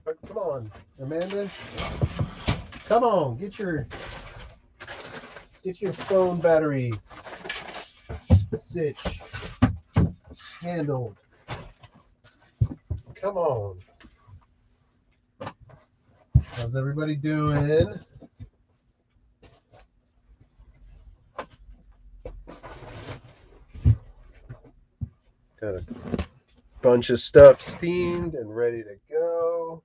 But come on, Amanda. Come on, get your phone battery switch handled. Come on. How's everybody doing? Got a bunch of stuff steamed and ready to go.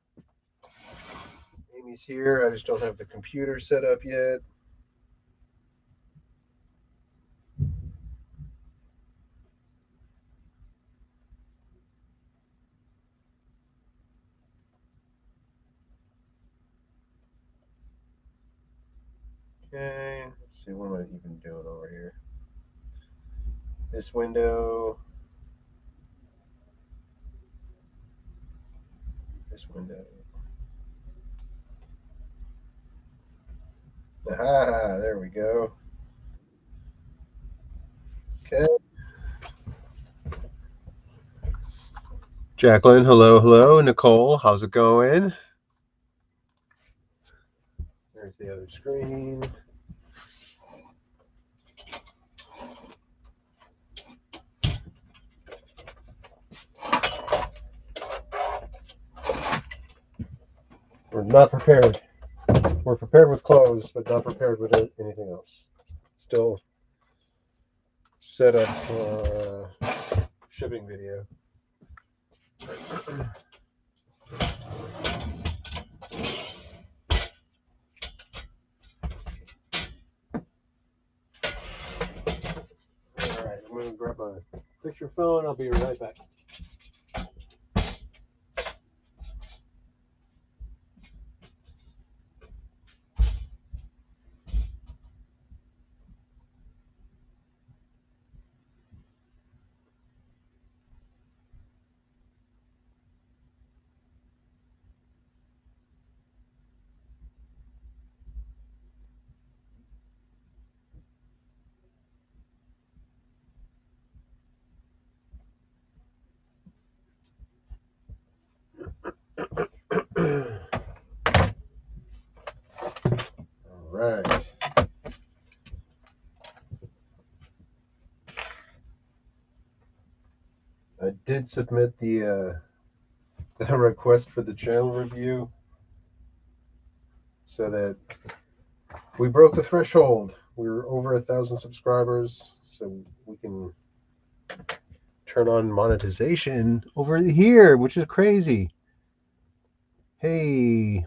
Amy's here. I just don't have the computer set up yet. Okay, let's see, what am I even doing over here? This window. This window. Aha, there we go. Okay. Jacqueline, hello, hello. Nicole, how's it going? There's the other screen. We're not prepared. We're prepared with clothes, but not prepared with anything else. Still set up for shipping video. All right, I'm going to grab my picture phone. I'll be right back. All right. I did submit the request for the channel review so that we broke the threshold. We were over 1,000 subscribers, so we can turn on monetization over here, which is crazy. Hey,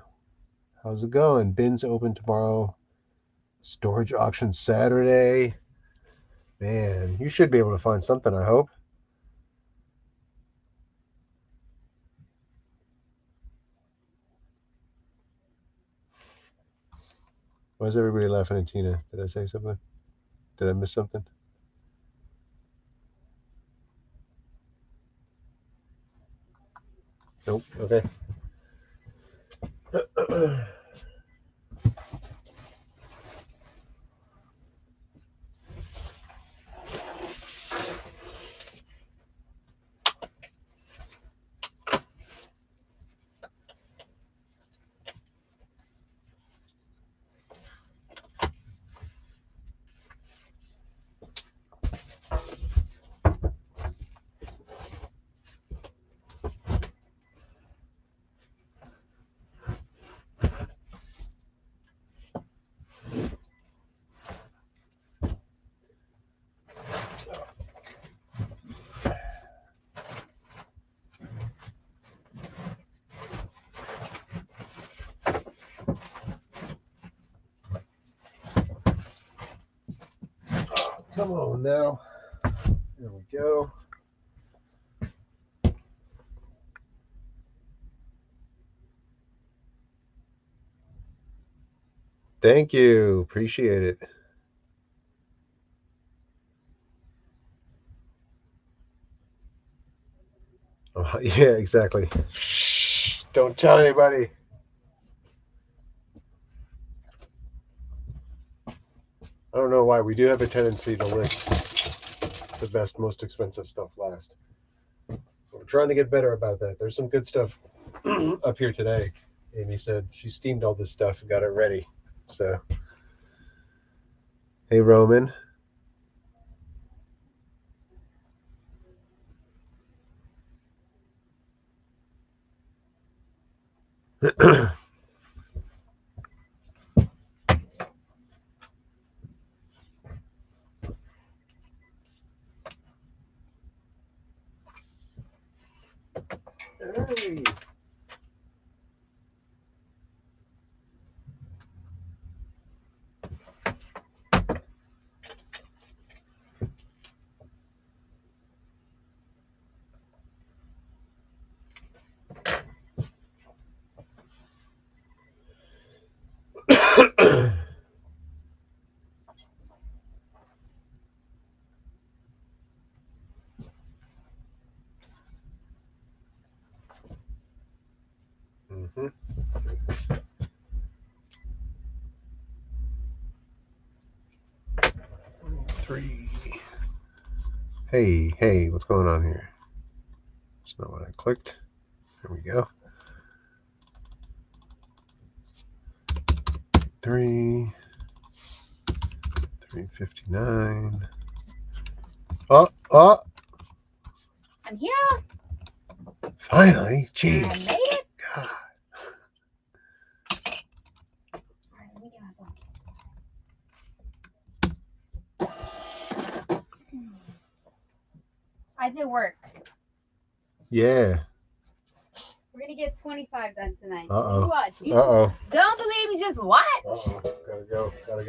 how's it going? Bins open tomorrow. Storage auction Saturday. Man, you should be able to find something, I hope. Why is everybody laughing at Tina? Did I say something? Did I miss something? Nope. Okay. Come on now. There we go. Thank you. Appreciate it. Oh, yeah, exactly. Shh, don't tell anybody. I don't know why. We do have a tendency to list the best, most expensive stuff last. We're trying to get better about that. There's some good stuff up here today. Amy said she steamed all this stuff and got it ready. So, hey, Roman. Hey. Mm-hmm. 3. Hey, what's going on here? That's not what I clicked. There we go. 359. Oh, I'm here. Finally. I Jeez. made it. God. All right, let me get my phone. I did work. Yeah. We're gonna get 25 done tonight. Uh-oh. You watch. You Uh-oh. don't believe me? Just watch. Uh-oh. Gotta go. Gotta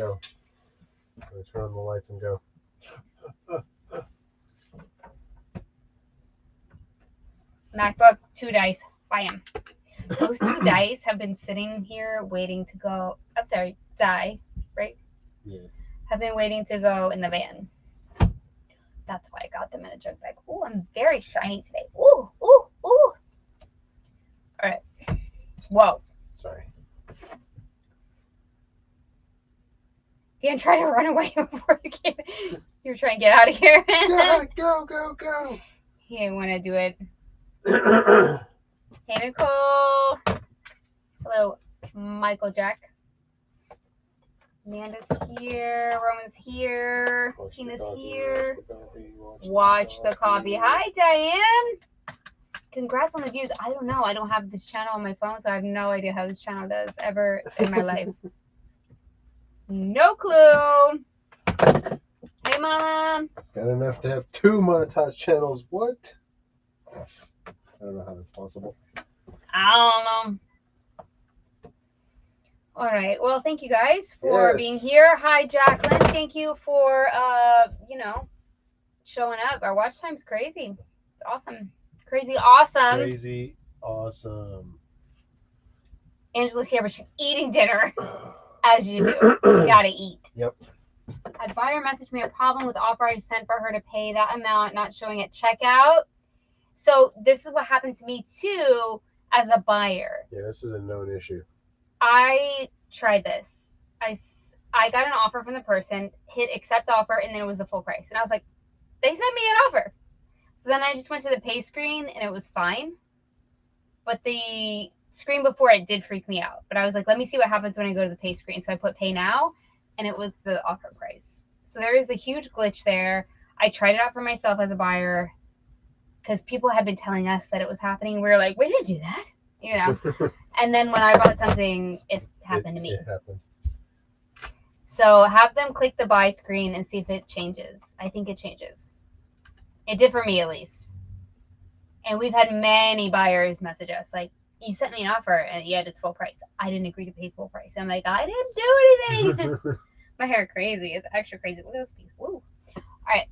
turn on the lights and go. MacBook, 2 dice. Buy them. Those 2 dice have been sitting here waiting to go. I'm sorry, die, right? Yeah. Have been waiting to go in the van. That's why I got them in a junk bag. Ooh, I'm very shiny today. Ooh. All right. Whoa. Sorry. Dan tried to run away before you came. You were trying to get out of here. Go. He didn't want to do it. Hey, Nicole. Hello, Michael Jack. Amanda's here. Roman's here. Tina's here. Watch the coffee. Hi, Diane. Congrats on the views. I don't know. I don't have this channel on my phone, so I have no idea how this channel does ever in my life. No clue. Hey, Mama. Got enough to have 2 monetized channels. What? I don't know how that's possible. I don't know. All right. Well, thank you guys for being here. Hi, Jacqueline. Thank you for showing up. Our watch time's crazy. It's awesome. Crazy awesome. Angela's here, but she's eating dinner. As you do. You gotta eat. Yep. Had buyer message me a problem with the offer I sent for her to pay that amount not showing at checkout. So this is what happened to me too as a buyer. Yeah, this is a known issue. I tried this. I got an offer from the person, hit accept offer, and then it was the full price. And I was like, they sent me an offer. So then I just went to the pay screen and it was fine. But the screen before it did freak me out. But I was like, let me see what happens when I go to the pay screen. So I put pay now and it was the offer price. So there is a huge glitch there. I tried it out for myself as a buyer because people had been telling us that it was happening. We were like, we didn't do that, you know. And then when I bought something, it happened to me. It happened. So have them click the buy screen and see if it changes. I think it changes. It did for me at least. And we've had many buyers message us like, you sent me an offer and yet it's full price. I didn't agree to pay full price. I'm like, I didn't do anything. My hair crazy. It's extra crazy. Look at this piece. Woo. All right.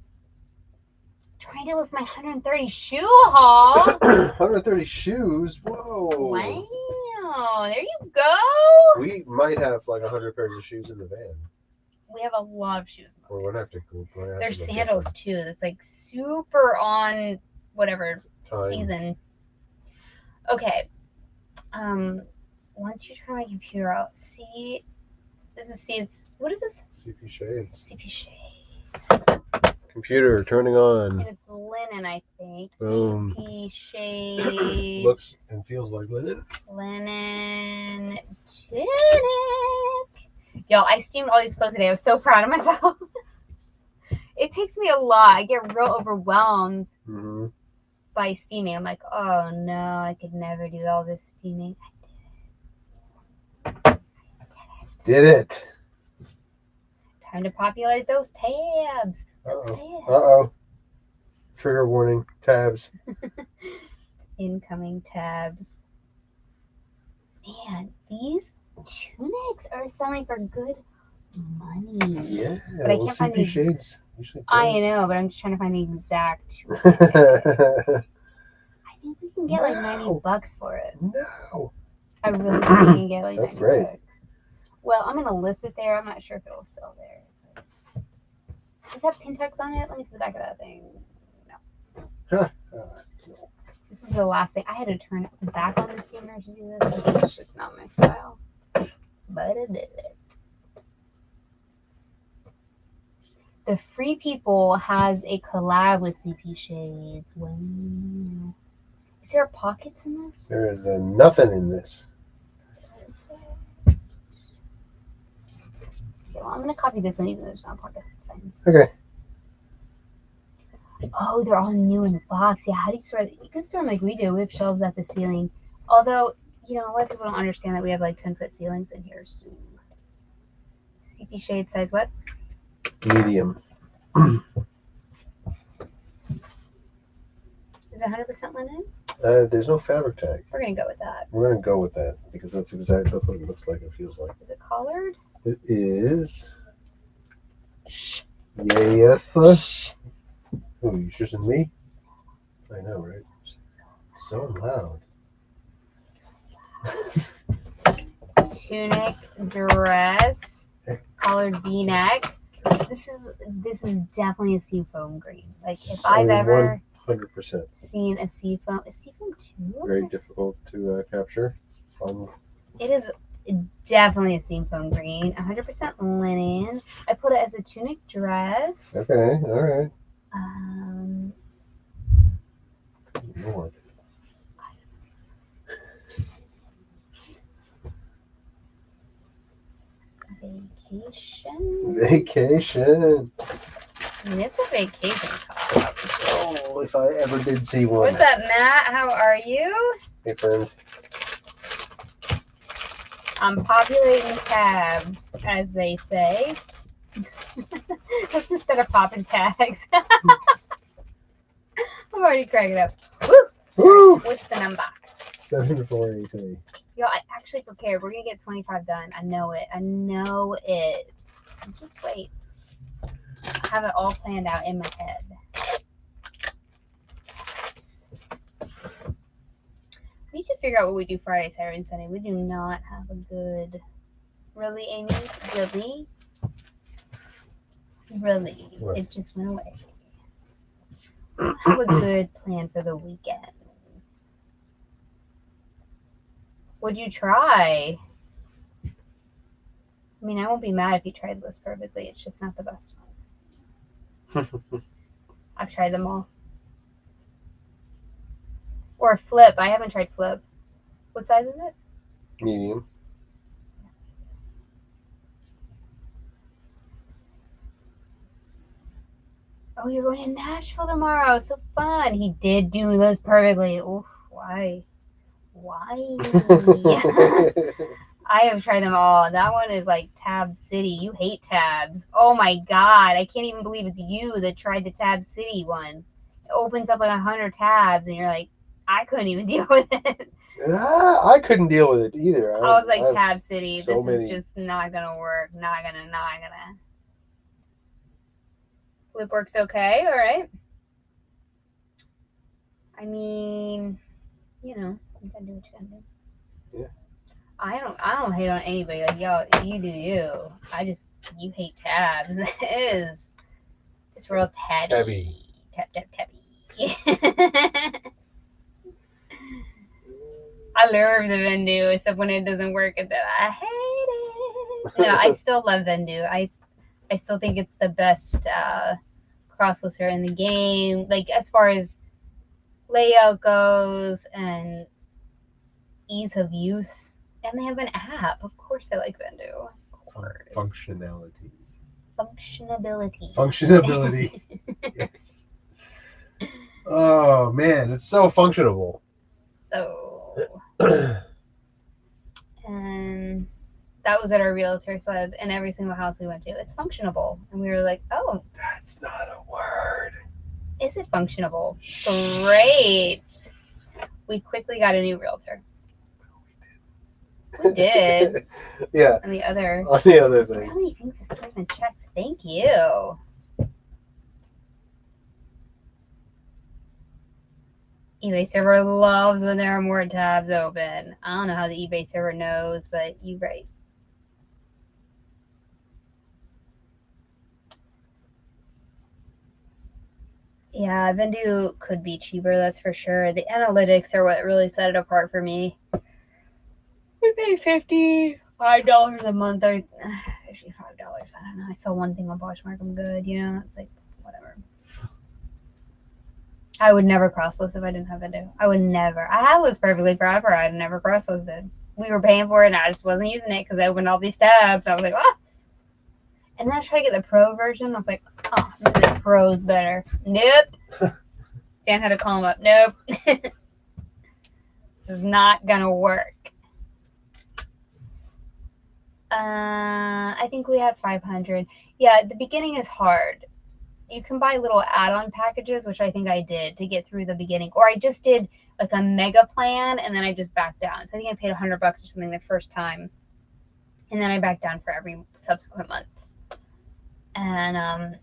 Trying to list my 130 shoe haul. 130 shoes? Whoa. Wow. There you go. We might have like 100 pairs of shoes in the van. We have a lot of shoes. We're going to have to go. There's sandals too. That's like super on whatever season. Okay. Once you turn my computer out, see, it's, what is this? CP Shades. CP Shades. Computer turning on. And it's linen, I think. Boom. CP shades. Looks and feels like linen. Linen tunic. Yo, I steamed all these clothes today. I was so proud of myself. It takes me a lot. I get real overwhelmed by steaming. I'm like, oh no, I could never do all this steaming. Did it. Time to populate those tabs. Uh-oh. Trigger warning. Tabs. Incoming tabs. Man, these tunics are selling for good money. Yeah. But I can't find CP shades. I know, but I'm just trying to find the exact tunic. I think we can get like $90 for it. No. I really think we can get like That's $90. great. Well, I'm gonna list it there. I'm not sure if it'll sell there. Does it have Pintex on it? Let me see the back of that thing. No. This is the last thing. I had to turn it back on the steamer to do this. It's just not my style. But I did it. The Free People has a collab with CP Shades. Wow. Is there pockets in this? There is nothing in this. Okay, well, I'm going to copy this one even though there's not pockets. It's fine. Okay. Oh, they're all new in the box. Yeah, how do you store them? You can store them like we do. We have shelves at the ceiling. Although, you know, a lot of people don't understand that we have like 10-foot ceilings in here. So. CP Shade size what? Medium. Is it 100% linen? There's no fabric tag. We're going to go with that. We're going to go with that because that's what it looks like and feels like. Is it collared? It is. Shh. Yes. Who, you shushing me? I know, right? So loud. Tunic, dress, collared V-neck. This is definitely a seafoam green. Like if I've ever 100% seen a seafoam, is seafoam too? Very difficult to capture. It is definitely a seafoam green. 100% linen. I put it as a tunic dress. Okay, all right. Lord. Vacation. I mean, it's a vacation top. Oh, if I ever did see one. What's up, Matt? How are you? Hey, friend. I'm populating tabs, as they say. That's instead of popping tags. I'm already cracking up. Woo! Woo! What's the number? 7483. Yo, I actually prepared. We're gonna get 25 done. I know it. Just wait. I have it all planned out in my head. We need to figure out what we do Friday, Saturday, and Sunday. We do not have a good. Really, Amy? Really? Really? What? It just went away. I don't have a good plan for the weekend. What'd you try? I mean, I won't be mad if you tried this perfectly. It's just not the best one. I've tried them all. Or Flip. I haven't tried Flip. What size is it? Medium. Oh, you're going to Nashville tomorrow. So fun. He did do this perfectly. Oof, why? I have tried them all. That one is like Tab City. You hate tabs. Oh my God. I can't even believe it's you that tried the Tab City one. It opens up like 100 tabs and you're like, I couldn't even deal with it. I couldn't deal with it either. I was like, Tab City, this is just not going to work. Not gonna. Flip works okay. All right. I mean, you know, you gotta do what you gotta do. Yeah. I don't hate on anybody. Like, yo, you do you. You hate tabs. It's real tabby. Tabby. I love the Vendu, except when it doesn't work, and then I hate it. No, I still love Vendu. I still think it's the best cross-lister in the game, like as far as layout goes and ease of use. And they have an app. Of course I like Vendu. Of course. Functionality. Functionability. Functionability. Yes. Oh man, it's so functionable. So, and that was what our realtor said in every single house we went to. It's functionable. And we were like, oh, That's not a word. is it functionable? Great. We quickly got a new realtor. We did. Yeah. On the other thing. How many things this person checked? Thank you. eBay server loves when there are more tabs open. I don't know how the eBay server knows, but you're right. Yeah, Vendu could be cheaper, that's for sure. The analytics are what really set it apart for me. We pay $55 a month, or $55. I don't know. I saw one thing on Poshmark. I'm good, you know? It's like, whatever. I would never cross-list if I didn't have Vendu. I would never. I had list perfectly forever. I'd never cross-listed. We were paying for it, and I just wasn't using it because I opened all these tabs. I was like, ah. And then I tried to get the pro version. I was like, oh, maybe the pro's better. Nope. Dan had to call him up. Nope. This is not going to work. I think we had 500. Yeah, the beginning is hard. You can buy little add-on packages, which I think I did to get through the beginning. Or I just did like a mega plan, and then I just backed down. So I think I paid $100 or something the first time. And then I backed down for every subsequent month. And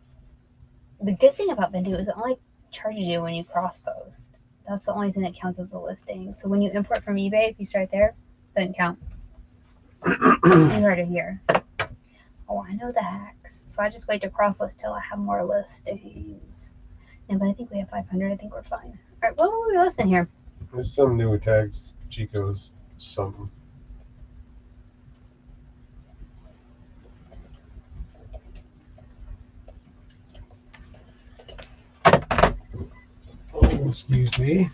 the good thing about Vendu is it only charges you when you cross-post. That's the only thing that counts as a listing. So when you import from eBay, if you start there, it doesn't count. You heard it here. Oh, I know the hacks. So I just wait to cross-list till I have more listings. Yeah, but I think we have 500. I think we're fine. All right, what were we listing here? There's some new tags, Chico's, something. Oh, excuse me.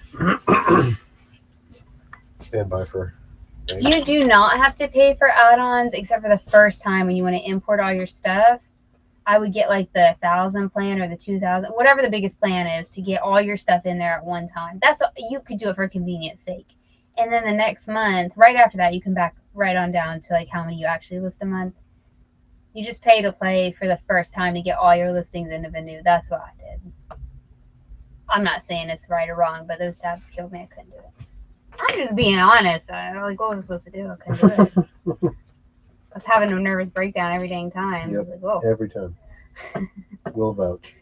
Stand by for. You do not have to pay for add-ons except for the first time when you want to import all your stuff. I would get like the 1,000 plan or the 2,000, whatever the biggest plan is, to get all your stuff in there at one time. That's what you could do it for convenience sake. And then the next month, right after that, you can back right on down to like how many you actually list a month. You just pay to play for the first time to get all your listings into Vendu. That's what I did. I'm not saying it's right or wrong, but those tabs killed me. I couldn't do it. I'm just being honest. Like, what was I supposed to do? I couldn't do it. I was having a nervous breakdown every dang time. Yep, like, whoa. every time. Will vouch.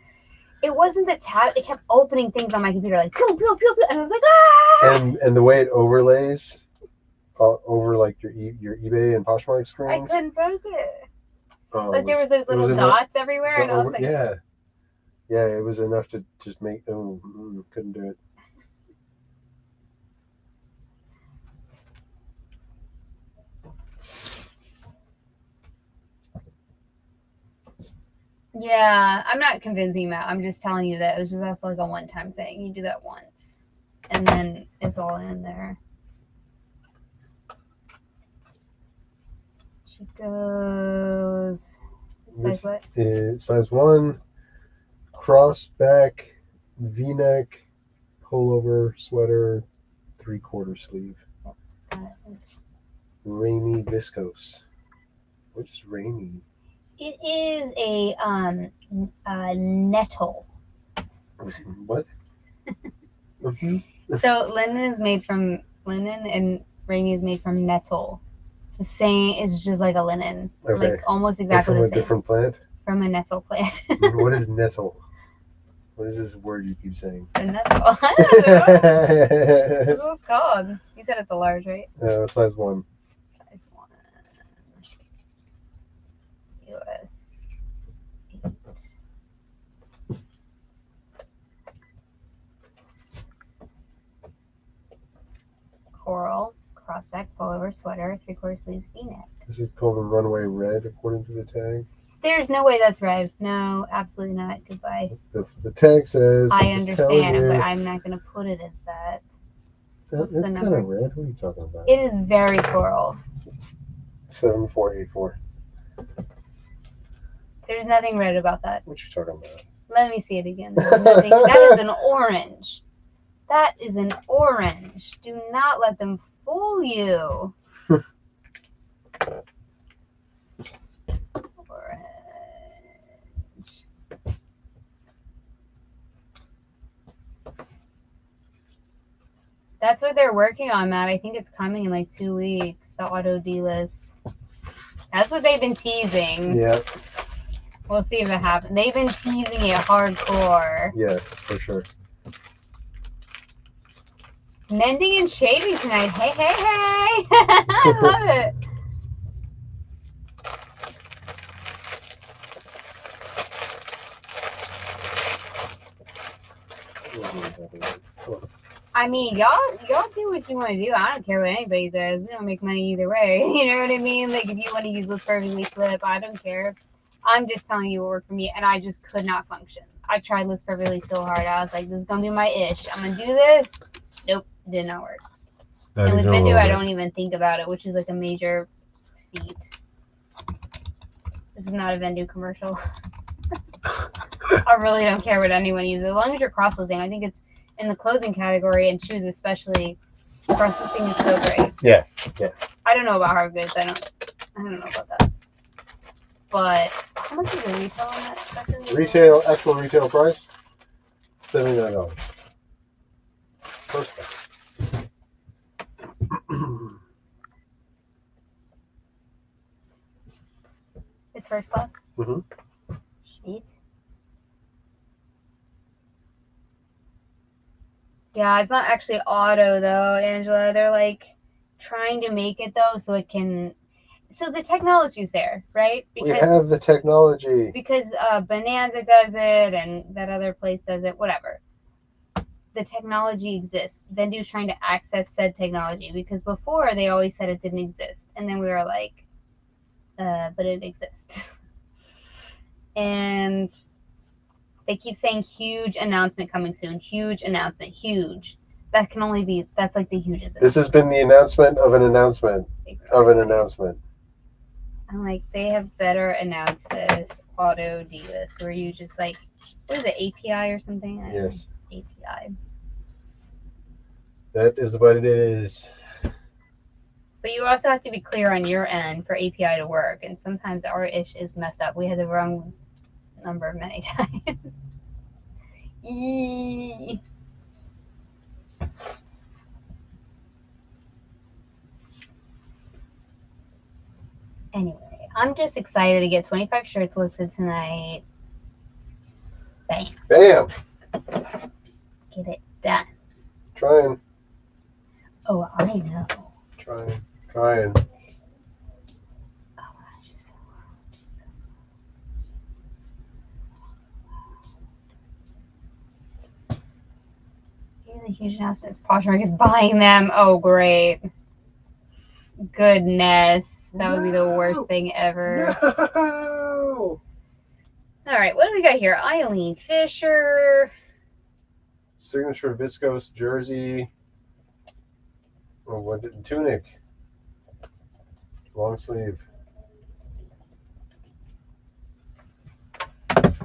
It wasn't the tab. It kept opening things on my computer, like, pew, pew, pew, pew, and I was like, ah! And the way it overlays over like your eBay and Poshmark screens. I couldn't focus it. Like, there was those little dots everywhere, and I was like, yeah. Yeah, it was enough to just make, couldn't do it. yeah, I'm not convincing Matt. I'm just telling you that it was just, that's like a one-time thing. You do that once, and then it's all in there. Chico's size what? Size 1, cross back, V-neck, pullover, sweater, 3/4 sleeve. Rainy viscose. What's rainy? It is a nettle. What? Mm-hmm. So linen is made from linen, and rainy is made from nettle. It's the same. It's just like a linen, Okay. like almost exactly from the a same. different plant? From a nettle plant. What is nettle? What is this word you keep saying? A nettle. I don't know. That's what it's called. You said it's a large, right? Size 1. Size 1. US 8. Coral, crossback, pullover, sweater, 3/4 sleeves, V-neck. This is called a runaway red according to the tag. There's no way that's red. No, absolutely not. Goodbye. That's what the tag says. I I'm just telling understand, but you. I'm not going to put it as that. What's It's the kind number? of red. What are you talking about? It is very floral. 7484. There's nothing red about that. What you talking about? Let me see it again. There's nothing. That is an orange. That is an orange. Do not let them fool you. Orange. That's what they're working on, Matt. I think it's coming in like 2 weeks. The auto D-list. That's what they've been teasing. Yeah. We'll see if it happens. They've been teasing it hardcore. Yeah, for sure. Mending and shaving tonight. Hey, hey, hey. I love it. I mean, y'all do what you want to do. I don't care what anybody says. We don't make money either way. You know what I mean? Like, if you want to use List Perfectly Flip, I don't care. I'm just telling you what worked for me, and I just could not function. I tried List Perfectly so hard. I was like, this is going to be my ish. I'm going to do this. Nope, it did not work. And with Vendu, I don't even think about it, which is like a major feat. This is not a Vendu commercial. I really don't care what anyone uses. As long as you're cross-listing, I think it's in the clothing category and shoes especially. Cross-listing is so great. Yeah. I don't know about hard goods. I don't know about that. But how much is the retail on that sector? Actual retail price, $79. First class. It's first class? Mm-hmm. Sweet. Yeah, it's not actually auto though, Angela. They're like trying to make it though so it can. So the technology's there, right? We have the technology. Because Bonanza does it and that other place does it, whatever. The technology exists. Vendu's trying to access said technology because before they always said it didn't exist. And then we were like, but it exists. And they keep saying huge announcement coming soon. Huge announcement. Huge. That can only be, that's like the hugest. This has been the announcement of an announcement of an announcement. I'm like, they have better announced this auto D-list where you just like, what is it, API or something? Yes. API. That is what it is. But you also have to be clear on your end for API to work. And sometimes our ish is messed up. We had the wrong number many times. Anyway, I'm just excited to get 25 shirts listed tonight. Bam. Bam. Get it done. Trying. Oh, I know. Trying. Oh, gosh. Here's a huge announcement. Poshmark is buying them. Oh, great. Goodness. That would be the worst thing ever. No. All right, what do we got here? Eileen Fisher. Signature viscose jersey. Oh, what did tunic? Long sleeve.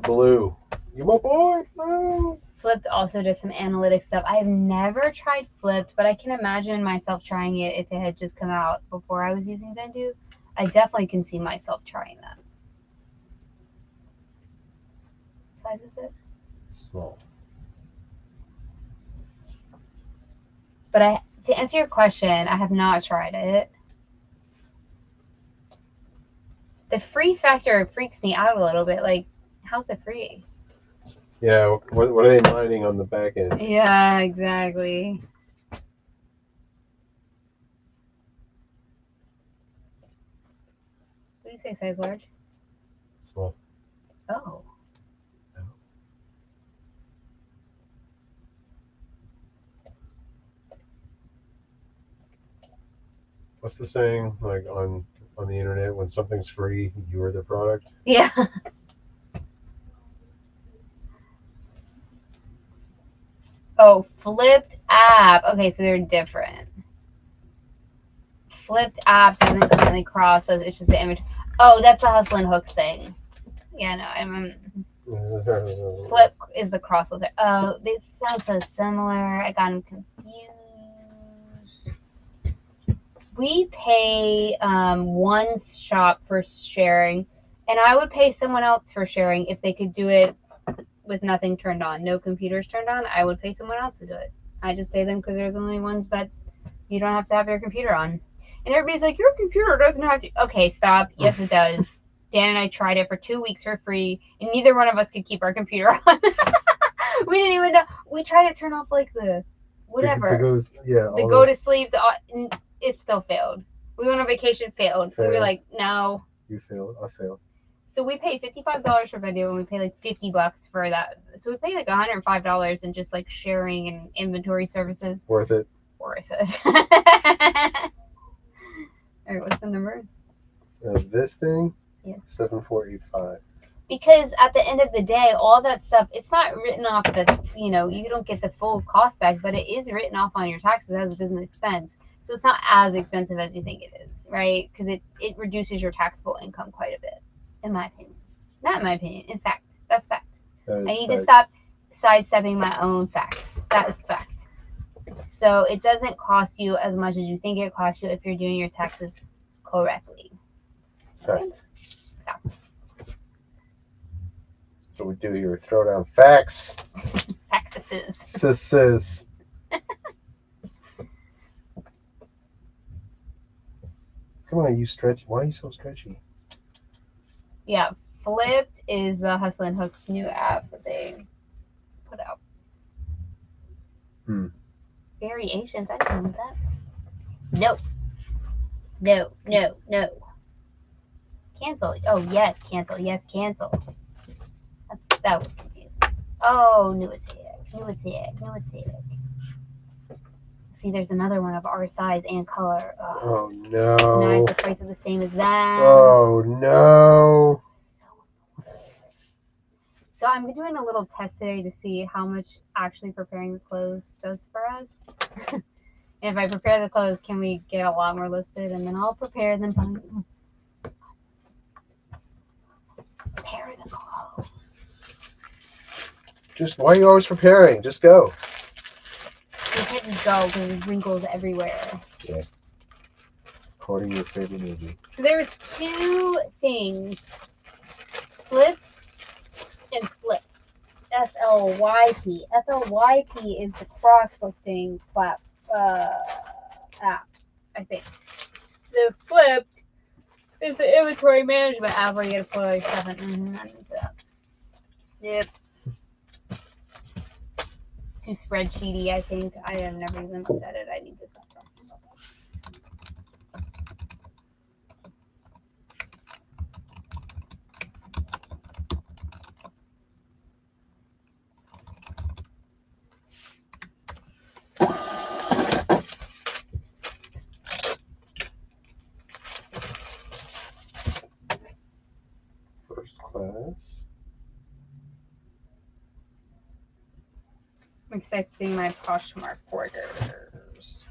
Blue. You my boy? No. Flipped also does some analytics stuff. I have never tried Flipped, but I can imagine myself trying it if it had just come out before I was using Vendu. I definitely can see myself trying that. What size is it? Small. But to answer your question, I have not tried it. The free factor freaks me out a little bit. Like, how's it free? Yeah, what are they mining on the back end? Yeah, exactly. What do you say, size large? Small. Oh. What's the saying? Like on on the internet. When something's free, you're the product. Yeah. Oh, flipped app. Okay, so they're different. Flipped app doesn't currently cross, so it's just the image. Oh, that's the Hustle and Hooks thing. Yeah, no, I'm. Flip is the cross. Oh, they sound so similar. I got them confused. We pay one shop for sharing, and I would pay someone else for sharing if they could do it with nothing turned on, no computers turned on. I would pay someone else to do it. I just pay them because they're the only ones that you don't have to have your computer on. And everybody's like, your computer doesn't have to. Okay, stop. Yes, it does. Dan and I tried it for 2 weeks for free, and neither one of us could keep our computer on. We didn't even know. We tried to turn off like the whatever. The go to sleep. It still failed. We went on vacation, failed. We were like, no. You failed. I failed. So we pay $55 for video, and we pay like $50 for that. So we pay like $105 in just like sharing and inventory services. Worth it. Worth it. All right, what's the number? This thing? Yeah. 7485. Because at the end of the day, all that stuff, it's not written off you don't get the full cost back, but it is written off on your taxes as a business expense. So it's not as expensive as you think it is, right? Because it reduces your taxable income quite a bit, in my opinion. Not in my opinion. In fact, that's fact. I need to stop sidestepping my own facts. That is fact. So it doesn't cost you as much as you think it costs you if you're doing your taxes correctly. Fact. Fact. So we do your throwdown facts. Taxes. Sis. Come on, you stretch. Why are you so stretchy? Yeah, Flipped is the Hustle and Hooks new app that they put out. Variations, I didn't know that. No. Cancel. Oh, yes, cancel. Yes, cancel. That was confusing. Oh, new attack. See, there's another one of our size and color. Oh no. So now the price is the same as that. Oh no. So I'm doing a little test today to see how much actually preparing the clothes does for us. And if I prepare the clothes, can we get a lot more listed? And then I'll prepare them. Prepare the clothes. Why are you always preparing? Just go. You can't just go because there's wrinkles everywhere. Yeah. According to your favorite movie. So there was 2 things. Flip and Flip. FLYP. FLYP is the cross-listing app, I think. The Flipped is the inventory management app where you get to put all your stuff in. Yep. It's too spreadsheety, I think. I have never even looked at it. I need to stop talking about that. First class. I'm accepting my Poshmark orders.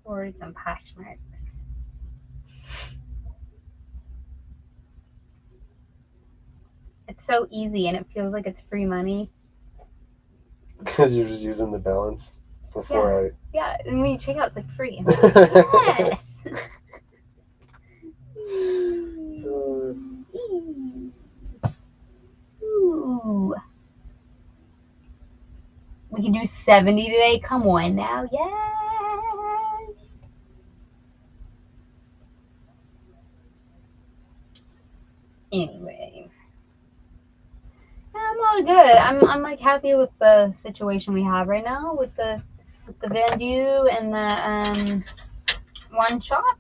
Ordered some Poshmarks. It's so easy and it feels like it's free money. Because you're just using the balance before Yeah, and when you check out, it's like free. I'm like, yes! Ooh. We can do 70 today. Come on now. Yes! Anyway. I'm all good. I'm like happy with the situation we have right now with the venue and the one shop.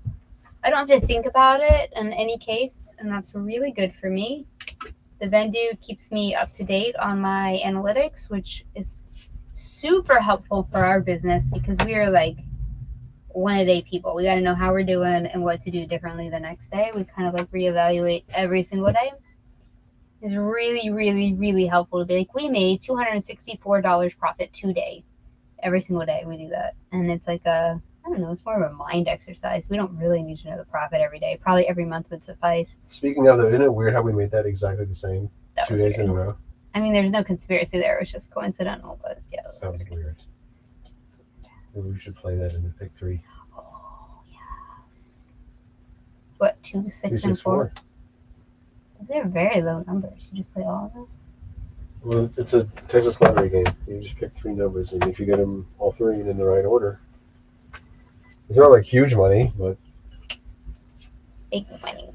I don't have to think about it in any case, and that's really good for me. The venue keeps me up to date on my analytics, which is super helpful for our business because we are like one-a-day people. We got to know how we're doing and what to do differently the next day. We kind of like reevaluate every single day. It's really, really, really helpful to be like, we made $264 profit today. Every single day we do that. And it's like I don't know, it's more of a mind exercise. We don't really need to know the profit every day. Probably every month would suffice. Speaking of that, isn't it weird how we made that exactly the same That 2 was days in a weird. row? I mean, there's no conspiracy there. It was just coincidental, but yeah. That was weird. Maybe we should play that in the pick 3. Oh, yes. What, 2, 6, and 4? They're very low numbers. You just play all of those? Well, it's a Texas lottery game. You just pick 3 numbers, and if you get them all 3 in the right order, it's not like huge money, but Big money.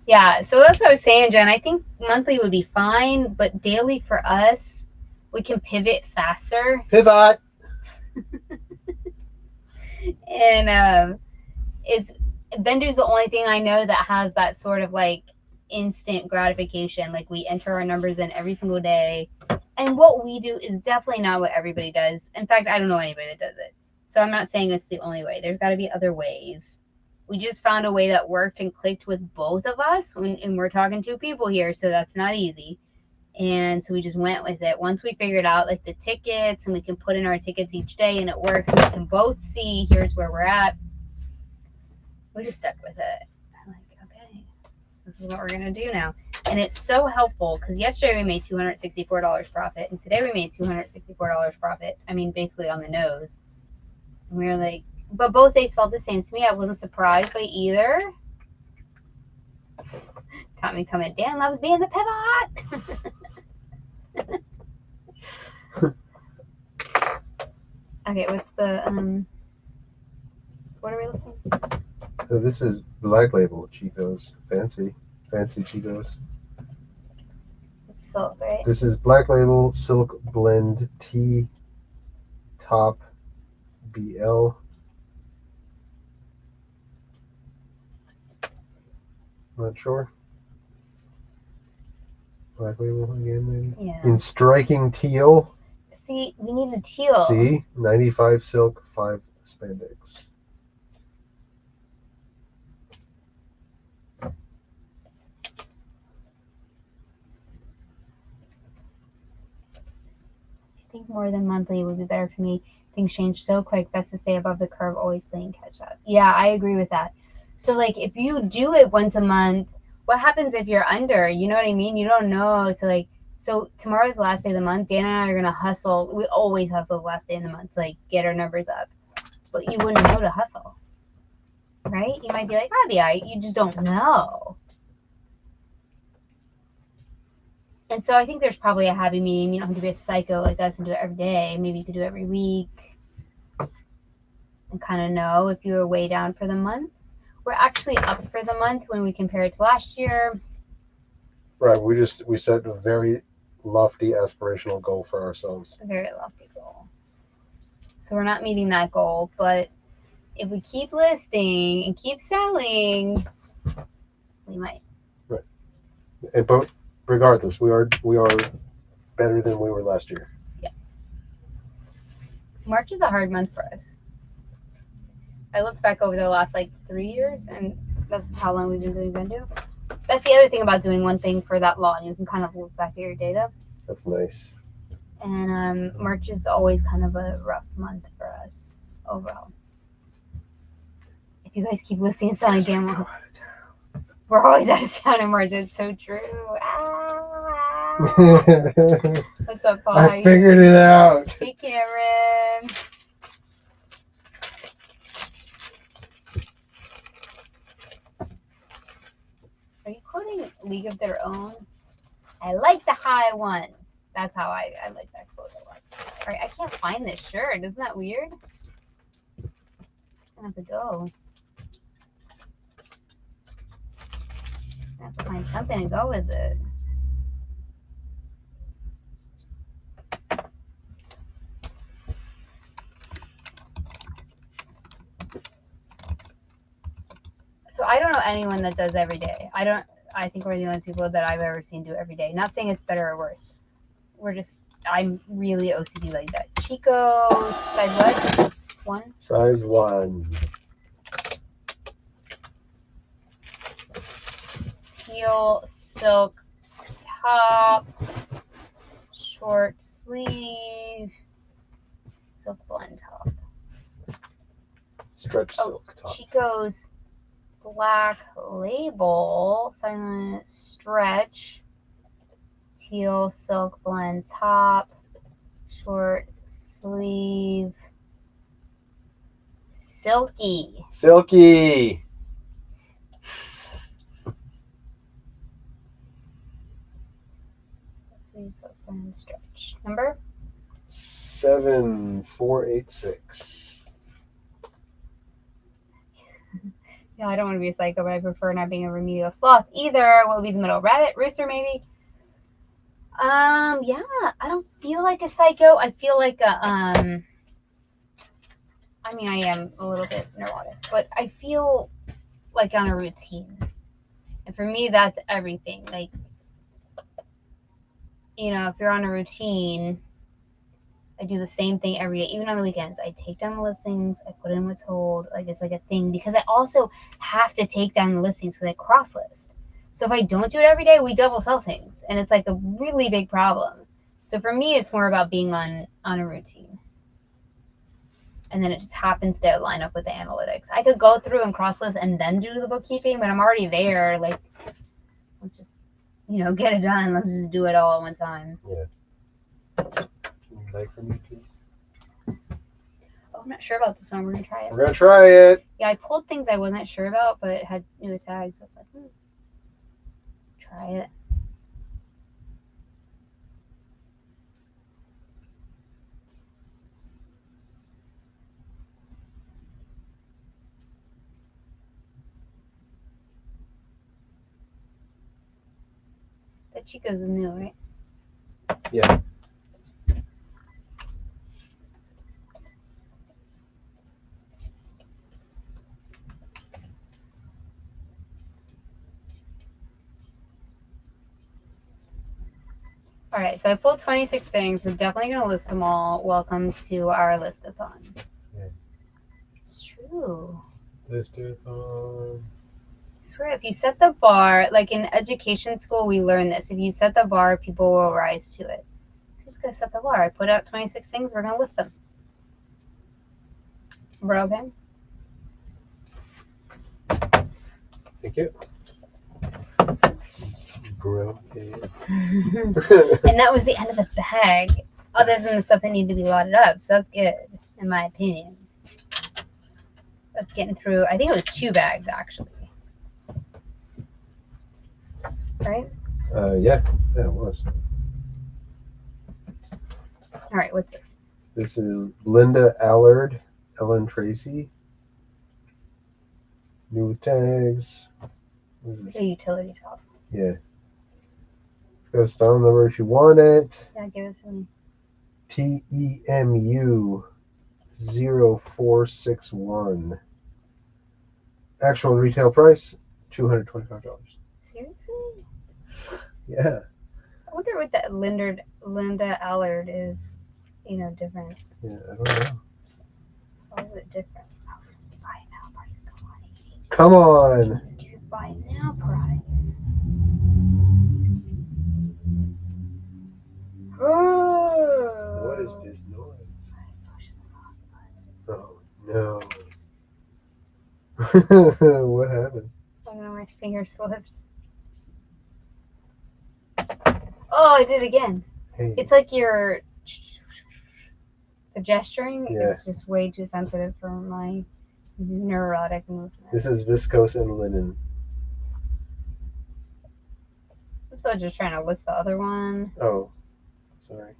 Yeah, so that's what I was saying, Jen. I think monthly would be fine, but daily for us, we can pivot faster. pivot. And it's Bendu's the only thing I know that has that sort of like instant gratification. Like we enter our numbers in every single day. And what we do is definitely not what everybody does. In fact, I don't know anybody that does it. So I'm not saying it's the only way. There's got to be other ways. We just found a way that worked and clicked with both of us. And we're talking 2 people here, so that's not easy. And so we just went with it. Once we figured out like the tickets, and we can put in our tickets each day and it works, and we can both see here's where we're at, we just stuck with it. I'm like, okay, this is what we're going to do now. And it's so helpful because yesterday we made $264 profit, and today we made $264 profit. I mean, basically on the nose. And we were like, but both days felt the same to me. I wasn't surprised by either. Tommy coming, Dan loves being the pivot. Okay, what's the, what are we listening to? So this is Black Label Cheetos. Fancy Cheetos. It's silk, right? This is Black Label Silk Blend Tea Top BL. Not sure. Black Label again, maybe? Yeah. In striking teal. See, we need a teal. See? 95 silk, 5 spandex. I think more than monthly would be better for me. Things change so quick. Best to stay above the curve, always playing catch up. Yeah, I agree with that. So like if you do it once a month, what happens if you're under? You know what I mean? You don't know to like, so tomorrow's the last day of the month. Dan and I are gonna hustle. We always hustle the last day of the month to like get our numbers up. But you wouldn't know to hustle. Right? You might be like, I'll be all right. You just don't know. And so I think there's probably a happy medium. You don't have to be a psycho like us and do it every day. Maybe you could do it every week and kind of know if you were way down for the month. We're actually up for the month when we compare it to last year. Right, we set a very lofty aspirational goal for ourselves. A very lofty goal. So we're not meeting that goal, but if we keep listing and keep selling, we might. Right. But regardless, we are better than we were last year. Yeah. March is a hard month for us. I looked back over the last like 3 years, and that's how long we've been doing Vendu. That's the other thing about doing one thing for that long. You can kind of look back at your data. That's nice. And March is always kind of a rough month for us overall. If you guys keep listening and selling again, we're always out of town in March. It's so true. What's up, Paul? I figured it out. Hey, Cameron. Are you quoting League of Their Own? I like the high ones. That's how I like that quote a lot. All right, I can't find this shirt. Isn't that weird? I'm gonna have to go. I have to find something to go with it. So I don't know anyone that does every day. I think we're the only people that I've ever seen do every day. Not saying it's better or worse. I'm really OCD like that. Chico's size what? 1? Size 1. Teal silk top, short sleeve, silk blend top. Stretch silk top. Chico's black label, silent stretch, teal silk blend top, short sleeve, silky. Silky. Sleeve silk blend stretch. Number? 7486. No, I don't want to be a psycho, but I prefer not being a remedial sloth either. What would be the middle? Rabbit? Rooster, maybe? Yeah, I don't feel like a psycho. I feel like a, I mean, I am a little bit neurotic, but I feel like on a routine. And for me, that's everything. Like, you know, if you're on a routine, I do the same thing every day, even on the weekends. I take down the listings, I put in what's sold, like it's like a thing, because I also have to take down the listings because I cross list. So if I don't do it every day, we double sell things, and it's like a really big problem. So for me, it's more about being on a routine. And then it just happens to line up with the analytics. I could go through and cross list and then do the bookkeeping, but I'm already there. Like, let's just, you know, get it done. Let's just do it all at one time. Yeah. Can you make for me, please? Oh, I'm not sure about this one. We're going to try it. We're going to try it. Yeah, I pulled things I wasn't sure about, but it had new tags. So I was like, try it. The Chico's is new, right? Yeah. All right, so I pulled 26 things. We're definitely going to list them all. Welcome to our listathon. Yeah. It's true. Listathon. I swear, if you set the bar, like in education school, we learn this. If you set the bar, people will rise to it. So who's going to set the bar? I put out 26 things. We're going to list them. We're okay? Thank you. Bro. And that was the end of the bag, other than the stuff that needed to be loaded up. So that's good, in my opinion. Of getting through, I think it was 2 bags, actually. Right? Yeah, it was. All right, what's this? This is Linda Allard, Ellen Tracy. New with tags. What is It's this? a utility top. Yeah. It's got a style number if you want it. Yeah, give it to me. TEMU 0461. Actual retail price $225. Seriously? Yeah. I wonder what that Linda Allard is, you know, different. Yeah, I don't know. How is it different? Oh, it's buy it now price. Come on. Come on. Dude, buy it now price. What is this noise? Oh no. What happened? I don't know, my finger slipped. Oh, I did it again. Hey. It's like the gesturing. Yeah. It's just way too sensitive for my neurotic movement. This is viscose and linen. I'm still just trying to list the other one. Oh, sorry.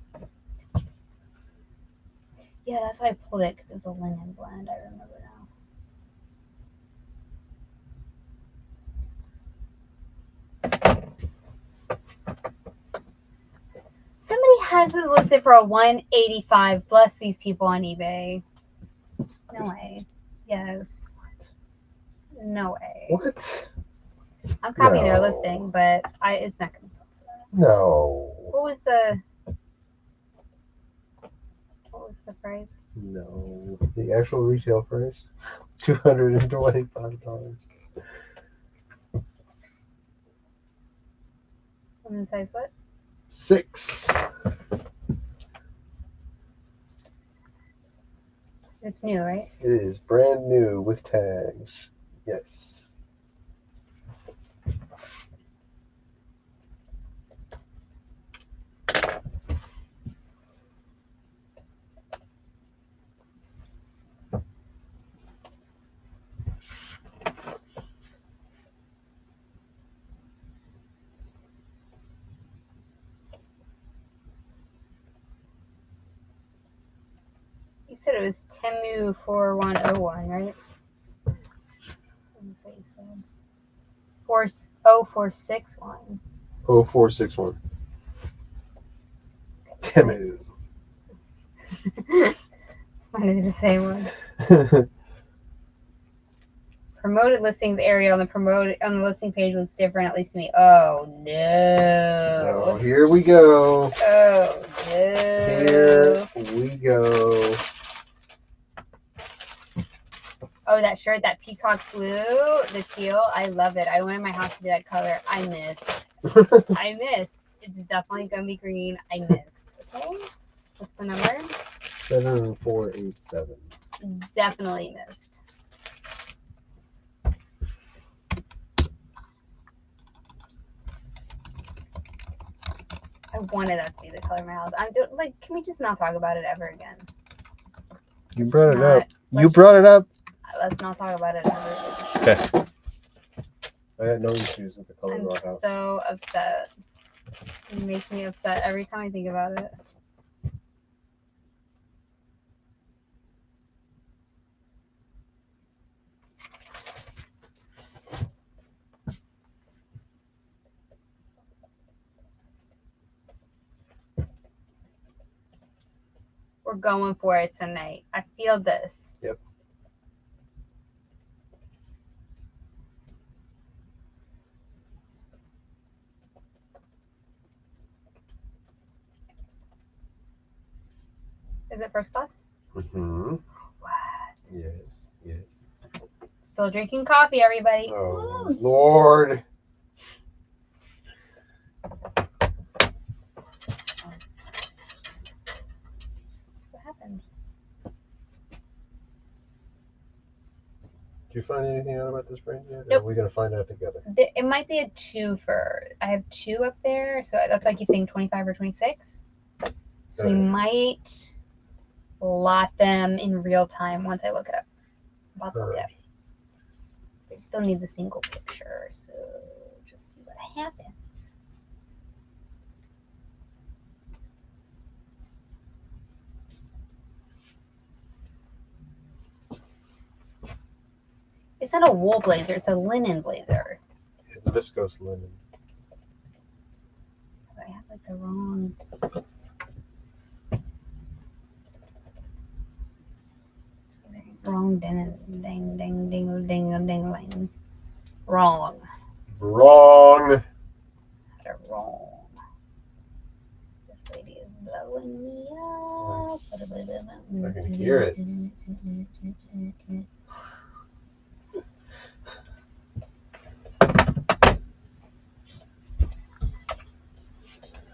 Yeah, that's why I pulled it, because it was a linen blend. I remember now. Somebody has this listed for a $185. Bless these people on eBay. No way. Yes. No way. What? I'm copying their No. listing, but it's not going to sell for that. No. What was the... What was the price? No, the actual retail price, $225. And the size what? 6. It's new, right? It is brand new with tags. Yes. You said it was Temu 4101, right? That's what you said. 0461. 0461. Temu. It's funny the same one. Promoted listings area on the listing page looks different, at least to me. Oh no. Oh, here we go. Oh no. Here we go. Oh, that shirt, that peacock blue, the teal, I love it. I wanted my house to be that color. I missed. It's definitely gonna be green. I missed. Okay? What's the number? 7487. Definitely missed. I wanted that to be the color of my house. Can we just not talk about it ever again? You brought it up. You brought it up. Let's not talk about it ever again. Okay. I had no issues with the color of our I'm house. so upset. It makes me upset every time I think about it. We're going for it tonight. I feel this. Yep. Is it first class? Mm-hmm. What? Yes, yes. Still drinking coffee, everybody. Oh, Woo. Lord. What happens? Did you find anything out about this brand yet? Nope. Or are we going to find out together? It might be a 2 for. I have 2 up there, so that's why I keep saying 25 or 26. So we might lot them in real time once I look it up. I'm about to look it up. We still need the single picture, so just see what happens. It's not a wool blazer, it's a linen blazer. It's viscose linen. I have like the wrong. Wrong ding ding ding ding ding ding. Wrong. Wrong. They're wrong. This lady is blowing me up. I can hear it.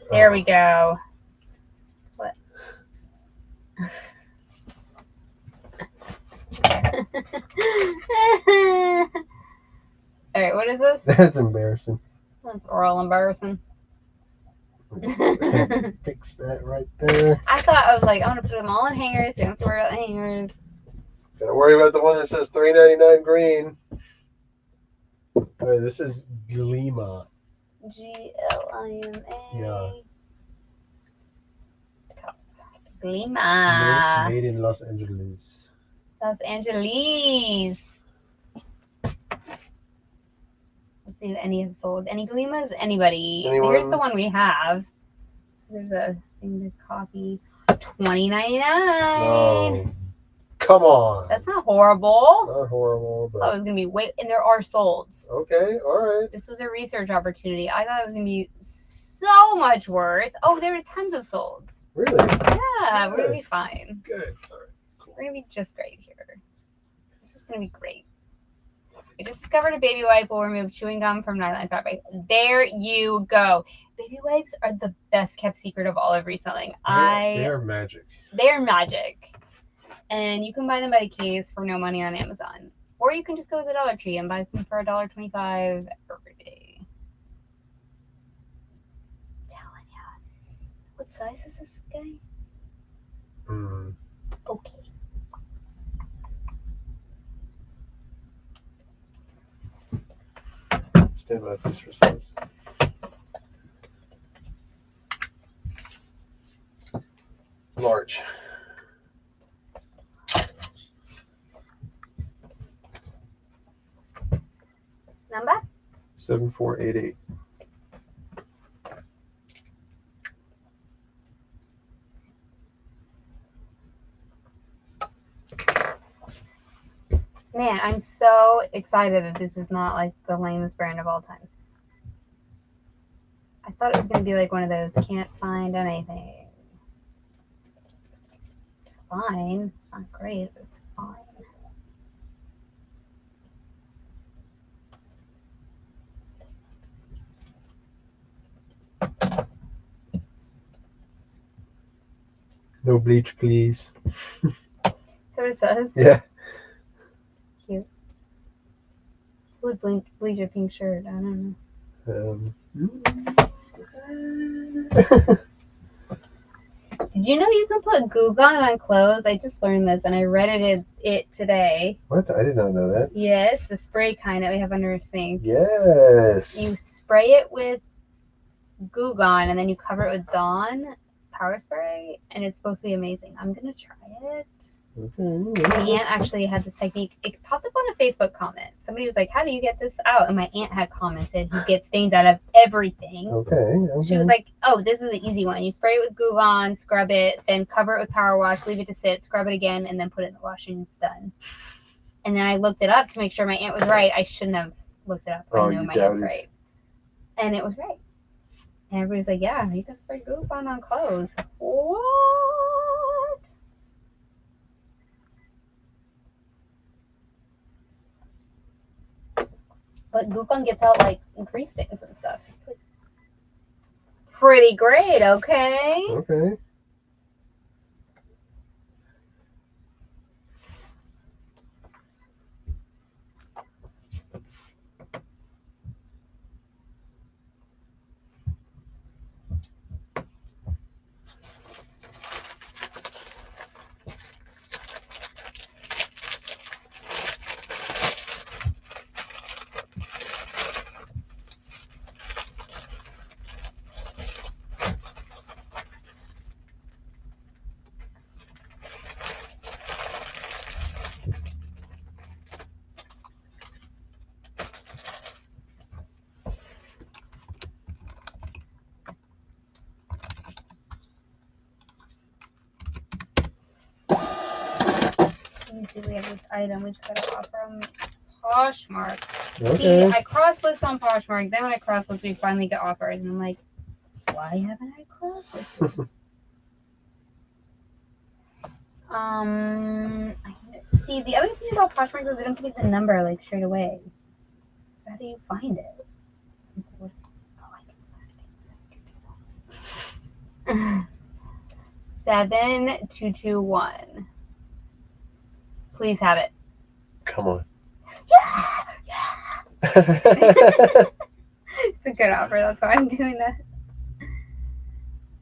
There we go. What? All right, what is this? That's embarrassing. That's real embarrassing. Fix that right there. I was like, I'm gonna put them all in hangers. You don't have to worry about the hangers. Gotta worry about the one that says $3.99 green. Alright, this is Glima. Glima. Yeah. Glima. Made in Los Angeles. Los Angeles. Let's see if any have sold. Any Glimas? Anybody? Anyone? Here's the one we have. So there's a thing to copy. $20.99. No. Come on. That's not horrible. Not horrible, but I thought it was gonna be and there are solds. okay, alright. This was a research opportunity. I thought it was gonna be so much worse. Oh, there are tons of solds. Really? Yeah, we're gonna be fine. Good. All right. Cool. We're gonna be just great here. This is gonna be great. I just discovered a baby wipe will remove chewing gum from nylon fabric. There you go. Baby wipes are the best kept secret of all of reselling. They're magic. They're magic. And you can buy them by the case for no money on Amazon. Or you can just go to the Dollar Tree and buy them for $1.25 every day. I'm telling ya. What size is this guy? Okay. Stand by, please, for size. Large. Number? 7488. Man, I'm so excited that this is not like the lamest brand of all time. I thought it was going to be like one of those can't find anything. It's fine. It's not great, but it's fine. No bleach, please. Is that what it says? Yeah. Cute. Who would bleach a pink shirt? I don't know. Did you know you can put Goo Gone on clothes? I just learned this and I read it today. What? I did not know that. Yes, the spray kind that we have under our sink. Yes. You spray it with Goo Gone and then you cover it with Dawn power spray and it's supposed to be amazing. I'm gonna try it. Okay. My aunt actually had this technique. It popped up on a Facebook comment. Somebody was like, how do you get this out? And my aunt had commented, you get stains out of everything. Okay. She was like, oh, this is an easy one. You spray it with Goo Gone, scrub it, then cover it with power wash, leave it to sit, scrub it again, and then put it in the wash and it's done. And then I looked it up to make sure my aunt was right. I shouldn't have looked it up. I know my aunt's right. And it was right. And everybody's like, yeah, you can spray Goo Gone on clothes. What? But Goo Gone gets out like grease stains and stuff. It's like pretty great, okay? Okay. Let me see, we have this item. We just got it off from Poshmark. Okay. See, I cross-list on Poshmark. Then when I cross-list, we finally get offers. And I'm like, why haven't I cross-listed? See, the other thing about Poshmark is they don't give you the number, like, straight away. So how do you find it? Oh, I can 7221. Please have it. Come on. Yeah! It's a good offer. That's why I'm doing that.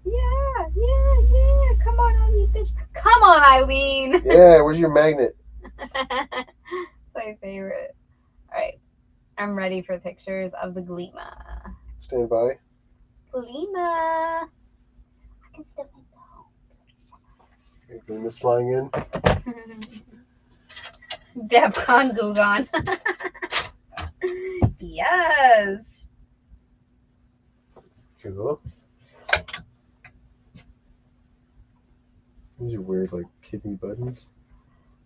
Yeah. Come on, Eileen, bitch. Come on, Eileen. Yeah, where's your magnet? It's my favorite. All right. I'm ready for pictures of the Gleema. Stand by. Gleema. I can still find Okay, Gleema's flying in. DEFCON Goo Gone. Yes. Cool. These are weird, like, kitty buttons.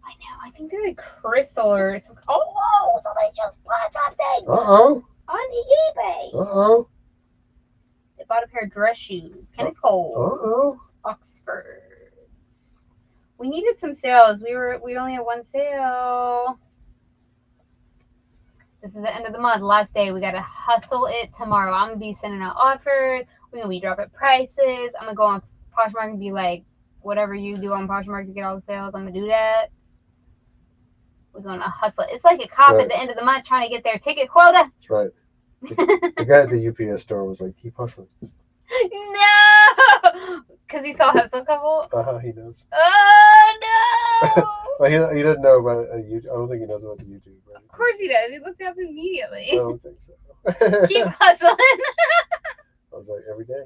I know. I think they're like crystal or something. Oh, whoa! Somebody just bought something Uh-oh. on the eBay. Uh-oh. They bought a pair of dress shoes. Kind of cold. Uh-oh. Oxfords. We needed some sales. We only had one sale. This is the end of the month, last day. We gotta hustle it tomorrow. I'm gonna be sending out offers. We're gonna be dropping prices. I'm gonna go on Poshmark and be like, whatever you do on Poshmark to get all the sales, I'm gonna do that. We're gonna hustle it. It's like a cop at the end of the month trying to get their ticket quota. That's right. The guy at the UPS store was like, keep hustling. No! Because he saw Hustle Couple? He knows. Oh, no! Well, he doesn't know about YouTube. I don't think he knows about the YouTube. Right? Of course he does. He looked it up immediately. I don't think so. Keep hustling. I was like, every day.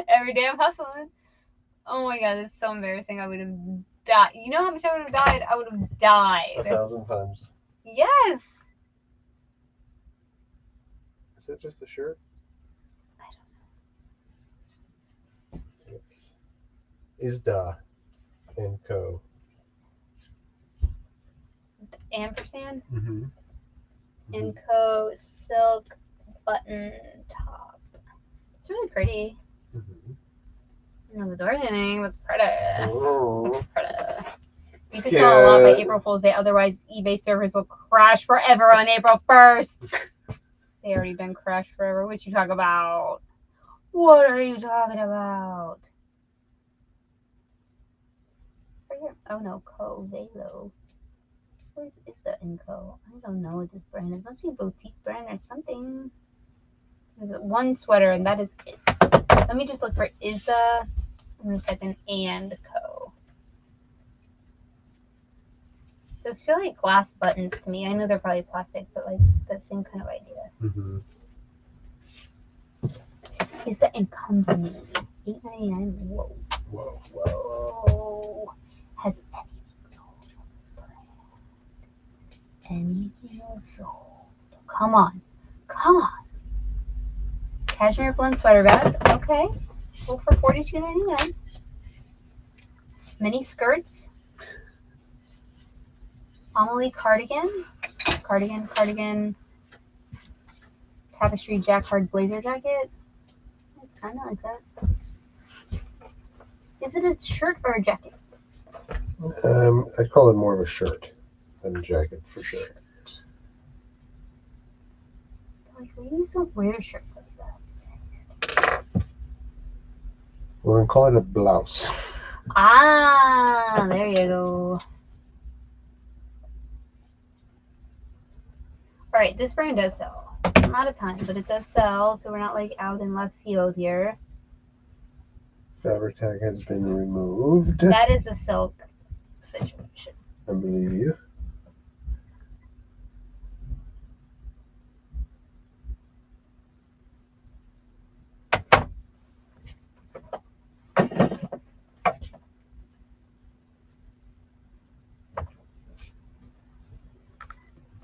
Every day I'm hustling. Oh my god, that's so embarrassing. I would have died. You know how much I would have died? I would have died. 1,000 times. Yes. Is that just a shirt? I don't know. Isda and Co. Ampersand? Mm-hmm. And Co. Silk button top. It's really pretty. Mm-hmm. I don't know if it's worth anything, but it's pretty. Oh. It's pretty. You can sell a lot by April Fool's Day, otherwise eBay servers will crash forever on April 1st. They already done crash forever. What you talking about? What are you talking about? It's right here. Oh no, Co. Velo. Where's Isda and Co? I don't know what this brand is. It must be a boutique brand or something. There's one sweater and that is it. Let me just look for Isda. I'm gonna type in and Co. Those feel like glass buttons to me. I know they're probably plastic, but like that same kind of idea. Mm-hmm. Isda and Company. $8.99. Whoa. Whoa. Whoa. Has anything sold on this brand? Anything sold? Come on. Come on. Cashmere blend sweater vest. Okay. Sold for $42.99. Mini skirts. Amelie cardigan. Cardigan. Tapestry jacquard blazer jacket. It's kind of like that. Is it a shirt or a jacket? I'd call it more of a shirt than a jacket for sure. Like, ladies don't wear shirts like that. We're going to call it a blouse. Ah, there you go. All right, this brand does sell. Not a ton, but it does sell, so we're not like out in left field here. Fabric tag has been removed. That is a silk situation. I believe you.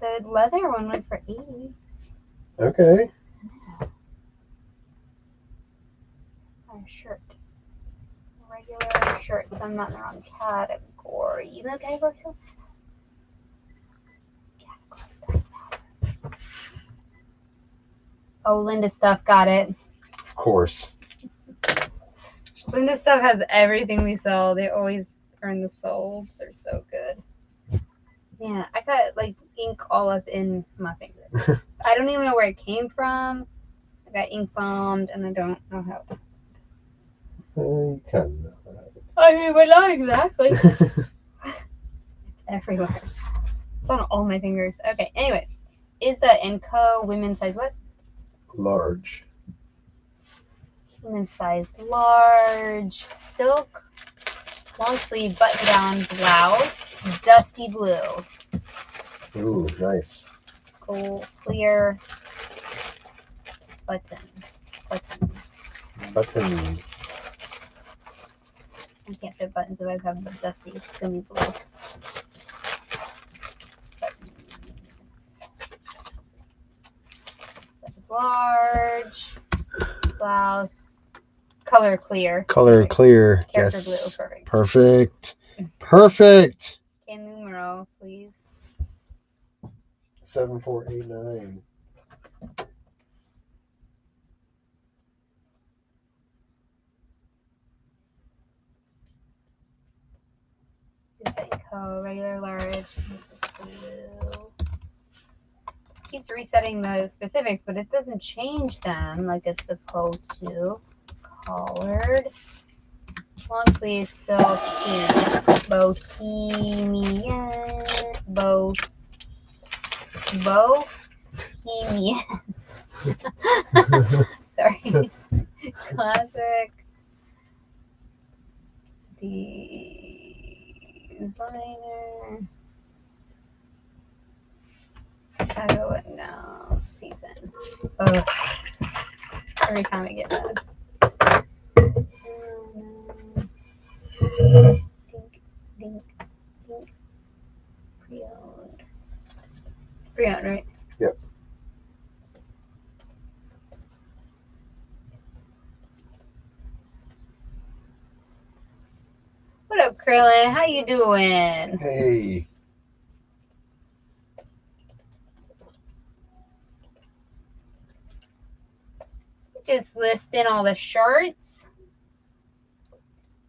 The leather one went for $80. Okay. Our shirt. Regular shirt, so I'm not in the wrong category. Even though categories don't matter. Categories don't matter. Oh, Linda Stuff got it. Of course. Linda Stuff has everything we sell. They always earn the souls. They're so good. Yeah, I got like ink all up in my fingers. I don't even know where it came from. I got ink bombed and I don't know how. You kind of know that. I mean, but not exactly. It's everywhere. It's on all my fingers. Okay, anyway. Isda and Co. Women's size what? Large. Women's size large. Silk. Long sleeve button down blouse. Dusty blue. Ooh, nice. Cool, clear buttons. Buttons. I can't fit buttons if I have the dusty. It's gonna be blue. Buttons. Size large. Blouse. Color clear. Color clear. Character Yes. blue. Perfect. Perfect. Perfect. Okay, numero, please. 7489. and Co. Regular, large. This is blue. Keeps resetting the specifics, but it doesn't change them like it's supposed to. Collared. Long sleeve silk too. Bohemian. Bohemian. Sorry. Classic. Designer. I don't know. Season. Ugh. Every time I get mad. Dink, dink, dink. Pre-owned. Pre-owned, right? Yep. What up, Krillin? How you doing? Hey. Just listing all the shirts.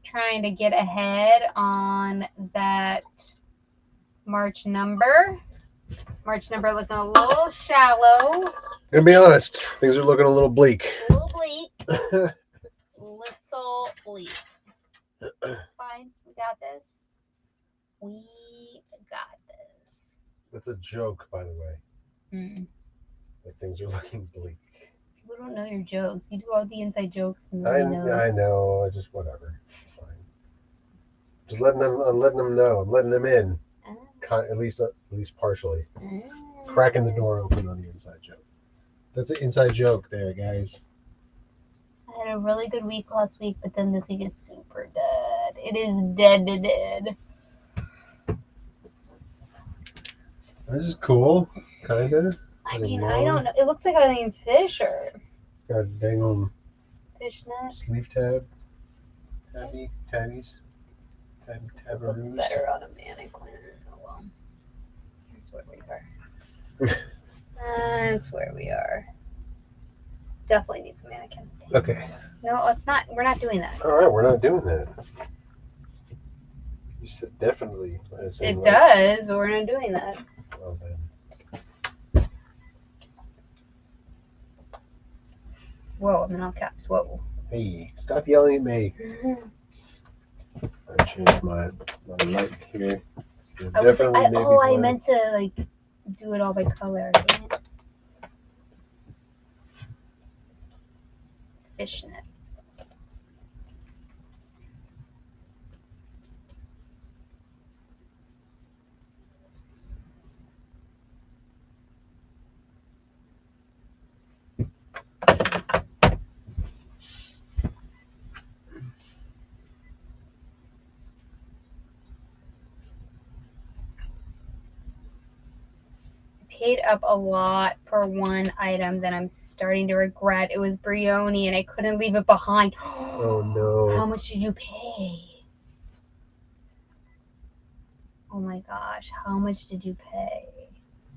Trying to get ahead on that March number. March number looking a little shallow. Gonna be honest, things are looking a little bleak. A little bleak. Little bleak. Fine. We got this. We got this. That's a joke, by the way. Mm. That things are looking bleak. People don't know your jokes. You do all the inside jokes. And I knows. know. I just whatever. It's fine. Just letting them. I'm letting them know. I'm letting them in. At least partially. Cracking the door open on the inside joke. That's an inside joke there, guys. I had a really good week last week, but then this week is super dead. It is dead. This is cool, kinda. I mean, I don't know. It looks like a named Fisher. It's got a dang on Fishnet. sleeve tab. Tabbies. Tabaroos. Better on a mannequin. Oh well. Here's where we are. That's where we are. Definitely needs a mannequin. Okay. No, it's not. We're not doing that. All right, we're not doing that. You said definitely. It does, but we're not doing that. Well then. Whoa, I'm in all caps. Whoa. Hey, stop yelling at me. I changed my light here. So I meant to like do it all by color. Dang it. Fishnet. Paid up a lot for one item that I'm starting to regret. It was Brioni and I couldn't leave it behind. Oh no. How much did you pay? Oh my gosh, how much did you pay?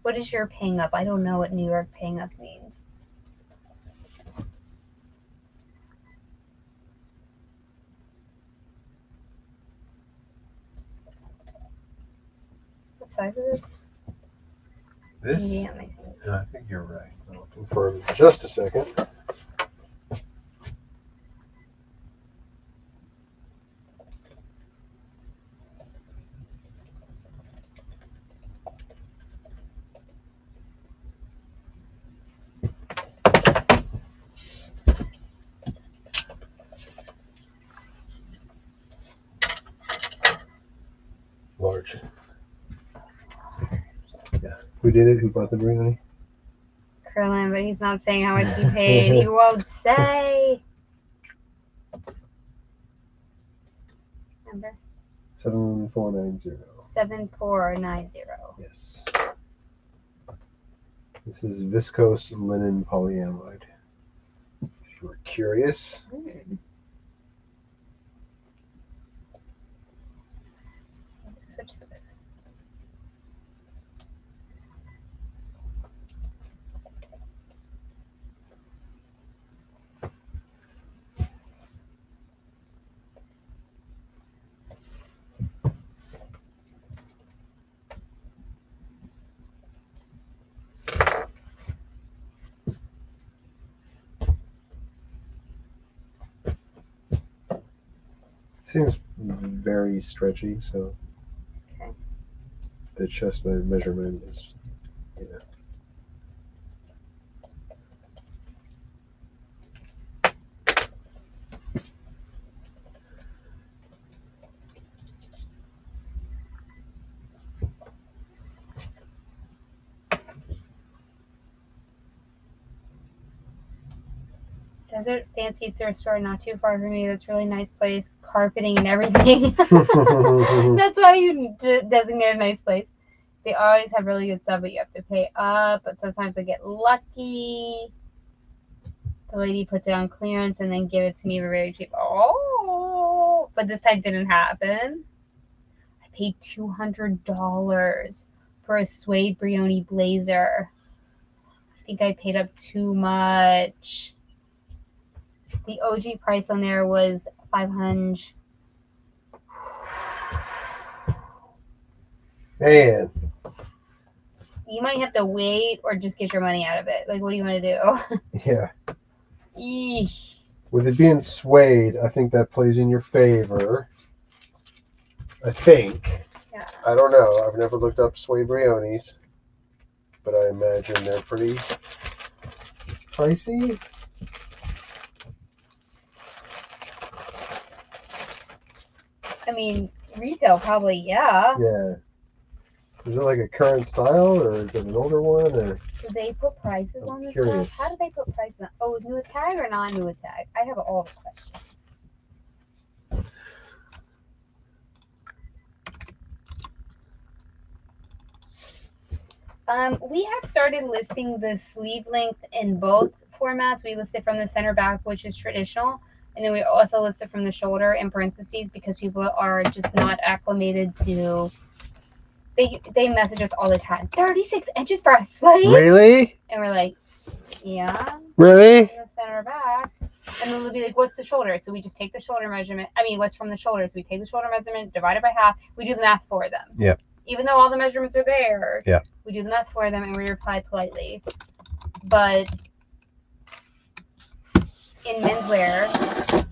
What is your paying up? I don't know what New York paying up means. What size is it? This? Medium, I think. Yeah, I think you're right. I'll confirm in just a second. Large. Yeah. Who did it? Who bought the Brioni? Krillin, but he's not saying how much he paid. He won't say. Number 7490. 7490. Yes. This is viscose linen polyamide. If you were curious. Switch this. Thing's very stretchy, so Okay. the chest measurement is, yeah. Desert Fancy Thrift Store, not too far from me. That's a really nice place. Carpeting and everything. That's why you designate a nice place. They always have really good stuff, but you have to pay up. But sometimes I get lucky. The lady puts it on clearance and then give it to me for very cheap. Oh, but this time didn't happen. I paid $200 for a suede Brioni blazer. I think I paid up too much. The OG price on there was $500. Man, You might have to wait or just get your money out of it. Like, what do you want to do? yeah. Eesh. With it being suede, I think that plays in your favor. I think. Yeah. I don't know. I've never looked up suede Brionis, but I imagine they're pretty pricey. I mean, retail probably, yeah. Yeah. Is it like a current style, or is it an older one? Or So they put prices I'm on this curious. stuff? How do they put prices on? Oh, is new a tag or not new a tag? I have all the questions. We have started listing the sleeve length in both formats. We list it from the center back, which is traditional, and then we also list it from the shoulder in parentheses because people are just not acclimated to. They message us all the time. 36 inches for a sleeve, really? and we're like, yeah, Really? in the center back. And then they'll be like, what's the shoulder? So we just take the shoulder measurement. I mean, what's from the shoulder? So we take the shoulder measurement, divide it by half. We do the math for them. Yep. Even though all the measurements are there. Yeah. We do the math for them and we reply politely. But in menswear,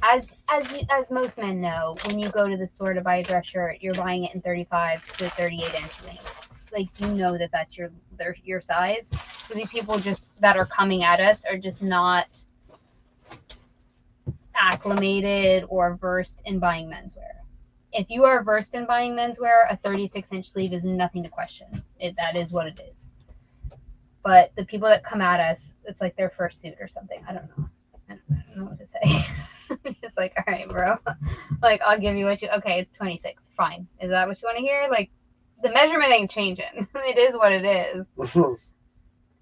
as most men know, when you go to the store to buy a dress shirt, you're buying it in 35 to 38 inch lengths. Like, you know that that's your size. So these people just that are coming at us are just not acclimated or versed in buying menswear. If you are versed in buying menswear, a 36 inch sleeve is nothing to question. That is what it is. But the people that come at us, it's like their first suit or something. I don't know. I don't know what to say. It's like, all right, bro. Like, I'll give you what you. Okay, it's 26. Fine. Is that what you want to hear? Like, the measurement ain't changing. It is what it is.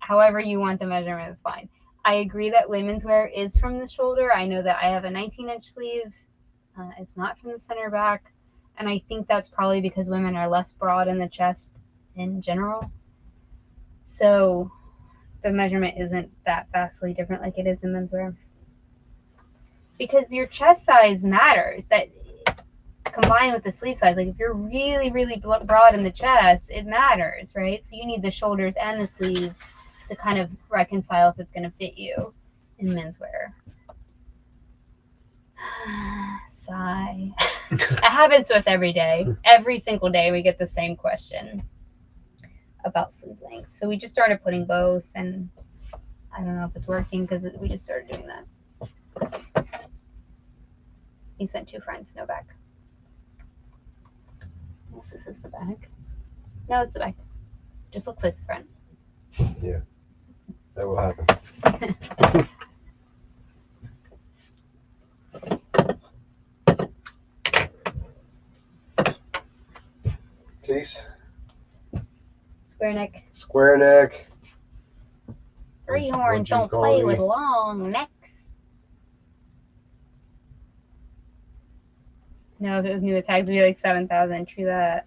However you want the measurement is fine. I agree that women's wear is from the shoulder. I know that I have a 19-inch sleeve. It's not from the center back. And I think that's probably because women are less broad in the chest in general. So the measurement isn't that vastly different like it is in menswear. Because your chest size matters. That combined with the sleeve size. Like, if you're really, really broad in the chest, it matters, right? So you need the shoulders and the sleeve to kind of reconcile if it's going to fit you in menswear. Sigh. It happens to us every day. Every single day we get the same question about sleeve length. So we just started putting both, and I don't know if it's working because we just started doing that. You sent 2 friends, no back. Unless this is the back. No, it's the back. Just looks like the front. Yeah, that will happen. Please. Square neck. Square neck. 3 What'd horns you don't call play me? with long necks. No, if it was new tags, it'd be like 7,000. True that.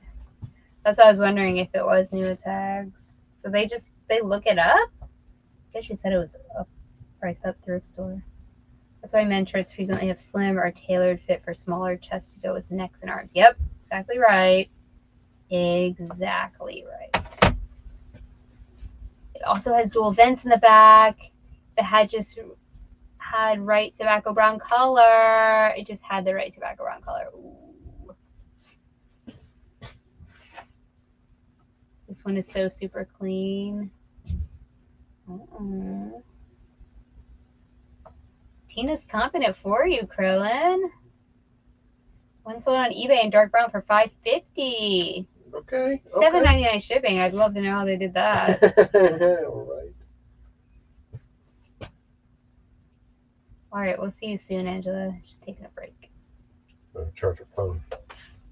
That's what I was wondering if it was new tags. So they look it up. I guess you said it was a priced up thrift store. That's why men's shirts frequently have slim or tailored fit for smaller chests to go with necks and arms. Yep, exactly right. Exactly right. It also has dual vents in the back. The hat just had right tobacco brown color. It just had the right tobacco brown color. Ooh. This one is so super clean. Tina's comping it for you, Krillin. One sold on eBay in dark brown for $5.50. Okay. $7.99 shipping. I'd love to know how they did that. All right. All right, we'll see you soon, Angela. Just taking a break. Charge your phone.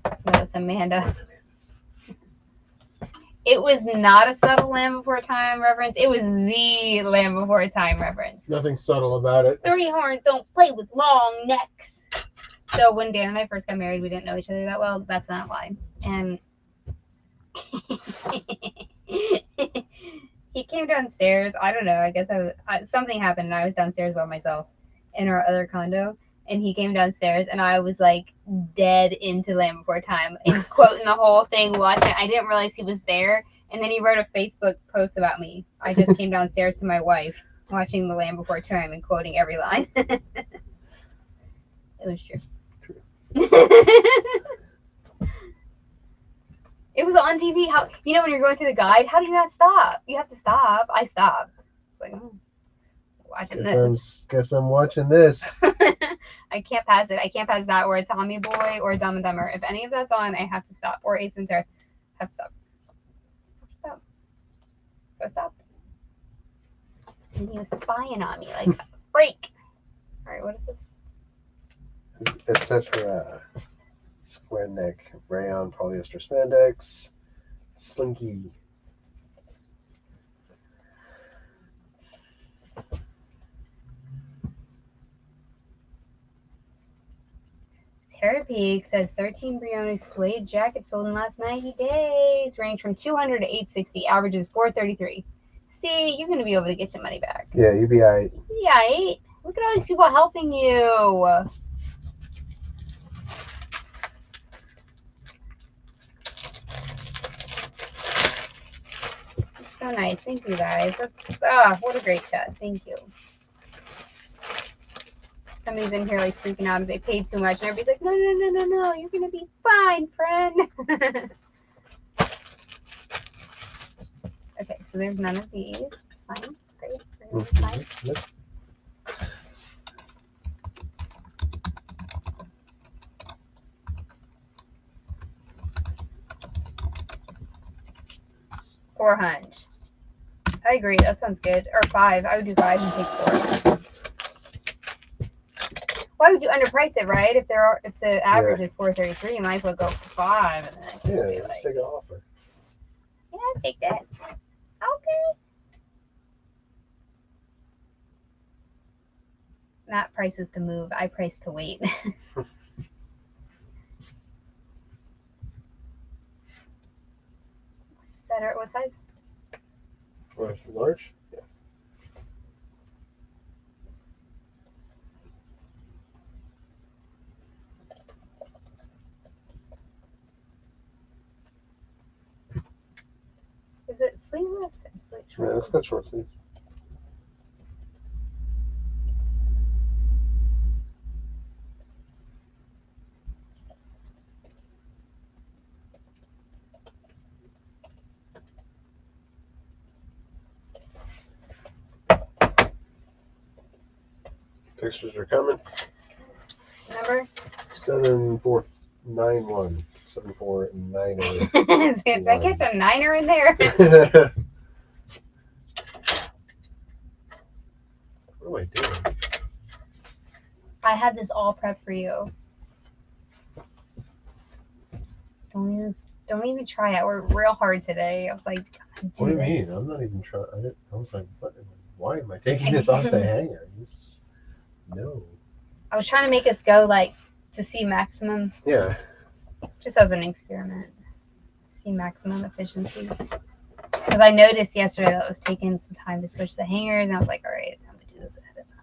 No, it's Amanda. It was not a subtle Land Before Time reference. It was the Land Before Time reference. Nothing subtle about it. 3 horns don't play with long necks. So when Dan and I first got married, we didn't know each other that well. That's not a lie. And he came downstairs. I don't know. I guess something happened and I was downstairs by myself in our other condo. And he came downstairs and I was like dead into Land Before Time and quoting the whole thing, watching. I didn't realize he was there. And then he wrote a Facebook post about me. I just came downstairs to my wife watching the Land Before Time and quoting every line. It was true. It was on TV. How, you know, when you're going through the guide, how do you not stop? You have to stop. I stopped. It's like, watching this. Guess I'm watching this. I can't pass it. I can't pass that or Tommy Boy or Dumb and Dumber. If any of that's on, I have to stop. Or Ace Ventura. I have to stop. So I stopped. And he was spying on me like a freak. All right, what is this? Etc. Square neck, rayon, polyester spandex, slinky. Terra Peak says 13 Brioni suede jacket sold in the last 90 days. Range from $200 to $860. Average is $433. See, you're going to be able to get your money back. Yeah, you'll be all right. Yeah, look at all these people helping you. That's so nice. Thank you, guys. That's what a great chat. Thank you. Somebody's in here like freaking out if they paid too much, and everybody's like, no, you're gonna be fine, friend. Okay, so there's none of these. It's fine. It's great. It's fine. Yep. $400. I agree. That sounds good. Or 5. I would do 5 and take 4. Why would you underprice it, right? If the average is $433, you might as well go for 5 and then just like, take an offer. Yeah, take that. Okay. Not prices to move. I price to wait. Center, what size? Large? Yeah. Is it sleeveless or short? Yeah, it's got short sleeves. Pictures are coming. Number? 7491. 7490. Did I catch a 9er in there? What am I doing? I had this all prepped for you. Don't even try it. We're real hard today. I was like, what do you mean? I'm not even trying. I was like, why am I taking this off the hanger? No. I was trying to make us go like to see maximum. Yeah. Just as an experiment. See maximum efficiency. Because I noticed yesterday that it was taking some time to switch the hangers, and I was like, all right, I'm going to do this ahead of time.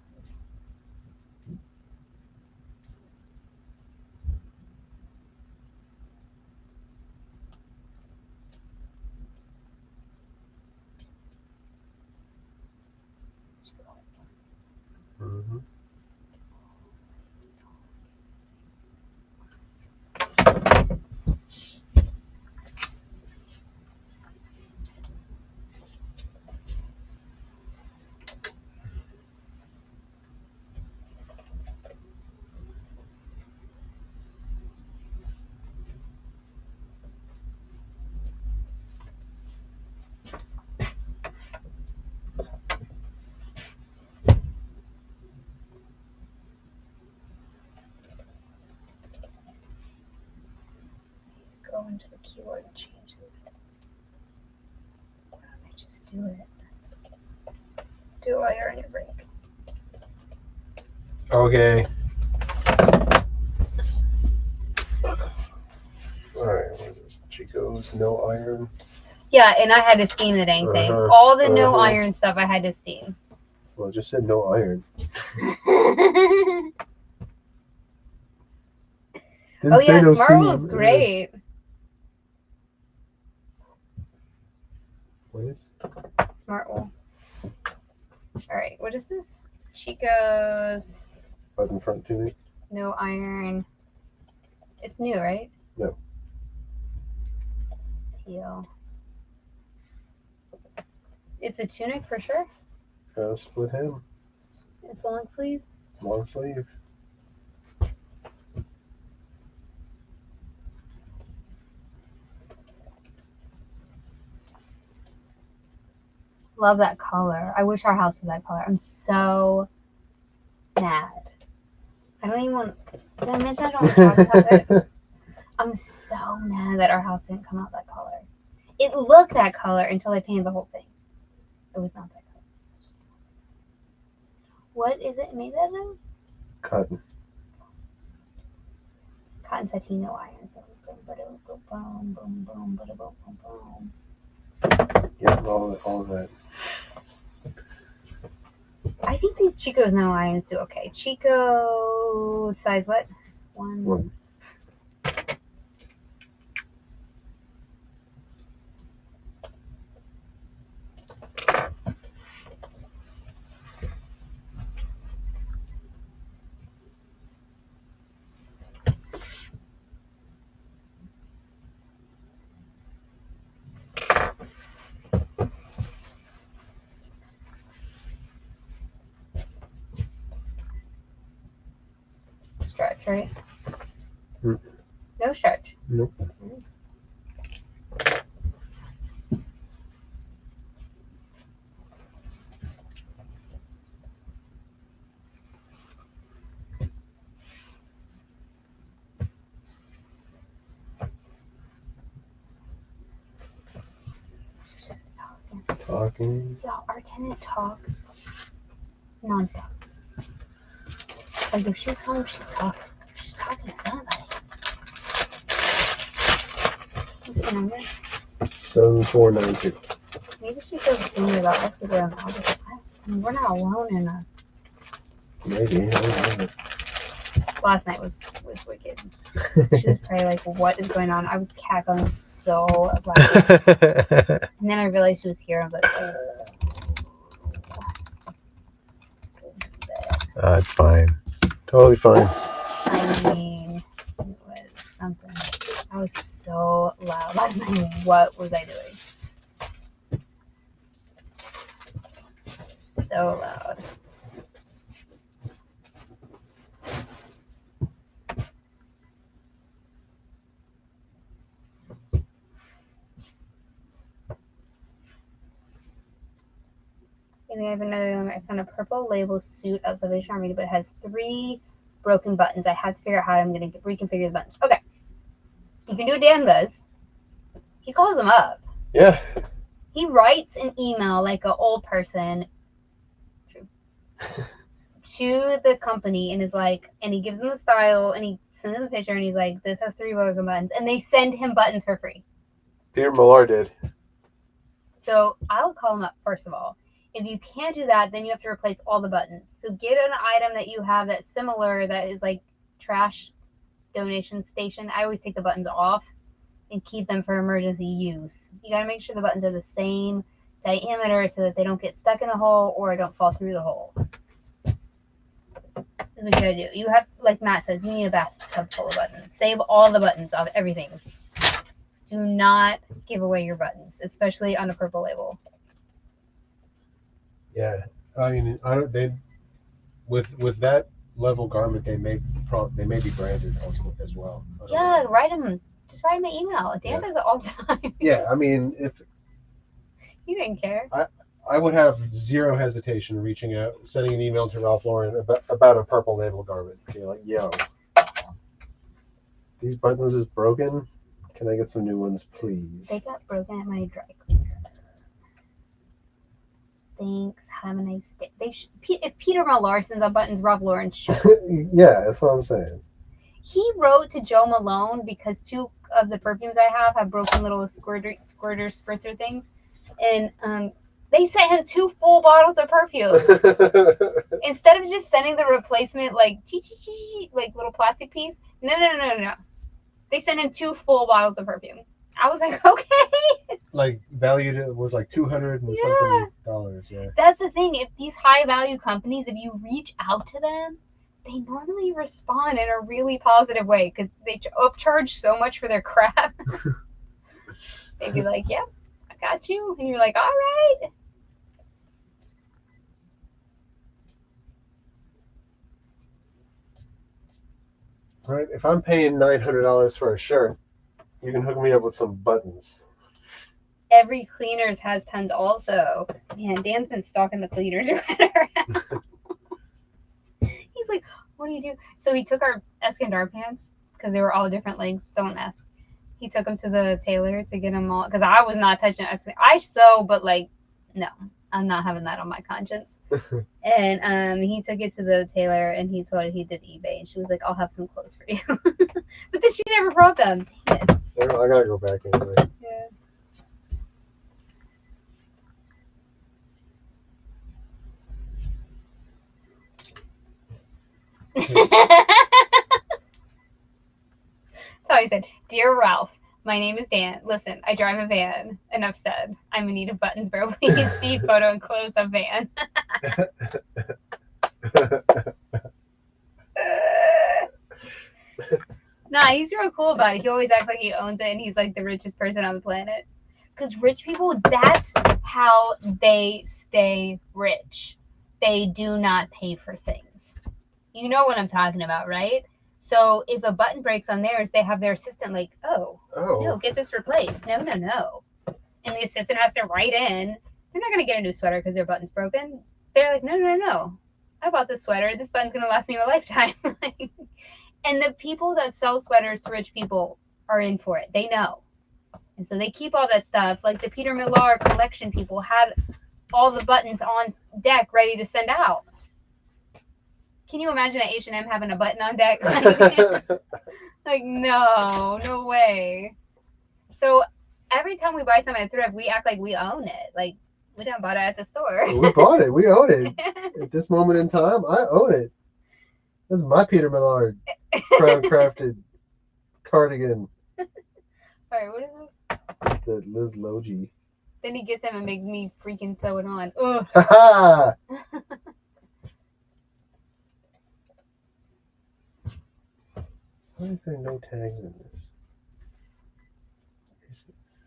Mm-hmm. into the keyboard and change it. Why don't I just do it? Do it while you're on your break. Okay. Alright, what is this? Chico's no iron. Yeah, and I had to steam the dang thing. All the no iron stuff I had to steam. Well, it just said no iron. Oh yeah, no Smartwool's great. What is Smartwool. Alright, what is this? Chico's button front tunic? no iron. It's new, right? No. Teal. It's a tunic for sure. Split hem. It's long sleeve. Long sleeve. Love that color. I wish our house was that color. I'm so mad. I don't even want. Did I mention I don't want to talk about it? I'm so mad that our house didn't come out that color. It looked that color until I painted the whole thing. It was not that color. What is it made out of? Cotton. Cotton sateen, no iron. Boom, boom, boom, boom, boom, boom, boom, boom. Yeah, all of that. I think these Chico's no irons do okay. Chico size what? One. Stretch, right? Mm. No stretch. Nope. Just talking. Yo, our tenant talks nonstop. Like if she's home, she's talking to somebody. What's the number? 7492. Maybe she feels the same way about us because we're in the house. I mean, we're not alone in a. Maybe. I don't know. Last night was wicked. She was probably like, "What is going on?" I was cackling so loud, and then I realized she was here. I was like, It's fine. Totally fine. I mean, it was something. I was so loud last night. What was I doing? So loud. Maybe I have another one. I found a purple label suit at Salvation Army, but it has 3 broken buttons. I have to figure out how I'm going to reconfigure the buttons. Okay. You can do what Dan does. He calls them up. Yeah. He writes an email like an old person to the company and is like, and he gives them the style and he sends them a picture and he's like, this has 3 broken buttons. And they send him buttons for free. Peter Millar did. So I'll call him up first of all. If you can't do that, then you have to replace all the buttons. So get an item that you have that's similar, that is like trash donation station. I always take the buttons off and keep them for emergency use. You got to make sure the buttons are the same diameter so that they don't get stuck in the hole or don't fall through the hole. That's what you got to do. You have, like Matt says, you need a bathtub full of buttons. Save all the buttons of everything. Do not give away your buttons, especially on a purple label. Yeah, I mean, I don't. They with that level garment, they may be branded also as well. Yeah, write them. Just write them an email. Dan does it all the time. Yeah, I mean, if he didn't care, I would have zero hesitation reaching out, sending an email to Ralph Lauren about a purple label garment. Be like, yo, these buttons is broken. Can I get some new ones, please? They got broken at my dry cleaner. Thanks. Have a nice day. If Peter Larson's on buttons, Rob Lawrence should. Yeah, that's what I'm saying. He wrote to Joe Malone because 2 of the perfumes I have broken little spritzer things, and they sent him 2 full bottles of perfume instead of just sending the replacement like little plastic piece. No. They sent him 2 full bottles of perfume. I was like, okay. Like valued it was like $200 and something dollars. Yeah. That's the thing. If these high value companies, if you reach out to them, they normally respond in a really positive way because they upcharge so much for their crap. They'd be like, "Yep, I got you," and you're like, "All right." Right. If I'm paying $900 for a shirt, you can hook me up with some buttons. Every cleaners has tons also. Man, Dan's been stalking the cleaners around. He's like, "What do you do?" So he took our Eskandar pants because they were all different lengths. Don't ask. He took them to the tailor to get them all because I was not touching Eskandar. I sew, but like, no, I'm not having that on my conscience. And he took it to the tailor and he told her he did eBay, and she was like, "I'll have some clothes for you." But then she never brought them. Dang it. I gotta go back anyway. Yeah. So he said, "Dear Ralph, my name is Dan. Listen, I drive a van. Enough said. I'm in need of buttons, bro. Please see photo enclosed of van." Nah, he's real cool about it. He always acts like he owns it and he's like the richest person on the planet. Because rich people, that's how they stay rich. They do not pay for things. You know what I'm talking about, right? So if a button breaks on theirs, they have their assistant like, oh, no, get this replaced. No. And the assistant has to write in. They're not going to get a new sweater because their button's broken. They're like, no. I bought this sweater. This button's going to last me a lifetime. And the people that sell sweaters to rich people are in for it. They know. And so they keep all that stuff. Like the Peter Millar collection people had all the buttons on deck ready to send out. Can you imagine at H&M having a button on deck? Like, no way. So every time we buy something at Thrift, we act like we own it. Like, we didn't buy it at the store. We bought it. We own it. At this moment in time, I own it. This is my Peter Millard crown crafted cardigan. All right, what is this? The Liz Logie. Then he gets him and makes me freaking sew it on. Ugh. Ha Why is there no tags in this? What is this?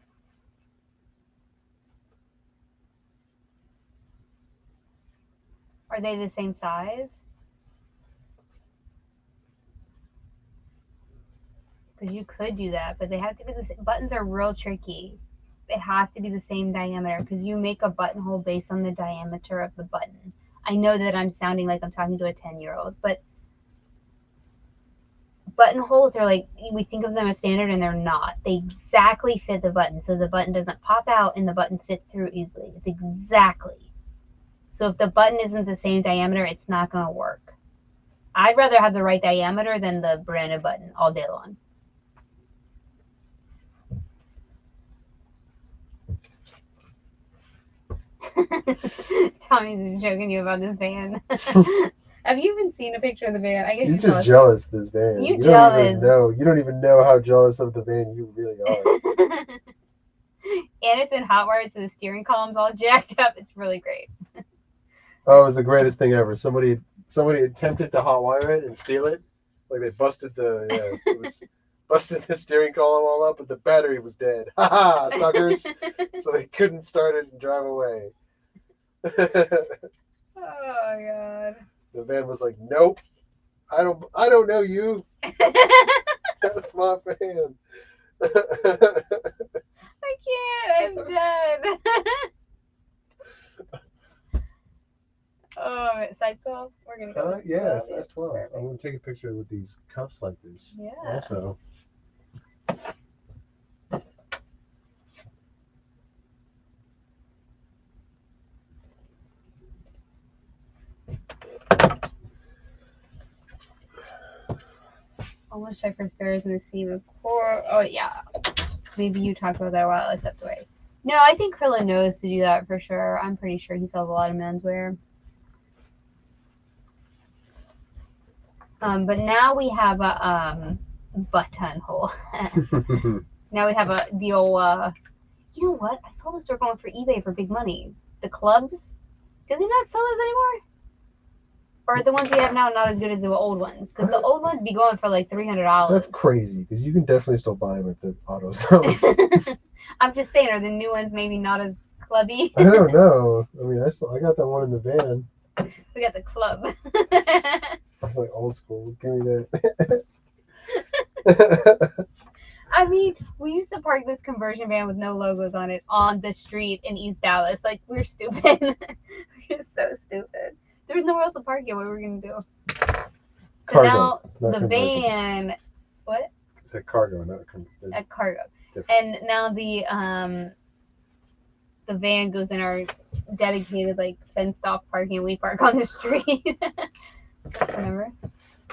Are they the same size? Because you could do that, but they have to be the same. Buttons are real tricky. They have to be the same diameter because you make a buttonhole based on the diameter of the button. I know that I'm sounding like I'm talking to a 10-year-old, but buttonholes are like, we think of them as standard and they're not. They exactly fit the button, so the button doesn't pop out and the button fits through easily. It's exactly. So if the button isn't the same diameter, it's not going to work. I'd rather have the right diameter than the branded button all day long. Tommy's joking you about this van. Have you even seen a picture of the van? I guess He's just jealous of this van. You jealous. You don't even know how jealous of the van you really are. And it's been hot wired, so the steering column's all jacked up. It's really great. Oh, it was the greatest thing ever. Somebody attempted to hotwire it and steal it. Like they busted busted the steering column all up, but the battery was dead. Ha ha, suckers! So they couldn't start it and drive away. Oh god. The van was like, nope, I don't know you. That's my van. I can't. I'm dead. Oh, size 12. We're gonna go. Yeah, size 12. I'm gonna take a picture with these cups like this. Yeah. Also. Almost check for spares in the seam of core. Oh yeah, maybe you talked about that while I stepped away. No, I think Krillin knows to do that for sure. I'm pretty sure he sells a lot of menswear. But now we have a buttonhole. Now we have the old. You know what? I saw this store going for eBay for big money. The clubs. Do they not sell those anymore? Or are the ones we have now not as good as the old ones? Because the old ones be going for like $300. That's crazy, because you can definitely still buy them at the auto zone. I'm just saying, are the new ones maybe not as clubby? I don't know. I mean, I got that one in the van. We got the club. I was like, old school. Give me that. I mean, we used to park this conversion van with no logos on it on the street in East Dallas. Like, we're stupid. We're so stupid. There's nowhere else to park it. What were we going to do? So Cargo, now not the conversion. van, what? It's a cargo, not conversion. A cargo. Different. And now the van goes in our dedicated, like, fenced off parking. We park on the street. What's the number?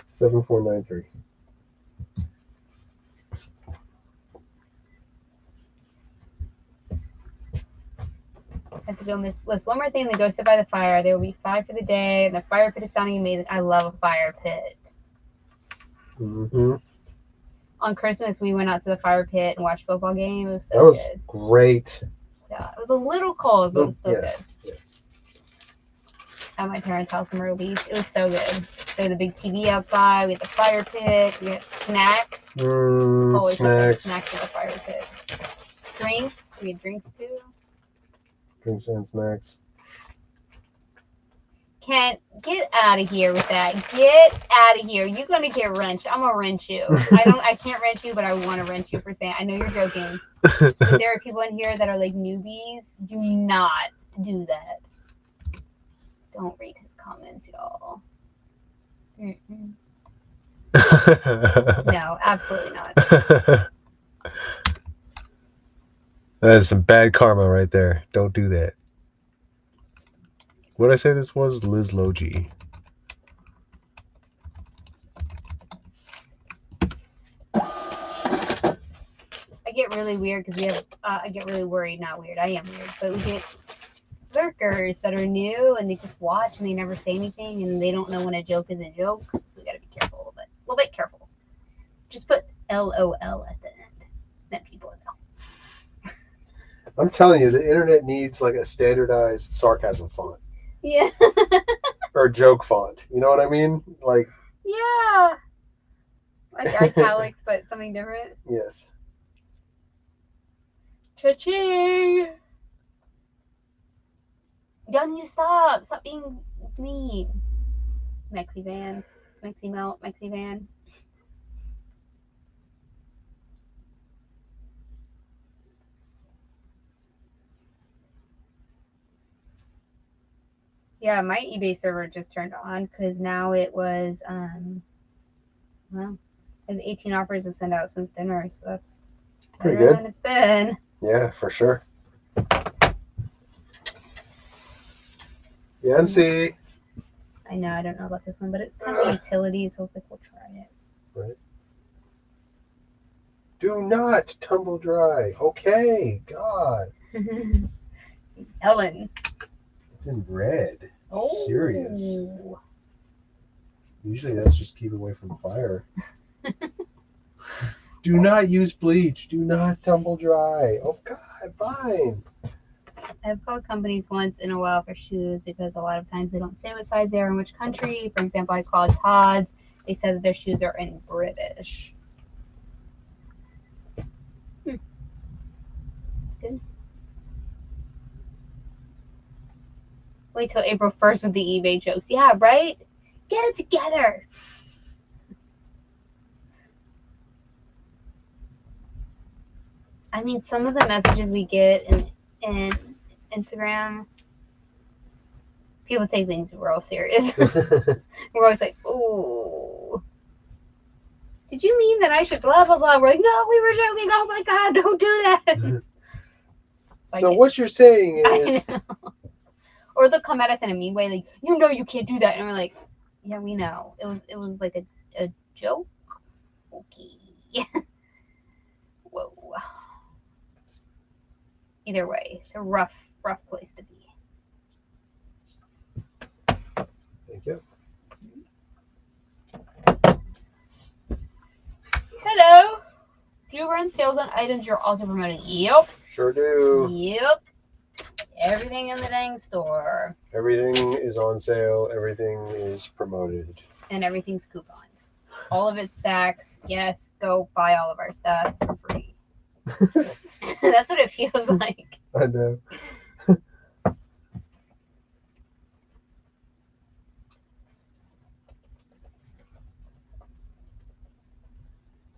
7493. I have to go list one more thing. They go sit by the fire. There will be 5 for the day, and the fire pit is sounding amazing. I love a fire pit. Mm-hmm. On Christmas, we went out to the fire pit and watched a football game. It was so That was good. great. Yeah, it was a little cold, but it was still Yeah, good. yeah. At my parents' house in Myrtle Beach, it was so good. They had the big TV outside. We had the fire pit. We had snacks. Always have Snacks. snacks at the fire pit. Drinks. We had drinks too. Drinks and snacks. Kent, get out of here with that. Get out of here. You're gonna get wrenched. I'm gonna wrench you. I can't wrench you, but I want to wrench you for saying. I know you're joking. But there are people in here that are like newbies. Do not do that. Don't read his comments, y'all. Mm-mm. No, absolutely not. That's some bad karma right there. Don't do that. What did I say this was? Liz Logie. I get really weird because we have. I get really worried. Not weird. I am weird, but we get lurkers that are new and they just watch and they never say anything and they don't know when a joke is a joke. So we gotta be careful a little bit careful. Just put LOL at the end. Then people know. I'm telling you, the internet needs like a standardized sarcasm font. Yeah. Or joke font. You know what I mean? Like. Yeah. Like italics, but something different. Yes. Cha-ching! Gun, you stop! Stop being mean. Mexi van. Mexi melt. Mexi van. Yeah, my eBay server just turned on because now it was, well, I have 18 offers to send out since dinner, so that's Pretty better good. than it's been. Yeah, for sure. Yancy. I know, I don't know about this one, but it's kind of utility, so I was like, we'll try it. Right. Do not tumble dry. Okay. God. Ellen. It's in red. Oh. Serious. Usually that's just keep away from fire. Do not use bleach. Do not tumble dry. Oh, God. Fine. I've called companies once in a while for shoes because a lot of times they don't say what size they are in which country. For example, I called Todd's. They said that their shoes are in British. That's good. Wait till April 1st with the eBay jokes. Yeah, right? Get it together. I mean, some of the messages we get in Instagram, people take things real serious. We're always like, ooh. Did you mean that I should blah, blah, blah? We're like, no, we were joking. Oh, my God, don't do that. So what you're saying is... I know. Or they'll come at us in a mean way, like, you know you can't do that. And we're like, yeah, we know. It was like a joke. Whoa. Either way, it's a rough place to be. Thank you. Hello. Do you run sales on items you're also promoting? Yep. Sure do. Yep. Everything in the dang store. Everything is on sale. Everything is promoted. And everything's couponed. All of it stacks. Yes, go buy all of our stuff for free. That's what it feels like. I know.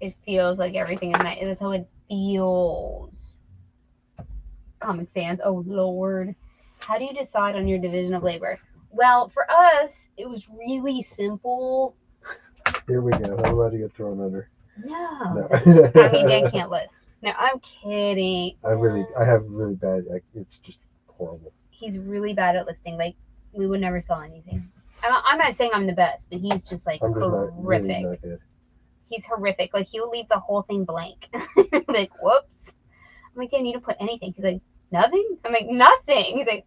It feels like everything is nice. That's how it feels. Comic Sans. Oh, Lord. How do you decide on your division of labor? Well, for us, it was really simple. Here we go. I'm about to get thrown under. No. No. I mean, Dan can't list. No, I'm kidding. I have really bad. It's just horrible. He's really bad at listing. Like, we would never sell anything. I'm not saying I'm the best, but he's just like horrific. Not good. He's horrific. Like, he'll leave the whole thing blank. Like, whoops. I'm like, Dan, you don't put anything. He's like, nothing? I'm like, nothing. He's like,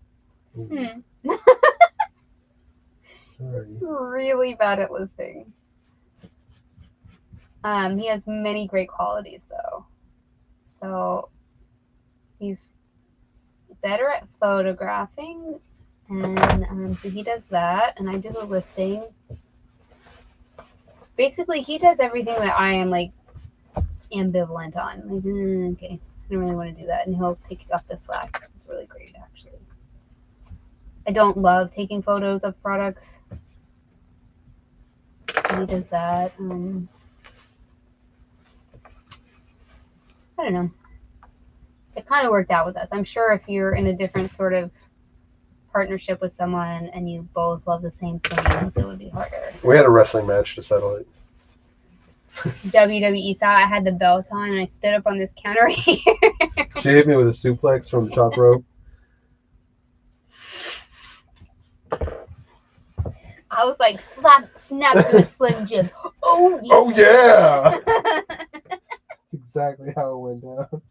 Sorry. Really bad at listing. He has many great qualities, though. So, he's better at photographing. And so he does that. And I do the listing. Basically, he does everything that I am, like, ambivalent on. Like, okay, I don't really want to do that. And he'll pick up the slack. It's really great, actually. I don't love taking photos of products. So he does that. I don't know. It kind of worked out with us. I'm sure if you're in a different sort of partnership with someone and you both love the same things, it would be harder. We had a wrestling match to settle it. WWE style. I had the belt on and I stood up on this counter right here. She hit me with a suplex from the top rope. I was like, snap to the Slim Jim. Oh, yeah. Oh, yeah. That's exactly how it went down.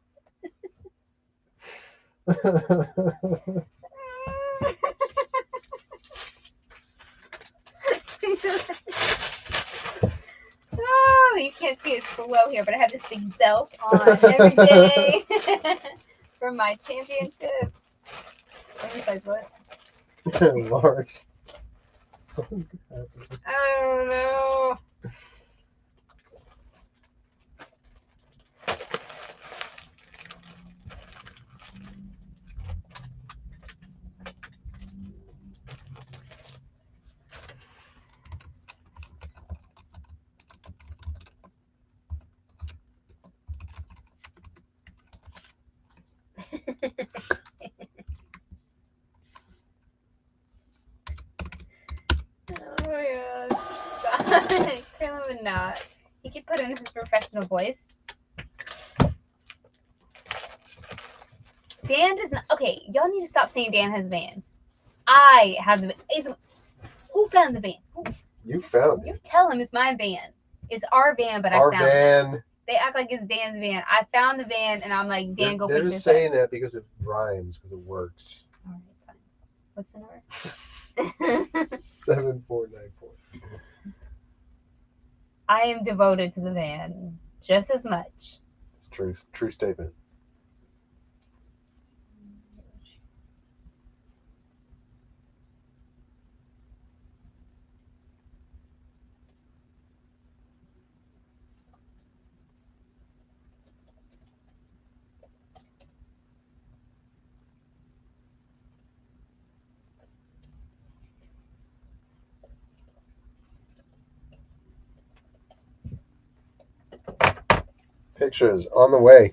Oh, you can't see it's below here, but I have this big belt on every day for my championship. What was I put? Large. What is happening? I don't know. Oh my god. Carolyn would not. He could put in his professional voice. Dan does not. Okay, y'all need to stop saying Dan has a van. I have the van. Who found the van? You found it. You tell him it's my van. It's our van, but Our I found it. van. They act like it's Dan's van. I found the van, and I'm like, Dan, go pick They're this just saying that because it rhymes, because it works. up. All right, fine. What's the number? 7494. I am devoted to the van just as much. It's true. True statement. Pictures on the way.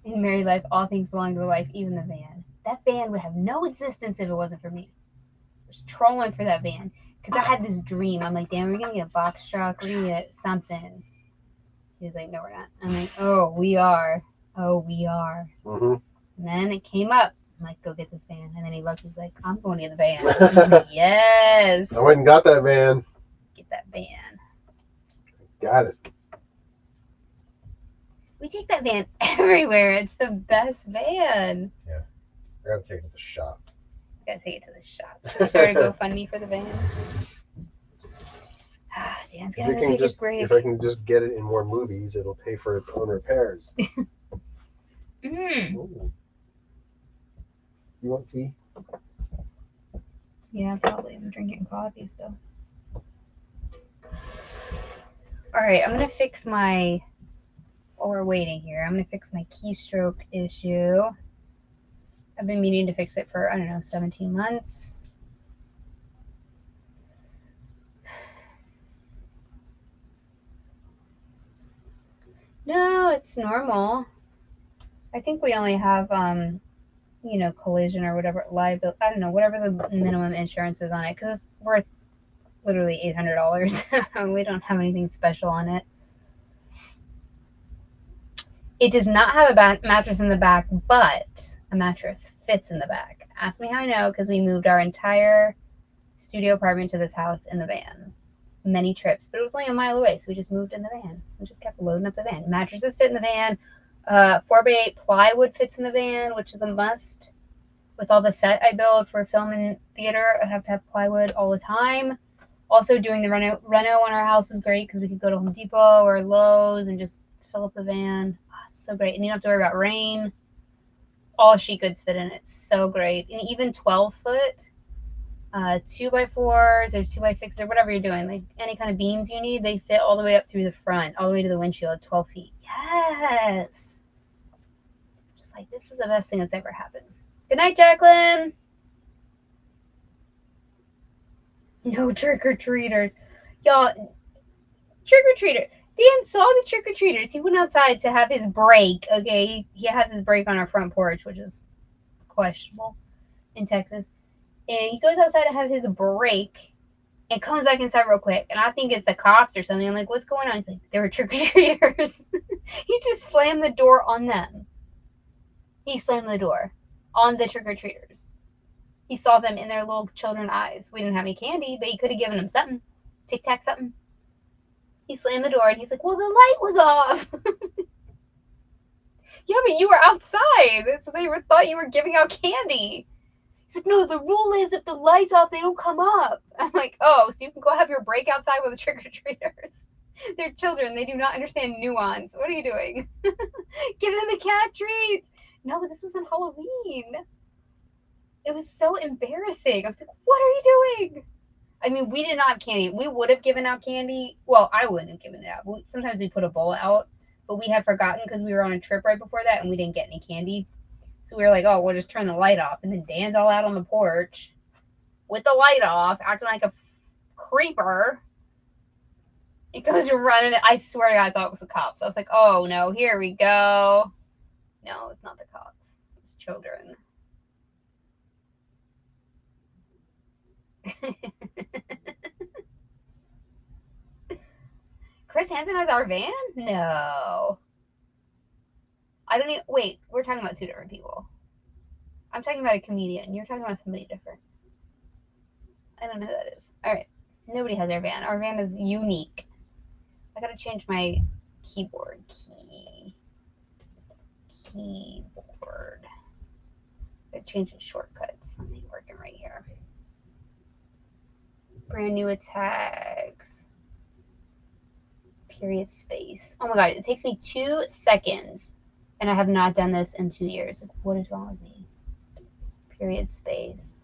In married life, all things belong to the wife, even the van. That van would have no existence if it wasn't for me. I was trolling for that van because I had this dream. I'm like, damn, we're gonna get a box truck. We're gonna get something. He was like, no, we're not. I'm like, oh, we are. Oh, we are. Mm-hmm. And then it came up. I'm like, go get this van. And then he looked, he's like, I'm going to get the van. I'm like, yes. I went and got that van. Get that van. Got it. We take that van everywhere. It's the best van. Yeah. I gotta take it to the shop. Gotta take it to the shop. Should we start a GoFundMe for the van? Dan's gonna take his break. If I can just get it in more movies, it'll pay for its own repairs. Ooh. You want tea? Yeah, probably. I'm drinking coffee still. Alright, I'm gonna fix my, while we're waiting here, I'm gonna fix my keystroke issue. I've been meaning to fix it for, I don't know, 17 months. No, it's normal. I think we only have, you know, collision or whatever, liability, I don't know, whatever the minimum insurance is on it, because it's worth literally $800. We don't have anything special on it. It does not have a mattress in the back, but a mattress fits in the back. Ask me how I know, because we moved our entire studio apartment to this house in the van. Many trips, but it was only a mile away, so we just moved in the van. We just kept loading up the van. Mattresses fit in the van. 4x8 plywood fits in the van, which is a must. With all the set I build for film and theater, I have to have plywood all the time. Also, doing the reno on our house was great because we could go to Home Depot or Lowe's and just fill up the van. Oh, it's so great. And you don't have to worry about rain. All sheet goods fit in it. It's so great. And even 12-foot 2x4s or 2x6s or whatever you're doing, like any kind of beams you need, they fit all the way up through the front, all the way to the windshield, 12 feet. Yes. Just like, this is the best thing that's ever happened. Good night, Jacqueline. No trick-or-treaters. Y'all, trick-or-treater. Dan saw the trick-or-treaters. He went outside to have his break, okay? He has his break on our front porch, which is questionable in Texas. And he goes outside to have his break and comes back inside real quick. And I think it's the cops or something. I'm like, what's going on? He's like, there were trick-or-treaters. He just slammed the door on them. He slammed the door on the trick-or-treaters. He saw them in their little children eyes. We didn't have any candy, but he could have given them something. Tic Tac something. He slammed the door and he's like, well, the light was off. Yeah, but you were outside. So they thought you were giving out candy. He's like, no, the rule is if the light's off, they don't come up. I'm like, oh, so you can go have your break outside with the trick-or-treaters. They're children. They do not understand nuance. What are you doing? Give them the cat treats. No, but this was on Halloween. It was so embarrassing. I was like, what are you doing? I mean, we did not have candy. We would have given out candy. Well, I wouldn't have given it out. Sometimes we put a bowl out, but we had forgotten because we were on a trip right before that and we didn't get any candy. So we were like, oh, we'll just turn the light off. And then Dan's all out on the porch with the light off, acting like a creeper. He goes running. I swear to God, I thought it was the cops. I was like, oh, no, here we go. No, it's not the cops. It's children. Chris Hansen has our van? No. I don't even, wait, we're talking about two different people. I'm talking about a comedian. You're talking about somebody different. I don't know who that is. All right. Nobody has our van. Our van is unique. I gotta change my keyboard. Keyboard. I gotta change the shortcuts. I'm working right here. Brand new tags. Period space. Oh my God, it takes me 2 seconds and I have not done this in 2 years. Like, what is wrong with me? Period space.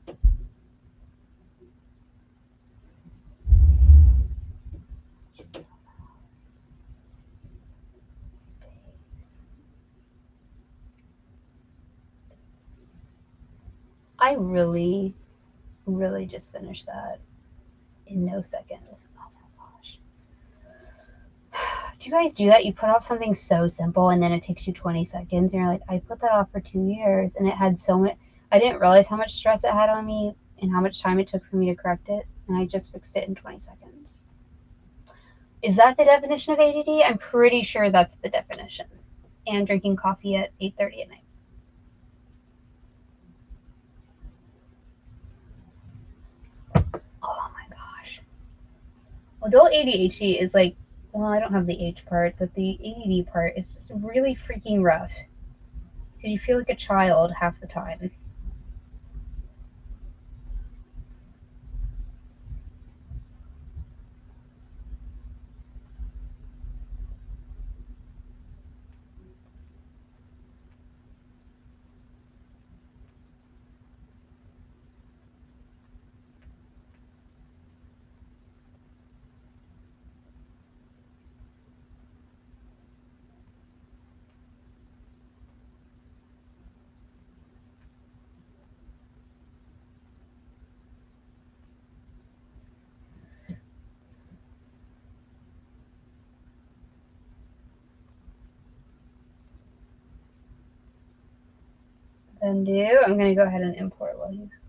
I really just finished that in no seconds. Oh my gosh. Do you guys do that? You put off something so simple and then it takes you 20 seconds and you're like, I put that off for 2 years and it had so much, I didn't realize how much stress it had on me and how much time it took for me to correct it. And I just fixed it in 20 seconds. Is that the definition of ADD? I'm pretty sure that's the definition. And drinking coffee at 8:30 at night. Adult ADHD is like, well, I don't have the H part, but the ADD part is just really freaking rough. Because you feel like a child half the time. Then I'm going to go ahead and import while he's...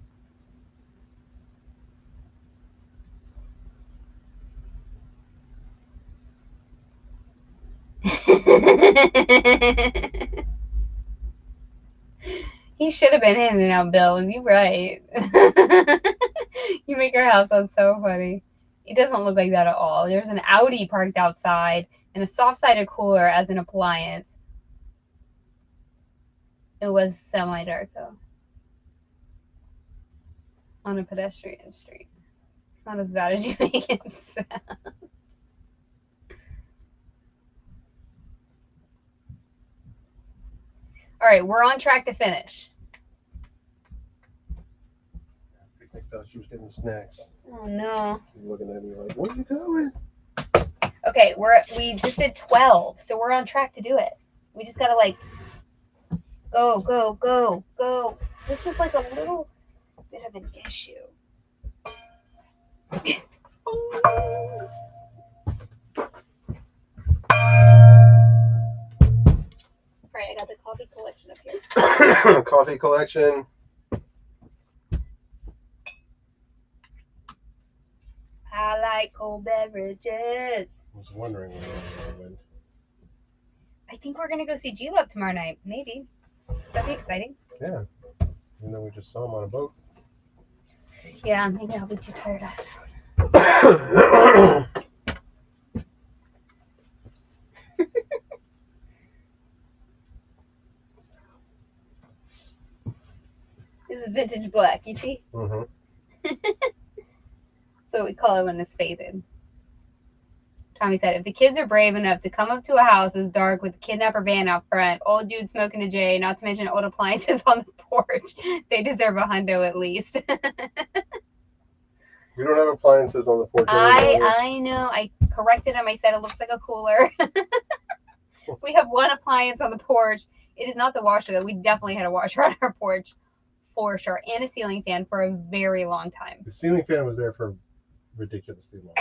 He should have been handing out bills. You're right. You make our house sound so funny. It doesn't look like that at all. There's an Audi parked outside and a soft-sided cooler as an appliance. It was semi-dark, though. On a pedestrian street. It's not as bad as you make it sound. All right, we're on track to finish. I thought she was getting snacks. Oh no. She's looking at me like, where are you going? Okay, we just did 12, so we're on track to do it. We just gotta like go, go, go, go. This is like a little bit of an issue. Alright, I got the coffee collection up here. Coffee collection. I like cold beverages. I was wondering when I went. I think we're gonna go see G-Love tomorrow night. Maybe. That'd be exciting. Yeah. Even though we just saw him on a boat. Yeah, maybe I'll be too tired after. This is vintage black, you see? Mm-hmm. So we call it when it's faded. Tommy said, if the kids are brave enough to come up to a house that's dark with a kidnapper van out front, old dude smoking a J, not to mention old appliances on the porch, they deserve a hundo at least. We don't have appliances on the porch anymore. I know. I corrected him. I said it looks like a cooler. We have one appliance on the porch. It is not the washer, though. We definitely had a washer on our porch for sure, and a ceiling fan for a very long time. The ceiling fan was there for ridiculously long.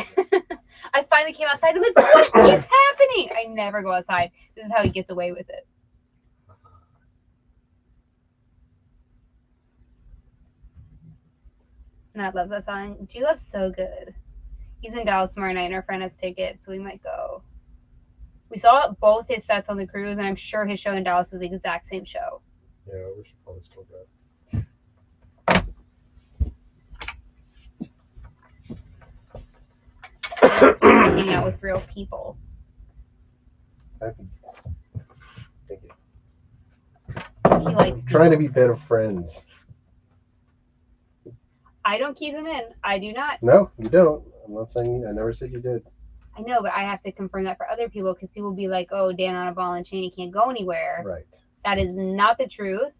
I finally came outside. I'm like, what is happening? I never go outside. This is how he gets away with it. Matt loves that song. G-Love's so good. He's in Dallas tomorrow night, and our friend has tickets, so we might go. We saw both his sets on the cruise, and I'm sure his show in Dallas is the exact same show. Yeah, we should probably still go. Just hang out with real people. Thank you. He likes Trying to be better friends. I don't keep him in. I do not. No, you don't. I'm not saying I never said you did. I know, but I have to confirm that for other people because people be like, oh, Dan on a ball and chain, he can't go anywhere. Right. That is not the truth.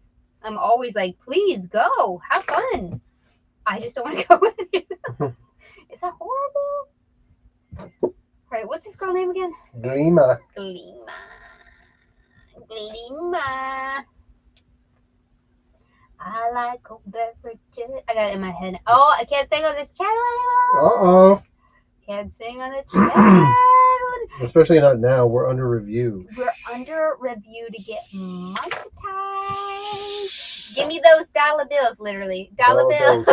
I'm always like, please go. Have fun. I just don't want to go with you. Is that horrible? All right, what's this girl name again? Glima. Glima. I like cold beverages. I got it in my head. Oh, I can't sing on this channel anymore. Uh-oh. Can't sing on the channel. Especially not now. We're under review. We're under review to get monetized. Give me those dollar bills, literally. Dollar bills.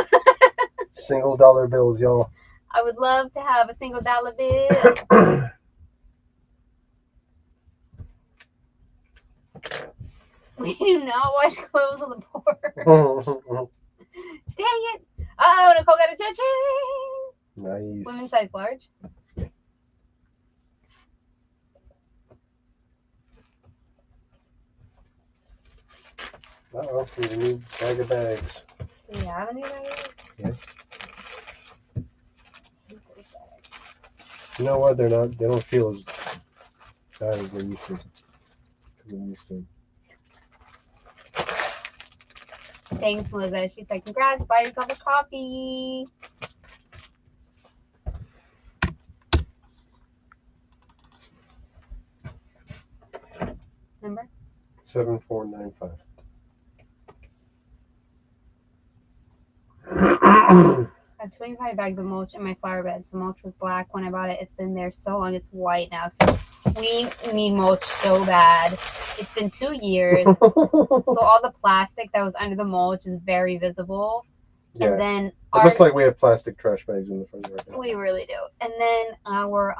Single dollar bills, y'all. I would love to have a single dollar bill. We do not wash clothes on the porch. Dang it. Uh-oh, Nicole got a cha-ching. Nice. Women's size large? Uh-oh, we need a new bag of bags. Do we have any bags? Yeah. You know what? They don't feel as bad as they used to. Because I'm used to them. Thanks, Melissa. She said, congrats, buy yourself a coffee. Number? 7495. I have 25 bags of mulch in my flower beds. The mulch was black when I bought it. It's been there so long, it's white now. So we need mulch so bad. It's been 2 years. So all the plastic that was under the mulch is very visible. Yeah. And then It looks like we have plastic trash bags in the front yard. we really do. And then our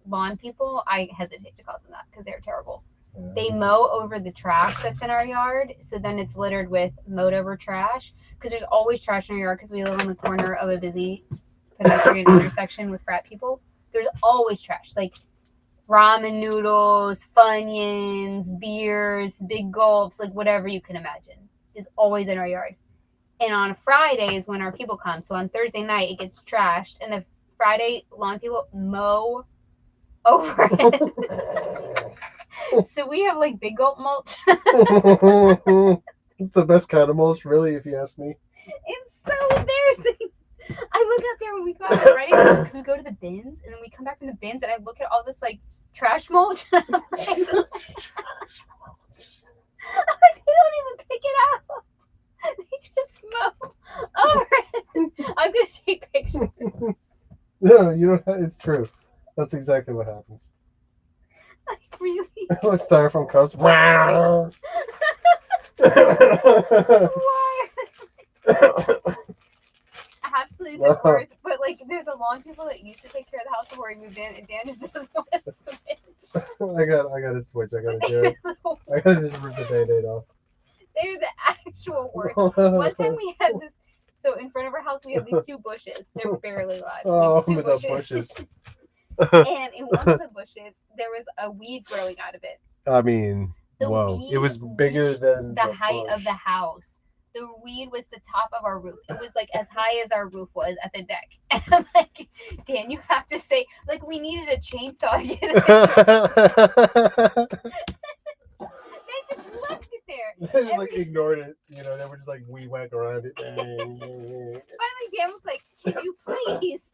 lawn people, I hesitate to call them that because they're terrible. They mow over the trash that's in our yard, so then it's littered with mowed over trash. Because there's always trash in our yard because we live on the corner of a busy pedestrian intersection with frat people. There's always trash, like ramen noodles, Funyuns, beers, big gulps, like whatever you can imagine is always in our yard. And on Fridays when our people come, so on Thursday night it gets trashed, and the Friday lawn people mow over it. So we have like big gulp mulch. The best kind of mulch, really, if you ask me. It's so embarrassing. I look out there when we go out there, ready? Because we go to the bins, and then we come back from the bins, and I look at all this like trash mulch. I'm like, they don't even pick it up. They just mow over it. I'm gonna take pictures. No, you don't. It's true. That's exactly what happens. Like, really? Like styrofoam cups. Wow. Why? Absolutely the worst. But like, there's a lawn people that used to take care of the house before we moved in, and Dan just doesn't want to switch. I gotta switch. I gotta do it. I gotta just rip the Band-Aid off. They're the actual worst. One time we had this. So in front of our house, we have these 2 bushes. They're barely alive. Oh, We have 2 bushes. And in one of the bushes, there was a weed growing out of it. I mean, The whoa. weed It was bigger than the height bush. of the house. The weed was the top of our roof. It was like as high as our roof was at the deck. And I'm like, Dan, you have to say, like, we needed a chainsaw to get it. They just left it there. They just like ignored it. You know, they were just like weed whack around it. Finally, Dan was like, can you please?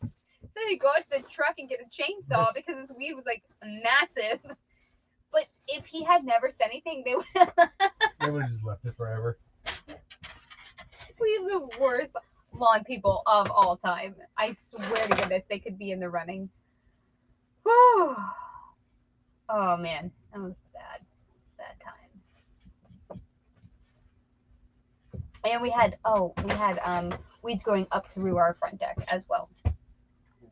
So he'd go out to the truck and get a chainsaw because this weed was like massive. But if he had never said anything, they would have just left it forever. We have the worst lawn people of all time. I swear to goodness, they could be in the running. Whew. Oh man, that was bad. Bad time. And we had weeds growing up through our front deck as well.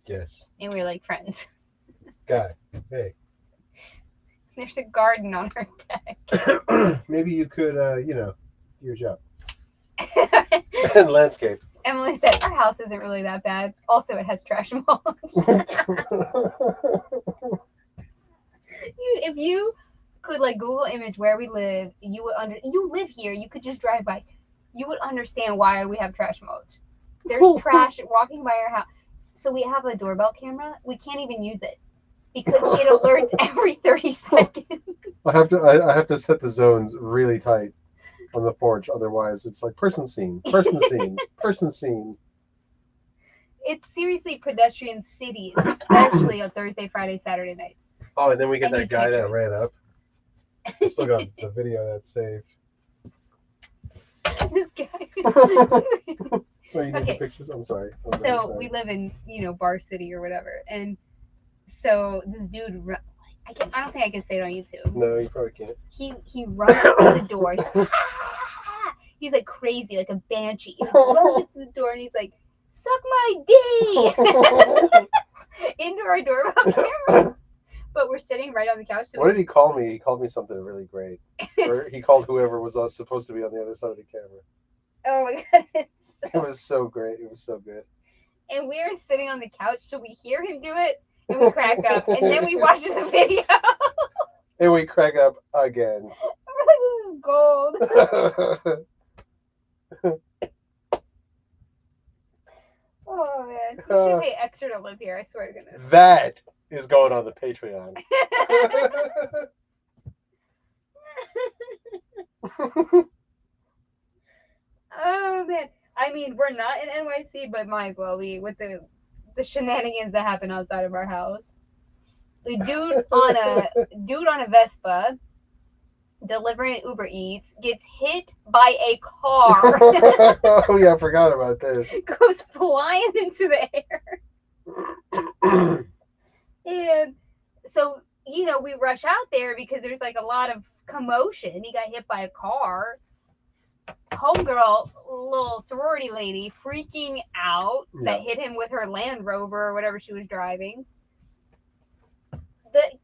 Yes. And we were like friends. Guy, hey. There's a garden on our deck. Maybe you could, do your job. And landscape. Emily said our house isn't really that bad. Also, it has trash mulch. If you could like Google image where we live, you would you live here. You could just drive by. You would understand why we have trash mulch. There's trash walking by our house. So we have a doorbell camera. We can't even use it because it alerts every 30 seconds. I have to set the zones really tight on the porch, otherwise it's like person seen, person seen, person seen. It's seriously pedestrian cities, especially on Thursday, Friday, Saturday nights. Oh, and then we get I that need guy that pictures. ran up. I still got the video that's saved. This guy. Oh, you need Okay. the pictures? I'm sorry. So we live in, Bar City or whatever, and so this dude, I don't think I can say it on YouTube. No, you probably can't. He runs up to the door. He's like crazy, like a banshee. He runs up to the door and he's like, "Suck my dick!" into our doorbell camera. But we're sitting right on the couch. So What did he call me? He called me something really great. Or he called whoever was supposed to be on the other side of the camera. Oh my god. It was so great. It was so good. And we are sitting on the couch, so we hear him do it, and we crack up, and then we watch the video. And we crack up again. We're like, this is gold. Oh man, you should pay extra to live here. I swear to goodness. That is going on the Patreon. Oh man, I mean we're not in NYC, but might as well be with the shenanigans that happen outside of our house. The dude on a Vespa delivering Uber Eats gets hit by a car. Oh yeah, I forgot about this. Goes flying into the air. And so, we rush out there because there's like a lot of commotion. He got hit by a car. Homegirl, little sorority lady, freaking out that hit him with her Land Rover or whatever she was driving.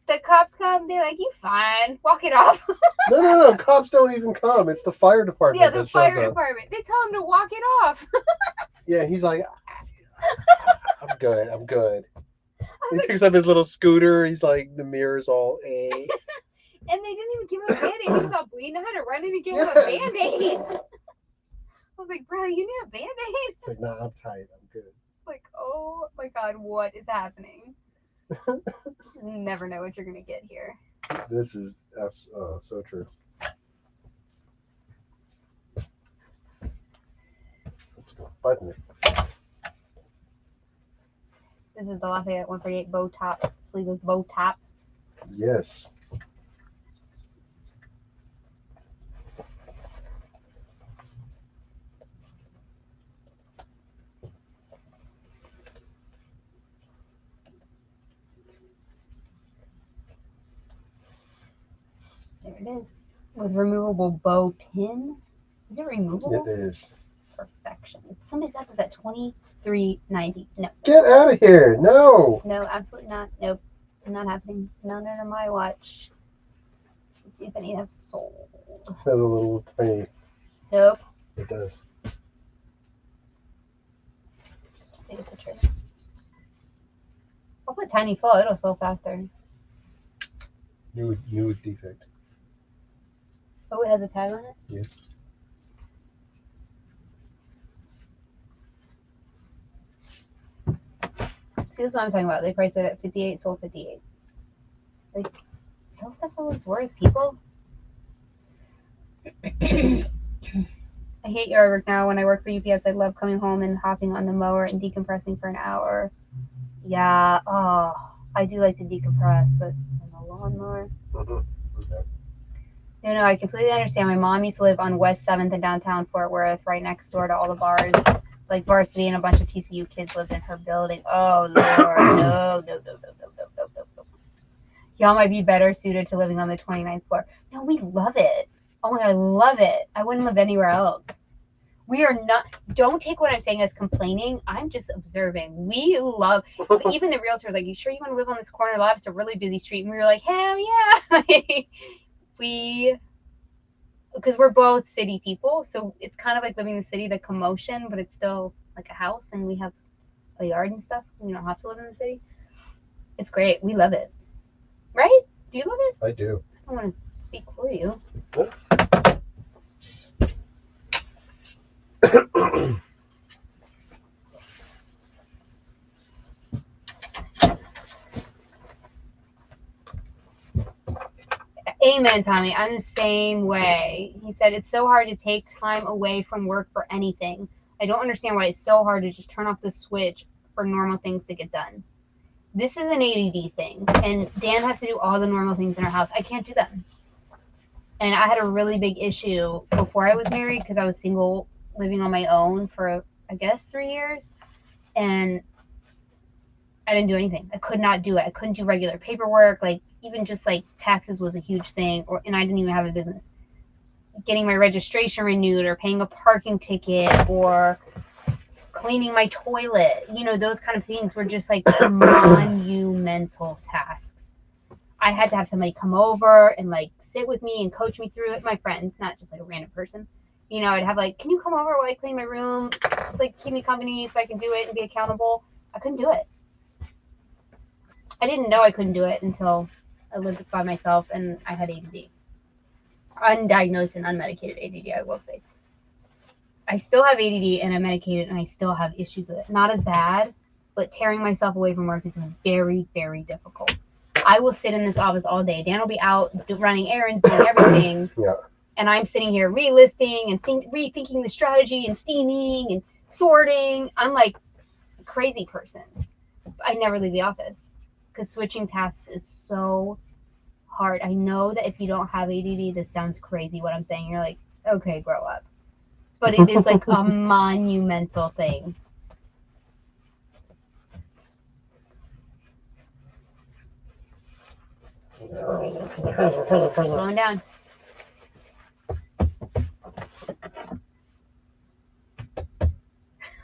The cops come, they're like, "You fine, walk it off." No, cops don't even come. It's the fire department. Yeah, the fire department. They tell him to walk it off. Yeah, he's like, I'm good. He picks up his little scooter. He's like, the mirror's all A. And they didn't even give him a Band-Aid. He was all bleeding. I had to run in and give him a Band-Aid. I was like, bro, you need a Band-Aid? It's like, nah, I'm tight. I'm good. Like, oh my God, what is happening? You just never know what you're going to get here. This is so true. Button it. This is the Lafayette 148 bow top, sleeveless bow top. Yes. There it is. With removable bow pin. Is it removable? It is. Perfection. Somebody got this at $23.90. No. Get out of here. No. No, absolutely not. Nope. Not happening. None under my watch. Let's see if any have sold. It says a little tiny. Nope. It does. Just take a picture. I'll put tiny full. It'll sell faster. New defect. Oh, it has a tag on it? Yes. See, this is what I'm talking about. They priced it at 58, sold 58. Like, sell stuff for what it's worth, people. I hate yard work now. When I work for UPS, I love coming home and hopping on the mower and decompressing for an hour. Yeah, I do like to decompress, but on the lawnmower. Mm-hmm. Okay. No, I completely understand. My mom used to live on West 7th in downtown Fort Worth, right next door to all the bars. Like Varsity and a bunch of TCU kids lived in her building. Oh, Lord. No. Y'all might be better suited to living on the 29th floor. No, we love it. Oh, my God, I love it. I wouldn't live anywhere else. We are not, don't take what I'm saying as complaining. I'm just observing. We love, even the realtor was like, "You sure you want to live on this corner lot? It's a really busy street." And we were like, hell yeah. Because we're both city people. So it's kind of like living in the city, the commotion, but it's still like a house and we have a yard and stuff. We don't have to live in the city. It's great. We love it. Right? Do you love it? I do. I don't want to speak for you. Amen, Tommy. I'm the same way. He said, "It's so hard to take time away from work for anything. I don't understand why it's so hard to just turn off the switch for normal things to get done." This is an ADD thing, and Dan has to do all the normal things in our house. I can't do them. And I had a really big issue before I was married because I was single, living on my own for, I guess, 3 years. And I didn't do anything. I could not do it. I couldn't do regular paperwork. Like, even just like taxes was a huge thing. And I didn't even have a business. Getting my registration renewed or paying a parking ticket or cleaning my toilet. Those kind of things were just like monumental tasks. I had to have somebody come over and like sit with me and coach me through it. My friends, not just like a random person. I'd have like, "Can you come over while I clean my room? Just like keep me company so I can do it and be accountable." I couldn't do it. I didn't know I couldn't do it until I lived by myself and I had ADD. undiagnosed and unmedicated ADD, I will say. I still have ADD and I'm medicated and I still have issues with it. Not as bad, but tearing myself away from work is very, very difficult. I will sit in this office all day. Dan will be out running errands, doing everything. Yeah. And I'm sitting here relisting and rethinking the strategy and steaming and sorting. I'm like a crazy person. I never leave the office because switching tasks is so hard. I know that if you don't have ADD, this sounds crazy what I'm saying. You're like, okay, grow up. But it is like a monumental thing. Slowing down.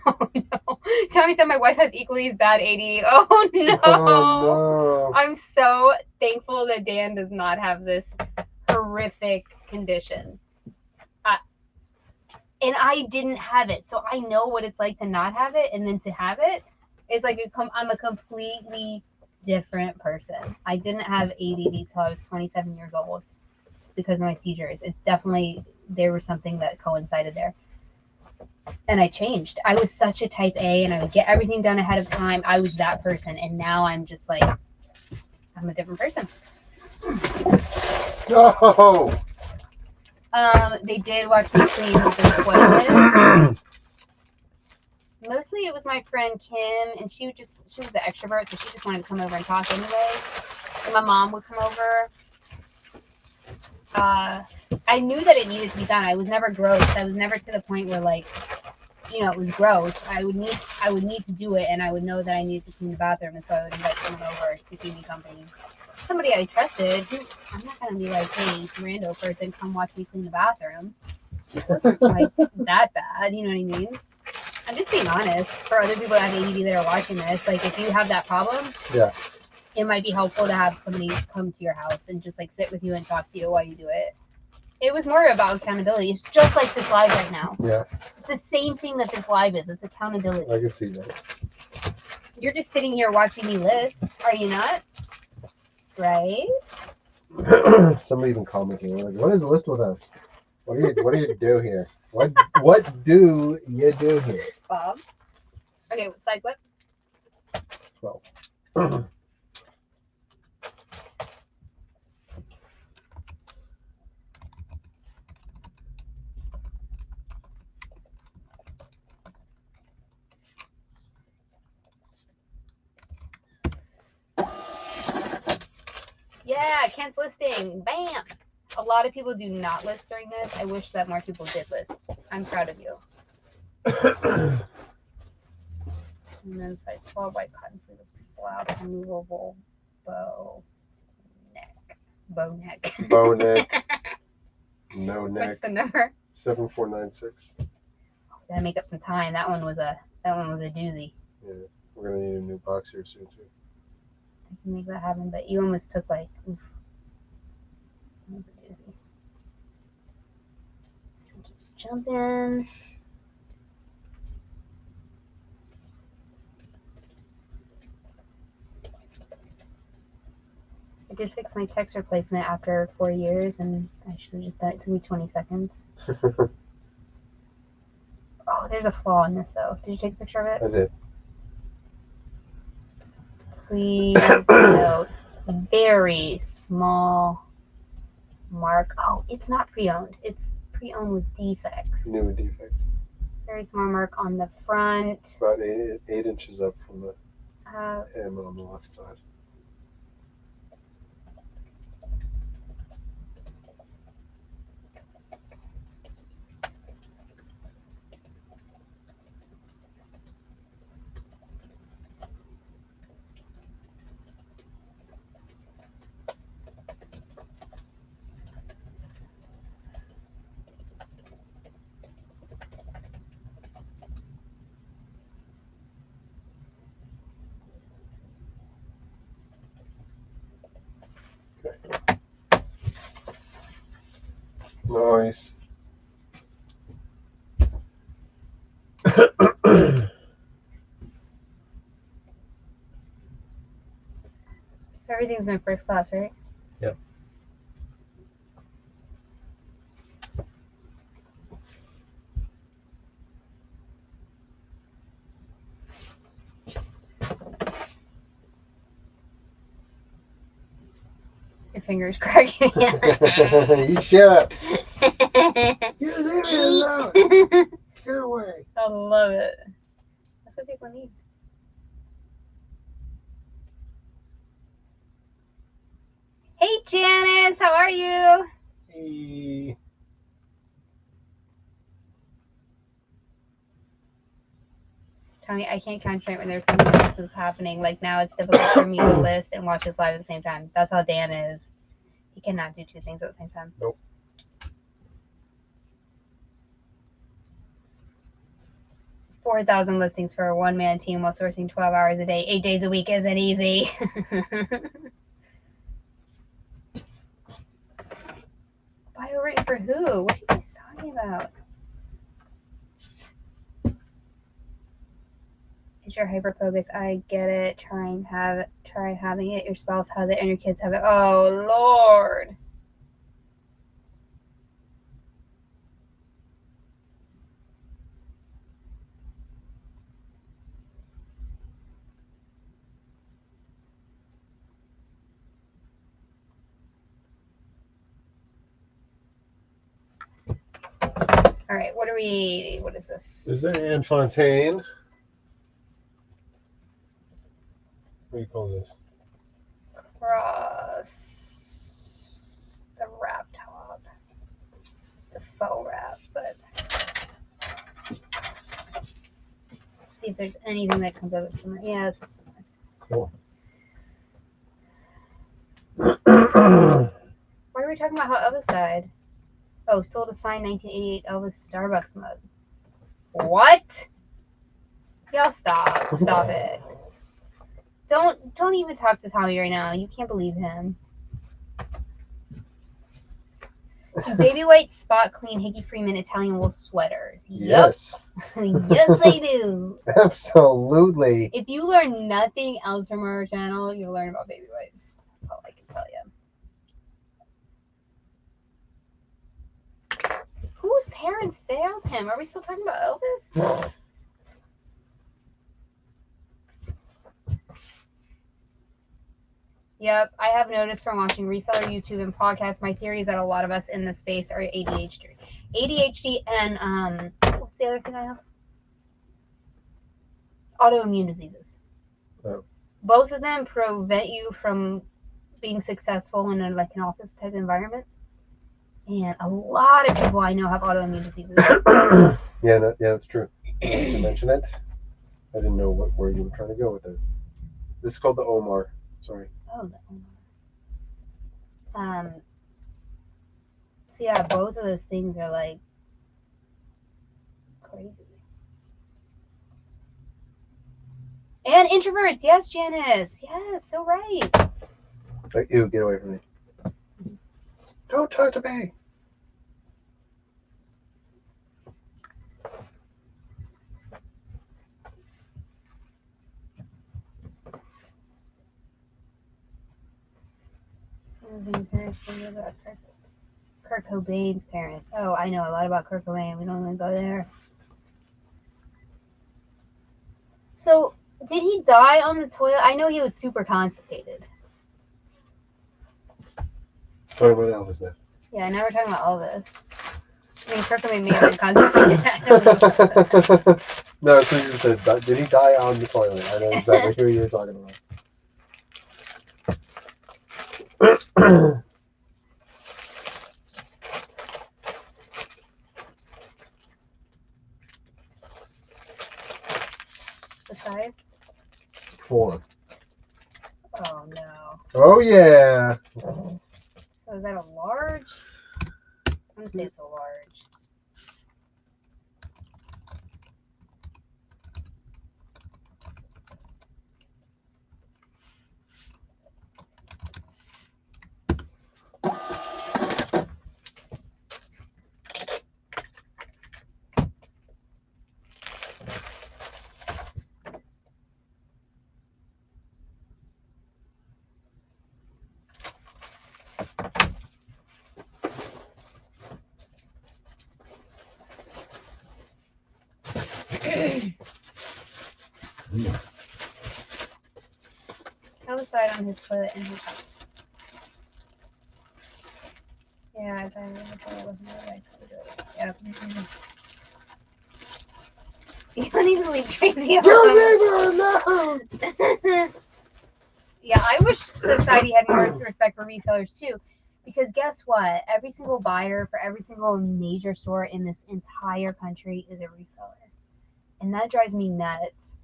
Oh no. Tommy said my wife has equally as bad ADD. Oh no. Oh, no. I'm so thankful that Dan does not have this horrific condition. And I didn't have it. So I know what it's like to not have it and then to have it. It's like I'm a completely different person. I didn't have ADD till I was 27 years old because of my seizures. It definitely, there was something that coincided there. And I changed. I was such a type A and I would get everything done ahead of time. I was that person. And now I'm just like, I'm a different person. No. They did watch me clean the toilet. Mostly it was my friend Kim, and she was an extrovert, so she just wanted to come over and talk anyway. And my mom would come over. I knew that it needed to be done. I was never gross. I was never to the point where like, you know, it was gross. I would need to do it, and I would know that I needed to clean the bathroom, and so I would invite someone over to keep me company. Somebody I trusted. I'm not gonna be like, hey, rando person, come watch me clean the bathroom. It wasn't like that bad, you know what I mean? I'm just being honest. For other people that have ADD that are watching this, like if you have that problem, Yeah. it might be helpful to have somebody come to your house and just like sit with you and talk to you while you do it. It was more about accountability. It's just like this live right now. Yeah. It's the same thing that this live is. It's accountability. I can see that. You're just sitting here watching me list. Are you not? Right? Somebody even commented, like, what is list with us? What do you do here? What do you do here? Bob. Okay, size what? 12. Yeah, Kent's listing. Bam! A lot of people do not list during this. I wish that more people did list. I'm proud of you. And then size 12 white cotton sleeveless blouse, removable bow neck. Bow neck. Bow neck. No neck. What's the number? 7496. Gotta make up some time. That one was a doozy. Yeah, we're gonna need a new box here soon too. I can make that happen, but you almost took like, oof. That was a doozy. This thing keeps jumping. I did fix my text replacement after 4 years, and I should have just done it. It took me 20 seconds. Oh, there's a flaw in this, though. Did you take a picture of it? I did. Please note, very small mark. Oh, it's not pre-owned. It's pre-owned with defects. New defect. Very small mark on the front. About 8 inches up from the hem on the left side. Nice. Everything's been first class, right? Yep. Your finger's cracking. You shut up. You leave me alone. Get away. I love it. That's what people need. Hey Janice, how are you? Hey. Tony, I can't concentrate when there's something else that's happening. Like now it's difficult for me to list and watch this live at the same time. That's how Dan is. He cannot do two things at the same time. Nope. 4,000 listings for a one-man team while sourcing 12 hours a day, 8 days a week isn't easy. Bio written for who? What are you guys talking about? It's your hyper focus. I get it. Try having it. Your spouse has it and your kids have it. Oh Lord. All right, what is this? Is that Anne Fontaine? What do you call this? Cross. It's a wrap top. It's a faux wrap, but let's see if there's anything that comes out of similar. Yeah, this is similar. Cool. Why are we talking about how Elvis died? Oh, sold a signed 1988 Elvis Starbucks mug. What? Y'all stop. Stop it. Don't even talk to Tommy right now. You can't believe him. Do baby white spot clean Hickey Freeman Italian wool sweaters? Yes. Yep. Yes, they do. Absolutely. If you learn nothing else from our channel, you'll learn about baby wipes. That's all I can tell you. Whose parents failed him? Are we still talking about Elvis? Yep, I have noticed from watching Reseller YouTube and podcasts, my theory is that a lot of us in this space are ADHD. ADHD and, what's the other thing I have? Autoimmune diseases. Oh. Both of them prevent you from being successful in an office type environment. And a lot of people I know have autoimmune diseases. Yeah, that's true. Did you mention it? I didn't know where you were trying to go with it. This is called the Omar. Sorry. Oh, the Omar. So yeah, both of those things are like crazy. And introverts, yes, Janice. Yes, so right. Like, ew, get away from me. Don't talk to me. Kurt Cobain's parents. Oh, I know a lot about Kurt Cobain. We don't even go there. So, did he die on the toilet? I know he was super constipated. Talking about Elvis now. Yeah, now we're talking about Elvis. I mean, Kurt Cobain may have been constipated. I don't know about that. No, so you said, did he die on the toilet? I know exactly who you're talking about. The size? 4. Oh no. Oh yeah. So is that a large? I'm gonna say it's a large. Elvis died on his toilet in his house. Yeah, yep. You don't need to leave Tracy alone. leave her alone! Yeah, I wish society had more respect for resellers too. Because guess what? Every single buyer for every single major store in this entire country is a reseller. And that drives me nuts.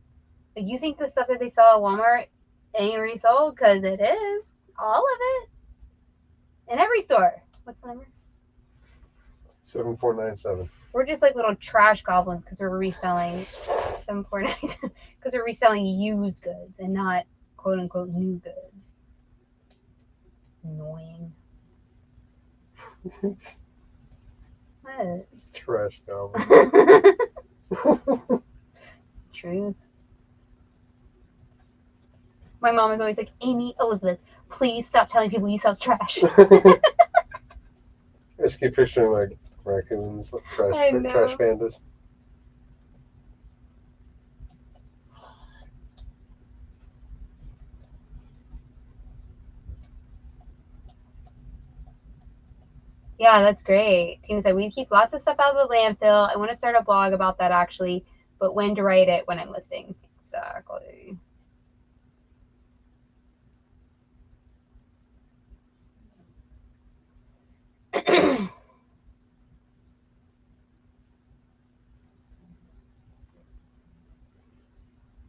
Like, you think the stuff that they sell at Walmart ain't resold? Because it is. All of it. In every store. What's the number? 7497. We're just like little trash goblins because we're reselling 749 because we're reselling used goods and not quote unquote new goods. Annoying. What? It's trash goblin. Truth. My mom is always like, Amy, Elizabeth, please stop telling people you sell trash. I just keep picturing like raccoons, like I know. trash pandas. Yeah, that's great. Tina said, we keep lots of stuff out of the landfill. I want to start a blog about that actually, but when to write it when I'm listing. Exactly.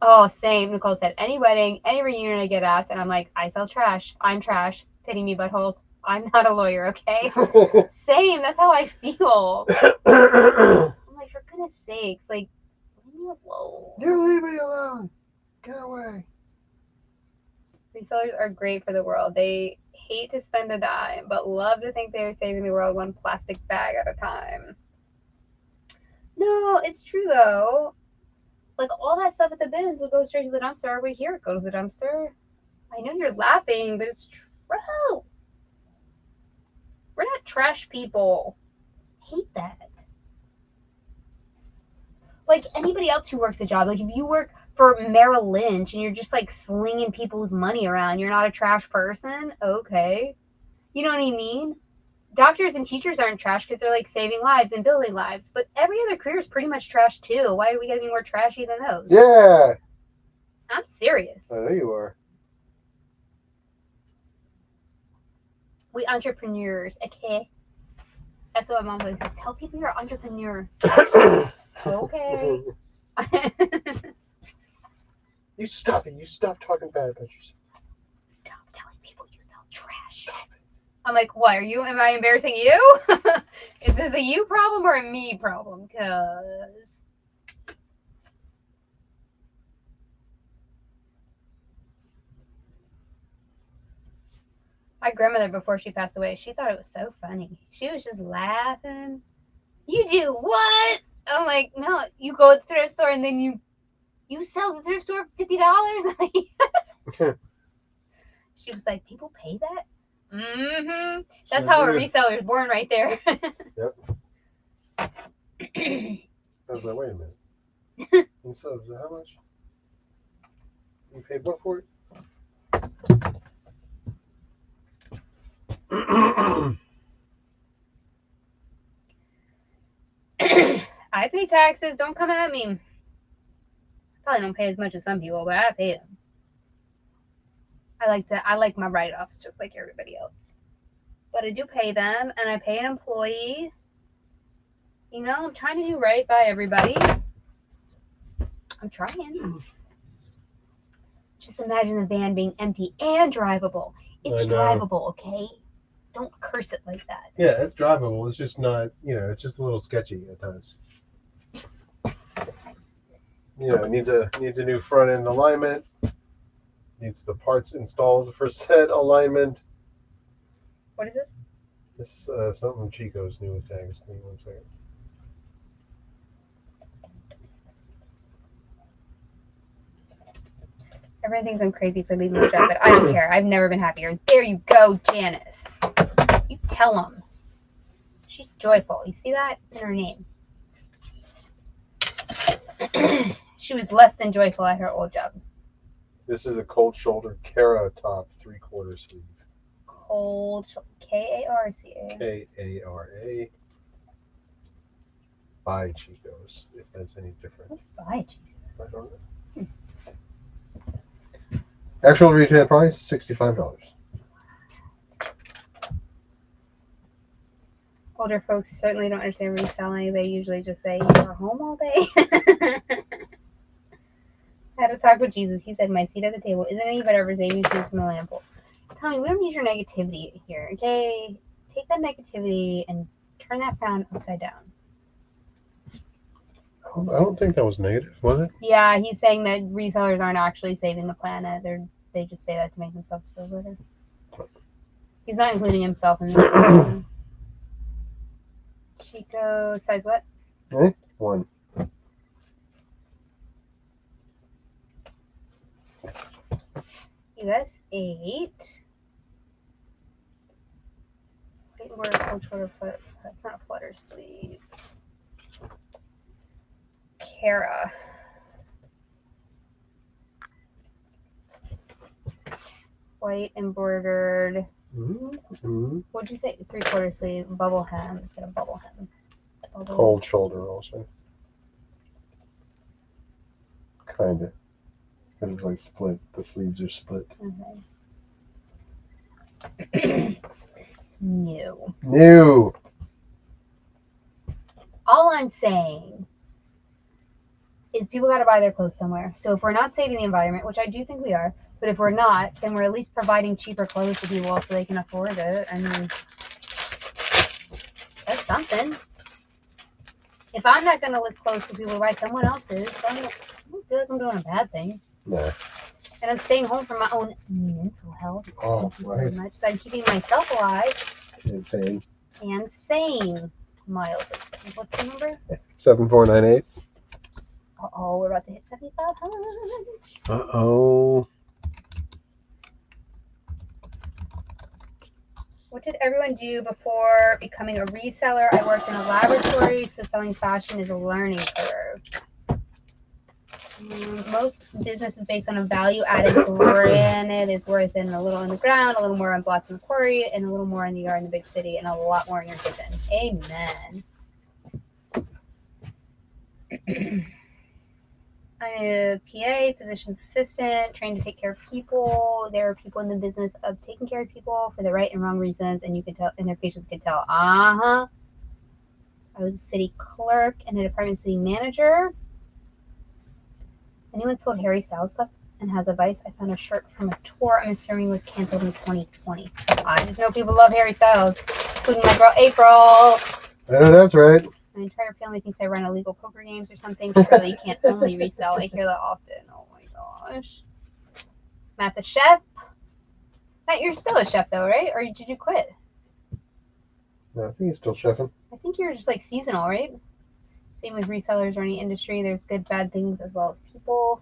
Oh, same. Nicole said, any wedding, any reunion I get asked, and I'm like, I sell trash. I'm trash. Pity me, buttholes. I'm not a lawyer, okay? Same. That's how I feel. I'm like, for goodness sakes, like, leave me alone. You leave me alone. Get away. Resellers are great for the world. They hate to spend a dime, but love to think they're saving the world one plastic bag at a time. No, it's true though. Like, all that stuff at the bins will go straight to the dumpster. We hear it go to the dumpster. I know you're laughing, but it's true. We're not trash people. I hate that. Like, anybody else who works a job, like if you work for Merrill Lynch and you're just like slinging people's money around, you're not a trash person? Okay. You know what I mean? Doctors and teachers aren't trash because they're like saving lives and building lives, but every other career is pretty much trash too. Why do we gotta be more trashy than those? Yeah. I'm serious. I know you are. We entrepreneurs, okay? That's what my mom always said. Tell people you're an entrepreneur. Okay. You stop it. You stop talking bad about yourself. Stop telling people you sell trash. Stop it. I'm like, what? Am I embarrassing you? Is this a you problem or a me problem? Because my grandmother, before she passed away, she thought it was so funny. She was just laughing. You do what? I'm like, no, you go to the thrift store and then you sell the thrift store for $50. She was like, people pay that? Mm-hmm. That's how a reseller is born right there. Yep. I was like, wait a minute. And so, how much? You paid what for it? I pay taxes. Don't come at me. Probably don't pay as much as some people, but I pay them. I like my write-offs just like everybody else. But I do pay them, and I pay an employee. You know, I'm trying to do right by everybody. I'm trying. Just imagine the van being empty and drivable. It's drivable, okay? Don't curse it like that. Yeah, it's drivable. It's just not, it's just a little sketchy at times. It needs a new front end alignment. Needs the parts installed for said alignment. What is this? This is something Chico's new with tags. Give me 1 second. Everyone thinks I'm crazy for leaving the job, but I don't care. I've never been happier. There you go, Janice. You tell them. She's joyful. You see that? It's in her name. She was less than joyful at her old job. This is a cold shoulder Cara top 3/4 sleeve. Cold K-A-R-C-A. K-A-R-A. Buy Chicos, if that's any different. What's buy Chico? I don't know. Actual retail price, $65. Older folks certainly don't understand reselling. They usually just say, "You're home all day." I had to talk with Jesus. He said, "My seat at the table isn't any better for saving shoes from a lamp." Tommy, we don't need your negativity here, okay? Take that negativity and turn that frown upside down. I don't think that was negative, was it? Yeah, he's saying that resellers aren't actually saving the planet. They just say that to make themselves feel better. He's not including himself in this. Chico, size what? 1. US 8. That's not a flutter sleeve. Kara. White embroidered. Mm-hmm. What'd you say? 3/4 sleeve, bubble hem. It's got a bubble hem. Cold shoulder also. Kind of. Because it's like split. The sleeves are split. Okay. New. All I'm saying is people got to buy their clothes somewhere. So if we're not saving the environment, which I do think we are, but if we're not, then we're at least providing cheaper clothes to people so they can afford it. I mean, that's something. If I'm not going to list clothes for people to buy, someone else is. So I don't feel like I'm doing a bad thing. No. And I'm staying home for my own mental health. Oh, Thank you right. very much. So I'm keeping myself alive. Insane. And sane. Mildly sane. What's the number? 7498. Uh-oh, we're about to hit 7,500. Uh-oh. What did everyone do before becoming a reseller? I worked in a laboratory, so selling fashion is a learning curve. Most business is based on a value-added granite is worth in a little in the ground, a little more on blocks in the quarry, and a little more in the yard in the big city, and a lot more in your kitchen. Amen. I'm a PA, physician's assistant, trained to take care of people. There are people in the business of taking care of people for the right and wrong reasons, and you can tell, and their patients can tell. I was a city clerk and a department city manager. Anyone sold Harry Styles stuff and has advice? I found a shirt from a tour I'm assuming was canceled in 2020. I just know people love Harry Styles, including my girl April. I know that's right. My entire family thinks I run illegal poker games or something. Surely you can't only resell. I hear that often. Oh my gosh. Matt's a chef. Matt, you're still a chef though, right? Or did you quit? No, I think he's still chefing. I think you're just like seasonal, right? Same with resellers or any industry. There's good, bad things as well as people.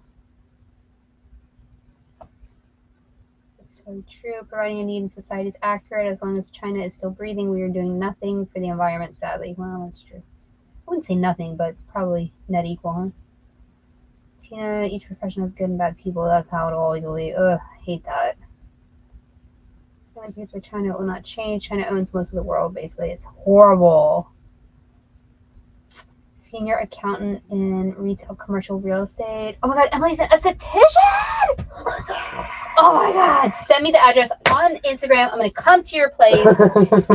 It's really true. Providing a need in society is accurate. As long as China is still breathing, we are doing nothing for the environment, sadly. Well, that's true. I wouldn't say nothing, but probably net equal, huh? Tina, each profession has good and bad people. That's how it always will be. Ugh, I hate that. I feel like because for China, it will not change. China owns most of the world, basically. It's horrible. Senior accountant in retail commercial real estate. Oh my god, Emily's an esthetician! Oh my god, send me the address on Instagram. I'm gonna come to your place.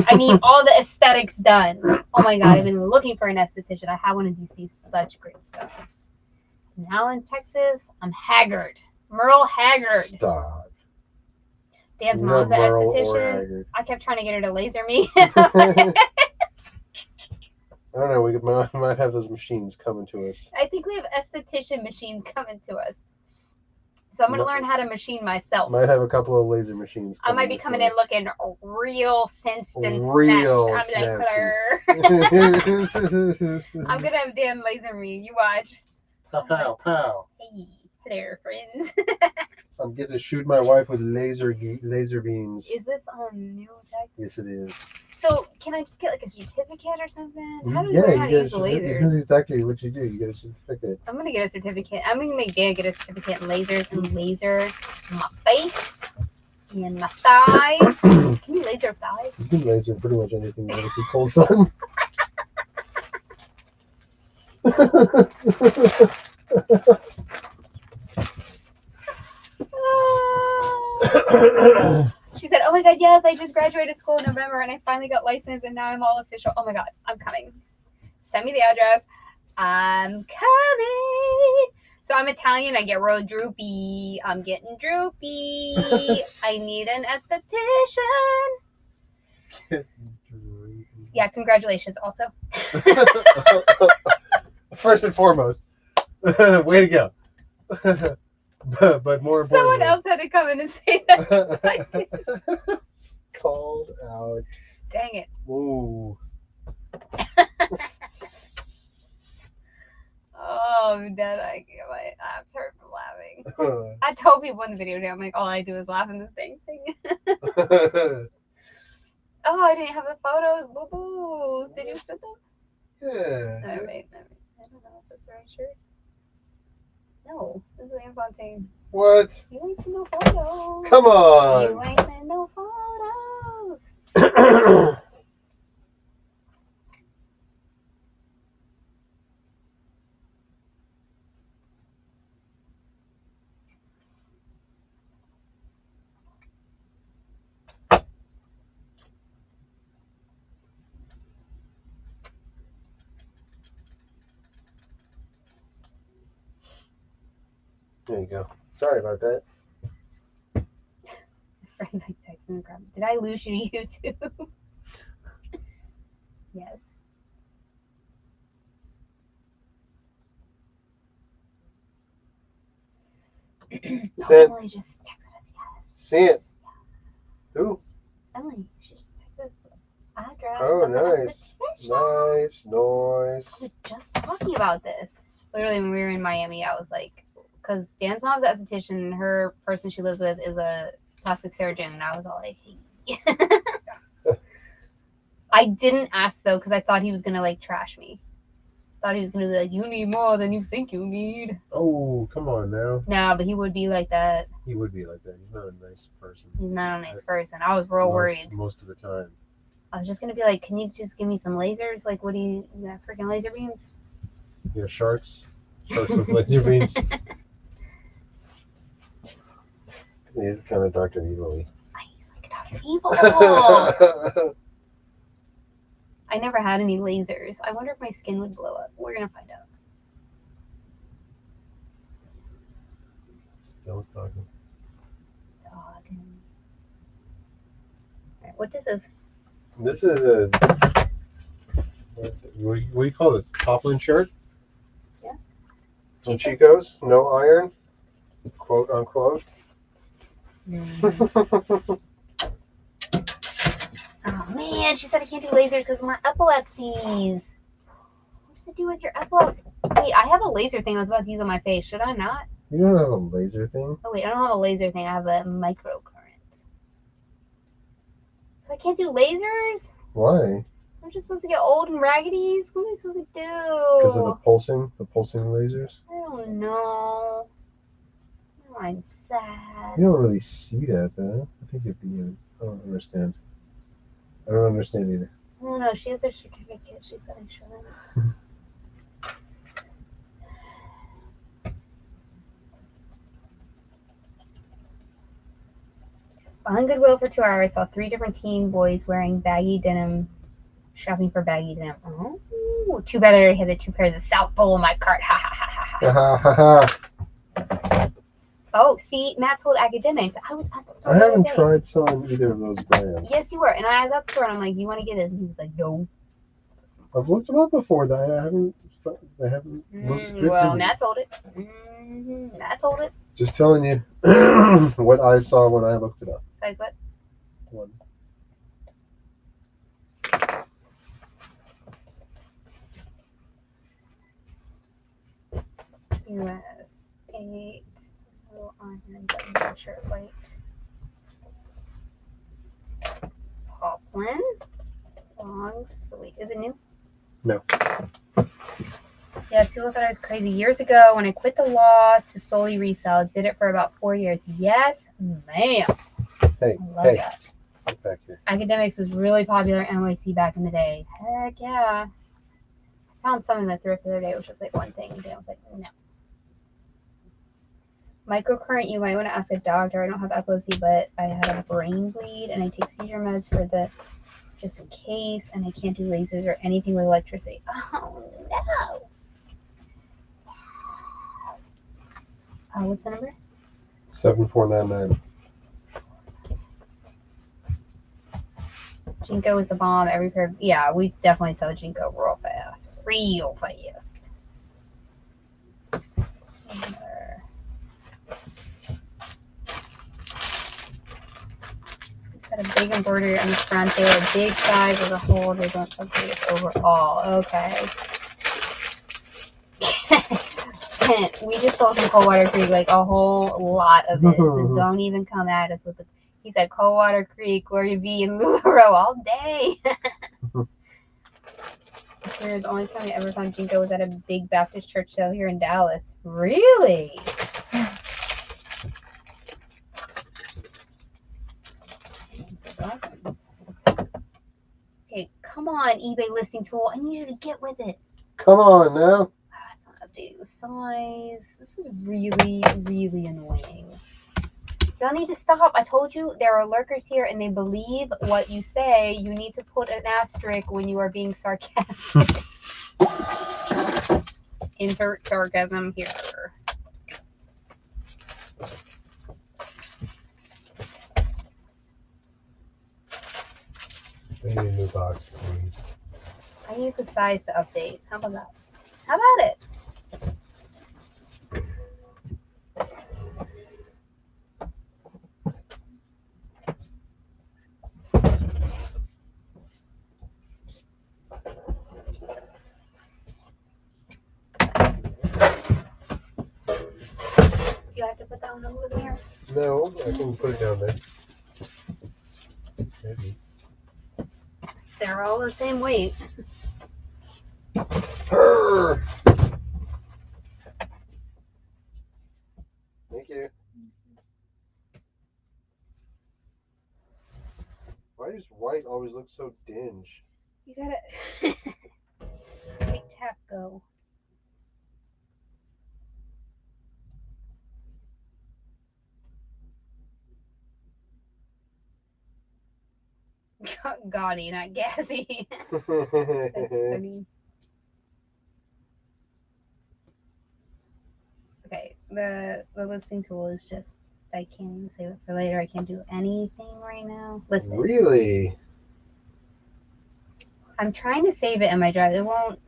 I need all the aesthetics done. Oh my god, I've been looking for an esthetician. I have one in DC, such great stuff. Now in Texas, I'm Haggard. Merle Haggard. Stop. Dan's mom's an esthetician. I kept trying to get her to laser me. I don't know. We might have those machines coming to us. I think we have esthetician machines coming to us. So I'm going to learn how to machine myself. Might have a couple of laser machines. I might be coming in looking real cinched and real snatched. I'm like, I'm going to have Dan laser me. You watch. Pow, pow, pow. Hey, hello, friends. I'm getting to shoot my wife with laser beams. Is this new tech? Yes, it is. So can I just get like a certificate or something? How do we Yeah, learn how you to use the lasers? This is exactly what you do. You get a certificate. I'm gonna get a certificate. I'm gonna make Dan get a certificate in lasers and laser my face and my thighs. Can you laser thighs? You can laser pretty much anything that if you cold sun. She said, "Oh my God, yes, I just graduated school in November and I finally got licensed and now I'm all official. Oh my God, I'm coming. Send me the address. I'm coming." So I'm Italian. I get real droopy. I'm getting droopy. I need an esthetician. Yeah, congratulations also. First and foremost, way to go. But more importantly, Someone else had to come in and say that. Called out. Dang it. Ooh. Oh, I'm dead. My abs hurt from laughing. I told people in the video, I'm like, all I do is laugh in the same thing. Oh, I didn't have the photos. Boo-boos. Did you send them? Yeah. All right. I don't know. Is this the right shirt? No. This is Anne Fontaine. What? You ain't seen no photos. Come on. You ain't seen no photos. There you go. Sorry about that. Friends like texting and grabbing. Did I lose you to YouTube? Yes. No, Sent. Emily just texted us. Yes. See it. Who? Emily, she just texted us the address. Oh, of the nice. esthetician. Nice. Nice. I was just talking about this. Literally, when we were in Miami, I was like, because Dan's mom's an esthetician, and her person she lives with is a plastic surgeon, and I was all like, hey. I didn't ask though, because I thought he was gonna like trash me. Thought he was gonna be like, you need more than you think you need. Oh, come on now. No, but he would be like that. He would be like that. He's not a nice person. He's not a nice person. I was real worried. Most of the time. I was just gonna be like, can you just give me some lasers? Like, what do you got freaking laser beams? Yeah, sharks. Sharks with laser beams. He's kind of Dr. Evil-y. He's like Dr. Evil. I never had any lasers. I wonder if my skin would blow up. We're gonna find out. Still talking. Alright, what is this? This is a what do you call this? Poplin shirt? Yeah. Some Chicos, no iron, quote unquote. Oh man, she said I can't do lasers because of my epilepsies. What does it do with your epilepsy? Wait, I have a laser thing I was about to use on my face. Should I not? You don't have a laser thing? Oh wait, I don't have a laser thing. I have a microcurrent. So I can't do lasers? Why? I'm just supposed to get old and raggedy? What am I supposed to do? Because of the pulsing lasers? I don't know. Oh, I'm sad. You don't really see that though. I think it'd be I don't understand. I don't understand either. No, she has her certificate. She said I shouldn't. On Goodwill for 2 hours, saw 3 different teen boys wearing baggy denim, shopping for baggy denim. Oh, too bad I already had the 2 pairs of South Pole in my cart. Ha ha ha ha ha. Oh, see, Matt told academics. I was at the store. I haven't tried selling either of those brands. Yes, you were. And I was at the store and I'm like, you want to get this? And he was like, no. I've looked them up before. That I haven't looked good well, to me. Matt told it. Matt told it. Just telling you what I saw when I looked it up. Size what? 1. US 8. Oh, iron button shirt white. Poplin. Long sleeve. Is it new? No. Yes, people thought I was crazy. Years ago, when I quit the law to solely resell, did it for about 4 years. Yes, ma'am. Hey, I love hey. that. Get back here. Academics was really popular in NYC back in the day. Heck yeah. I found some in the thrift the other day, which was like one thing. And I was like, no. Microcurrent, you might want to ask a doctor. I don't have epilepsy, but I had a brain bleed and I take seizure meds for the just in case, and I can't do lasers or anything with electricity. Oh no. What's the number? 7499. Jinko is the bomb. Every pair of, yeah, we definitely sell Jinko real fast. Real fast. He's got a big embroidery on the front there, a big size as a whole. They don't upgrade it overall. Okay. We just sold some Coldwater Creek, like a whole lot of it. So don't even come at us with it. He said Coldwater Creek, Gloria V, and LuLaRoe all day. The only time I ever found Jinko was at a big Baptist church sale here in Dallas. Really? That's awesome. Okay, come on, eBay listing tool. I need you to get with it. Come on now. It's not updating the size. This is really, really annoying. Y'all need to stop. I told you there are lurkers here and they believe what you say. You need to put an asterisk when you are being sarcastic. Insert sarcasm here. I need a new box, please. I need the size to update. How about that? How about it? Do you have to put that one over there? No, I can put it down there. Maybe. They're all the same weight. Purr. Thank you. Why does white always look so dingy? You gotta make tap go. Gaudy, not gassy. That's funny. Okay, the listing tool is just, I can't even save it for later. I can't do anything right now. Listen. Really? I'm trying to save it in my drive. It won't.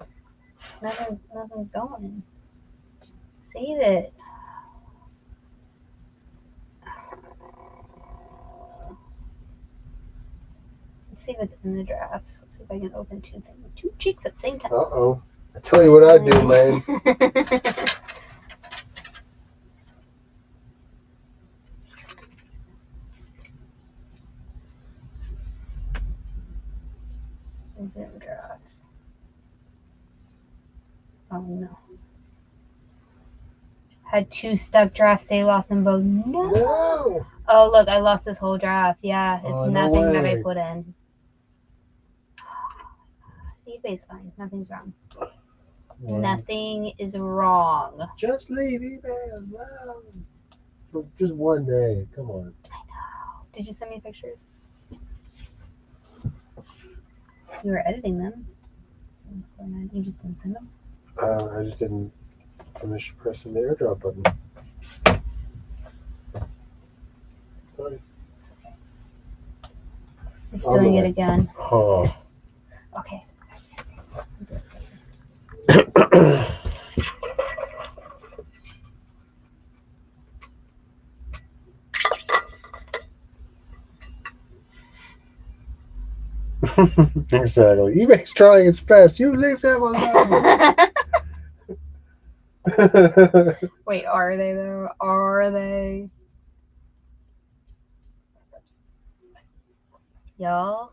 Nothing's going. Save it. Let's see if it's in the drafts. Let's see if I can open two cheeks at the same time. Uh-oh. I tell you what I do, man. Zoom drafts. Oh no. Had 2 stuck drafts. They lost them both. No. Oh look, I lost this whole draft. Yeah, it's nothing that I put in. eBay's fine. Nothing's wrong. Wow. Nothing is wrong. Just leave eBay alone. For just one day. Come on. I know. Did you send me pictures? You were editing them. You just didn't send them? I just didn't finish pressing the airdrop button. Sorry. It's okay. It's doing it again. Oh. Okay. Exactly. eBay's trying its best. You leave them alone. Wait, are they though? Are they? Y'all,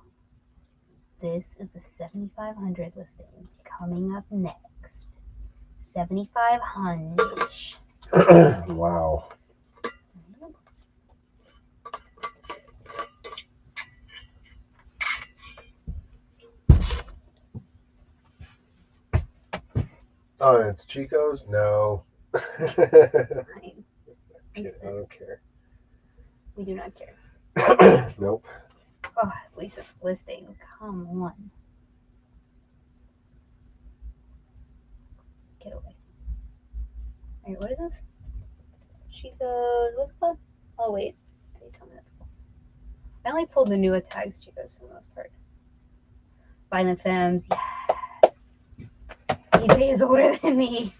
this is the 7,500 listing coming up next. 7,500. Wow. Oh, and it's Chico's? No. Fine. I don't care. We do not care. Nope. Oh, at least it's listing. Come on. Get away. Alright, what is this? Chico's. What's it called? Oh, wait. They tell me that's cool. I only pulled the newer tags, Chico's, for the most part. Violent Femmes. Yes. eBay is older than me.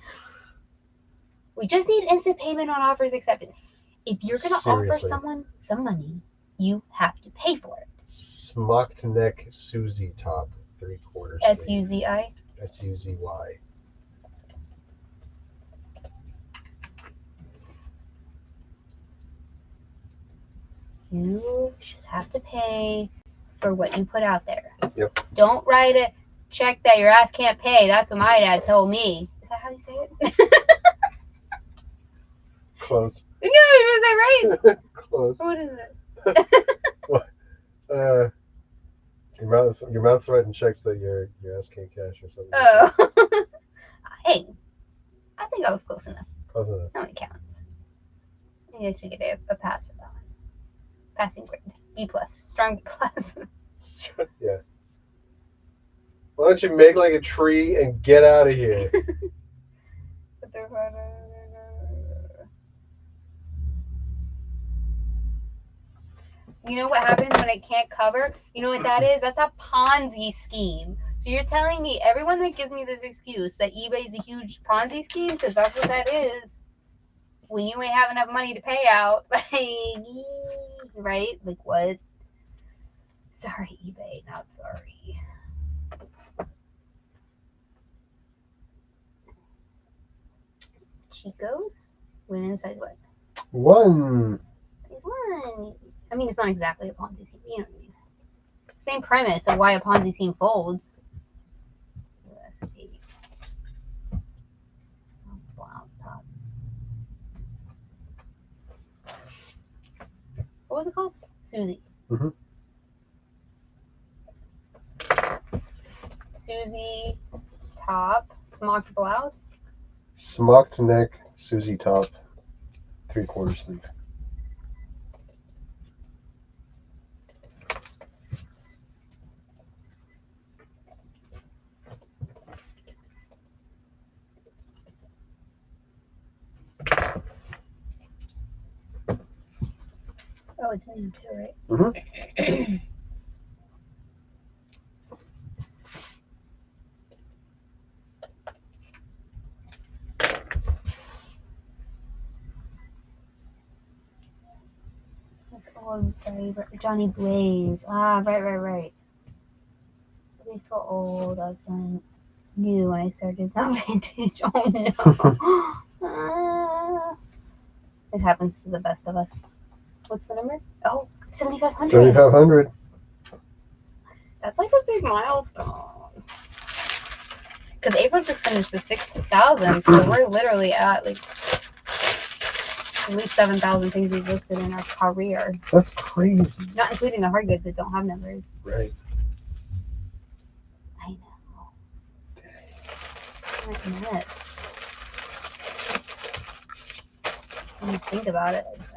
We just need instant payment on offers accepted. If you're going to offer Seriously. someone some money, you have to pay for it. Smocked neck Suzy top, 3/4 S-U-Z-I. SUZY. You should have to pay for what you put out there. Yep. Don't write a check that your ass can't pay. That's what my dad told me. Is that how you say it? Close. No, was I right? Close. What is it? Your mouth's writing checks that your ass can't cash or something. Oh. Hey, I think I was close enough. Close enough. That one counts. Maybe I should get a pass for that one. Passing grade. B+. Strong B+. Yeah. Why don't you make like a tree and get out of here? You know what happens when it can't cover? You know what that is? That's a Ponzi scheme. So you're telling me everyone that gives me this excuse that eBay is a huge Ponzi scheme, because that's what that is. When you ain't have enough money to pay out, like, right? Like what? Sorry, eBay, not sorry. Chico's? Women's size what? 1. Size 1. I mean, it's not exactly a Ponzi scheme, you know what I mean? Same premise of why a Ponzi scheme folds. US8. Blouse top. What was it called? Suzy. Mm-hmm. Suzy top, smocked blouse. Smocked neck Suzy top, 3/4 sleeve. Oh, it's new too, right? Mm-hmm. That's old Johnny Blaze. Ah, right. They so old. I was saying new when I started. It's not vintage. Oh no. It happens to the best of us. What's the number? Oh, 7,500. 7,500. That's like a big milestone. Because April just finished the 6,000, so we're literally at like at least 7,000 things we've listed in our career. That's crazy. Not including the hard goods that don't have numbers. Right. I know. Isn't that nuts? When you think about it like that.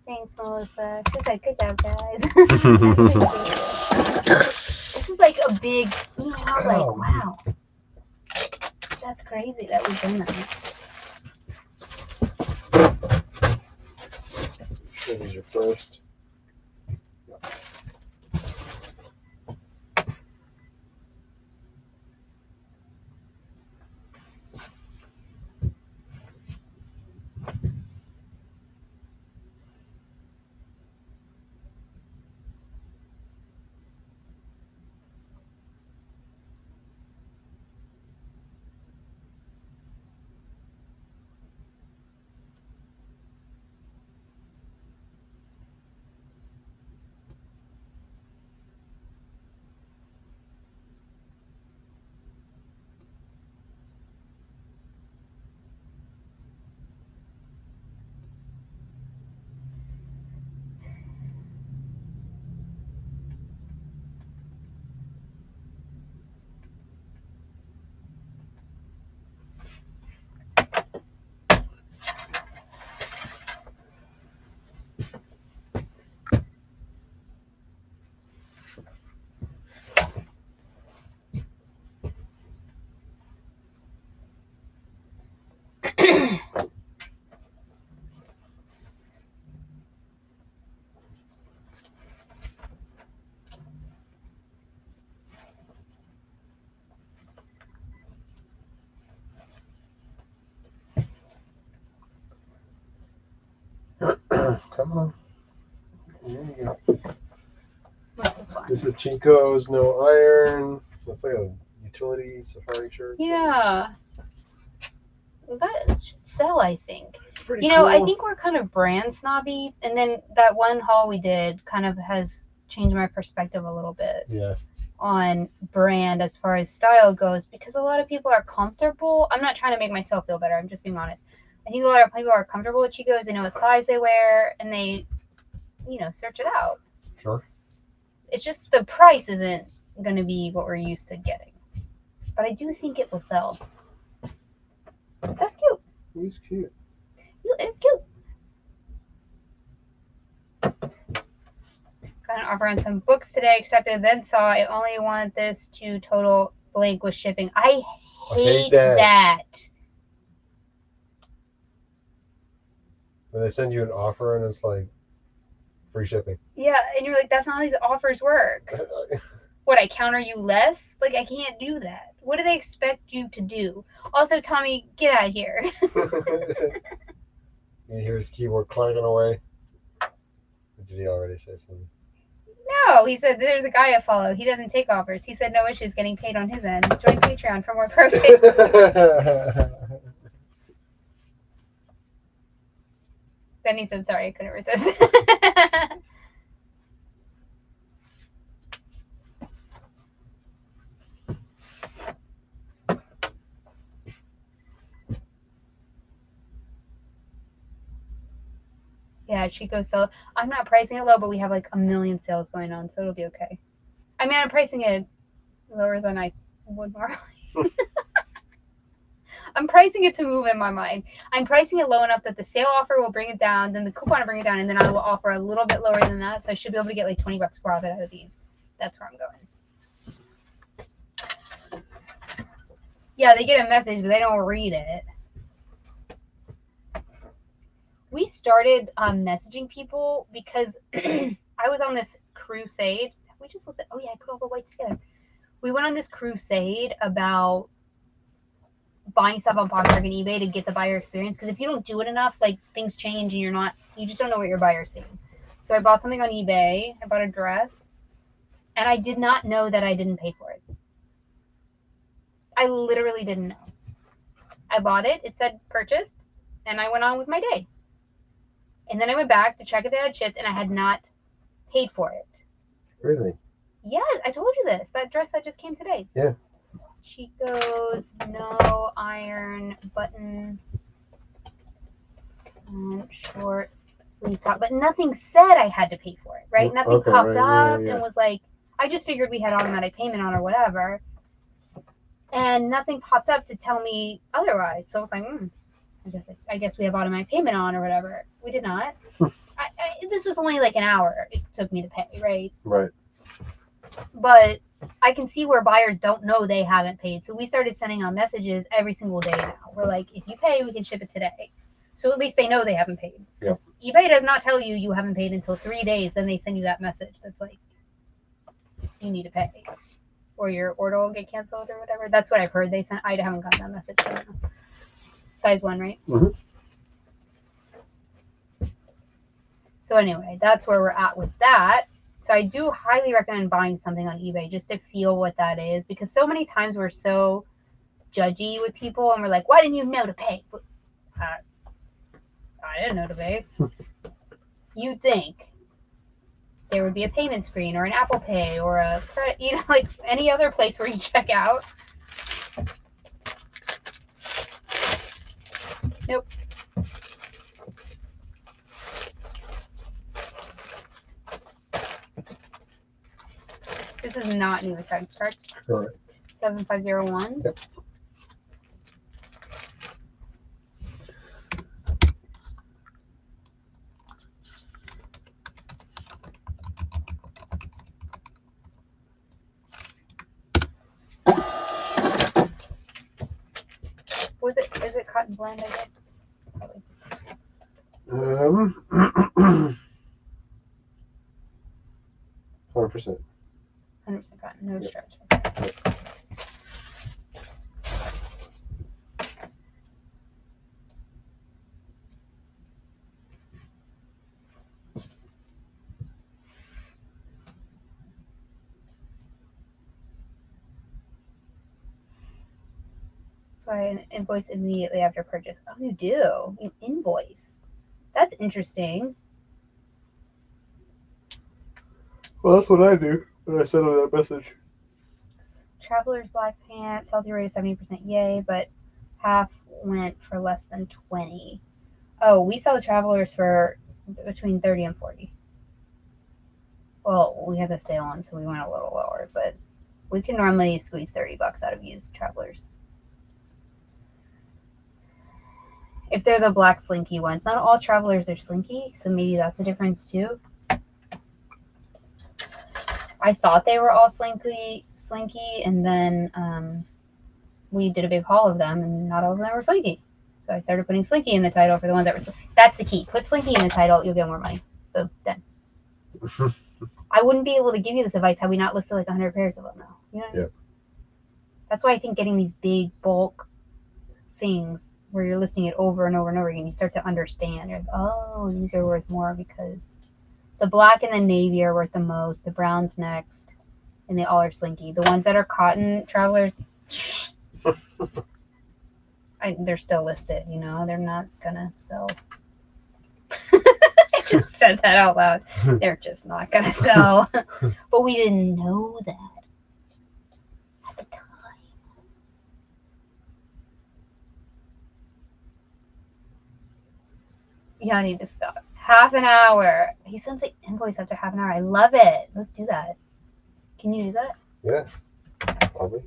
Thanks, Melissa. She's like, good job, guys. Yes. This is like a big, you know, like, wow. That's crazy that we've done that. This is your first. There you go. What's this one? This is Chico's No Iron. It's like a utility safari shirt. Yeah. That should sell, I think. It's pretty You know, I cool. think we're kind of brand snobby, and then that one haul we did kind of has changed my perspective a little bit Yeah. on brand as far as style goes, because a lot of people are comfortable. I'm not trying to make myself feel better. I'm just being honest. I think a lot of people are comfortable with Chico's. They know what size they wear, and they, search it out. Sure. It's just the price isn't going to be what we're used to getting. But I do think it will sell. That's cute. He's cute. It's cute. Got an offer on some books today, accepted, then saw I only want this to total blank with shipping. I hate that. When they send you an offer and it's like free shipping. Yeah, and you're like, that's not how these offers work. What, I counter you less? Like, I can't do that. What do they expect you to do? Also, Tommy, get out of here. You hear his keyboard clanging away. Or did he already say something? No, he said there's a guy I follow. He doesn't take offers. He said no issues getting paid on his end. Join Patreon for more pro tips. Then he said, sorry, I couldn't resist. Yeah, Chico sell. I'm not pricing it low, but we have like a million sales going on, so it'll be okay. I mean, I'm pricing it lower than I would normally. I'm pricing it to move in my mind. I'm pricing it low enough that the sale offer will bring it down, then the coupon will bring it down, and then I will offer a little bit lower than that, so I should be able to get like $20 profit out of these. That's where I'm going. Yeah, they get a message, but they don't read it. We started messaging people because I was on this crusade. We just listened. Oh yeah, I put all the whites together. We went on this crusade about buying stuff on Poshmark and eBay to get the buyer experience. Because if you don't do it enough, like things change and you just don't know what your buyer's seeing. So I bought something on eBay. I bought a dress, and I did not know that I didn't pay for it. I literally didn't know. I bought it. It said purchased, and I went on with my day. And then I went back to check if it had shipped, and I had not paid for it. Really? Yes, I told you this. That dress that just came today. Yeah. Chico's No Iron button short sleeve top. But nothing said I had to pay for it, right? Nothing Okay, popped right, up yeah. and was like, I just figured we had automatic payment on or whatever. And nothing popped up to tell me otherwise. So I was like, I guess we have automatic payment on or whatever. We did not. This was only like an hour it took me to pay, right? Right. But I can see where buyers don't know they haven't paid. So we started sending out messages every single day now. We're like, if you pay, we can ship it today. So at least they know they haven't paid. Yep. eBay does not tell you you haven't paid until 3 days. Then they send you that message that's like, you need to pay. Or your order will get canceled or whatever. That's what I've heard. They sent. I haven't gotten that message. So size 1, right? Mm-hmm. So anyway, that's where we're at with that. So I do highly recommend buying something on eBay just to feel what that is, because so many times we're so judgy with people and we're like, why didn't you know to pay? I didn't know to pay. You'd think there would be a payment screen or an Apple Pay or a credit, like any other place where you check out. Nope. This is not New York, correct? Correct. 7501. Yep. Is it cotton blend, I guess? Probably. 100%. 100% cotton, no stretch. So I invoice immediately after purchase. Oh, you do? You invoice. That's interesting. Well, that's what I do when I send them that message. Traveler's black pants, healthy rate of 70%, yay, but half went for less than 20. Oh, we sell the Travelers for between 30 and 40. Well, we had the sale on, so we went a little lower, but we can normally squeeze $30 out of used Travelers. If they're the black slinky ones. Not all Travelers are slinky, so maybe that's a difference too. I thought they were all slinky, and then we did a big haul of them, and not all of them were slinky. So I started putting slinky in the title for the ones that were slinky. That's the key. Put slinky in the title, you'll get more money. Boom, done. I wouldn't be able to give you this advice had we not listed like 100 pairs of them now. You know what I mean? That's why I think getting these big bulk things where you're listing it over and over and over again, you start to understand. You're like, oh, these are worth more because the black and the navy are worth the most. The brown's next, and they all are slinky. The ones that are cotton Travelers, they're still listed. You know, they're not gonna sell. I just said that out loud. They're just not gonna sell. But we didn't know that at the time. Yeah, I need to stop. Half an hour. He sends an invoice after half an hour. I love it. Let's do that. Can you do that? Yeah, probably.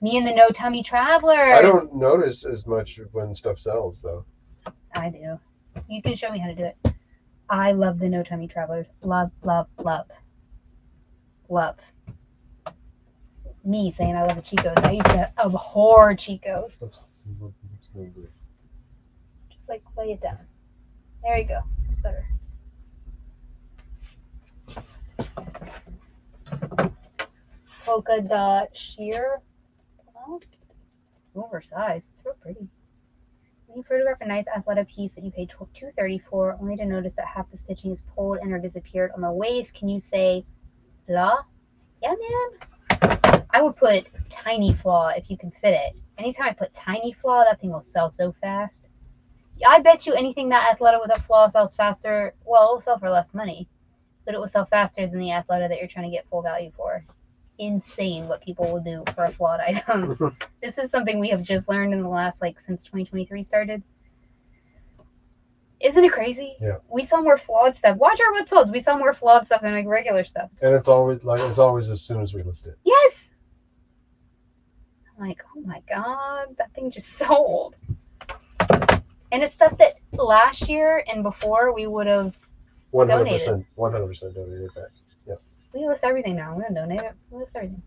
Me and the no tummy Travelers. I don't notice as much when stuff sells, though. I do. You can show me how to do it. I love the no tummy Travelers. Love, love, love. Love. Me saying I love the Chicos. I used to abhor Chicos. Just like lay it down. There you go. It's better. Polka dot sheer. Well, oversized. It's real pretty. When you photograph a nice Athleta piece that you paid $2.30 for, only to notice that half the stitching is pulled and or disappeared on the waist, can you say flaw? Yeah, man. I would put tiny flaw if you can fit it. Anytime I put tiny flaw, that thing will sell so fast. I bet you anything that Athleta with a flaw sells faster. Well, it will sell for less money, but it will sell faster than the Athleta that you're trying to get full value for. Insane what people will do for a flawed item. This is something we have just learned in the last, since 2023 started. Isn't it crazy? Yeah. We sell more flawed stuff. Watch our what solds. We sell more flawed stuff than regular stuff. And it's always as soon as we list it. Yes. I'm like, oh my God, that thing just sold. And it's stuff that last year and before we would have 100%, 100% donated back. Yeah. We list everything now. We're going to donate it. We list everything.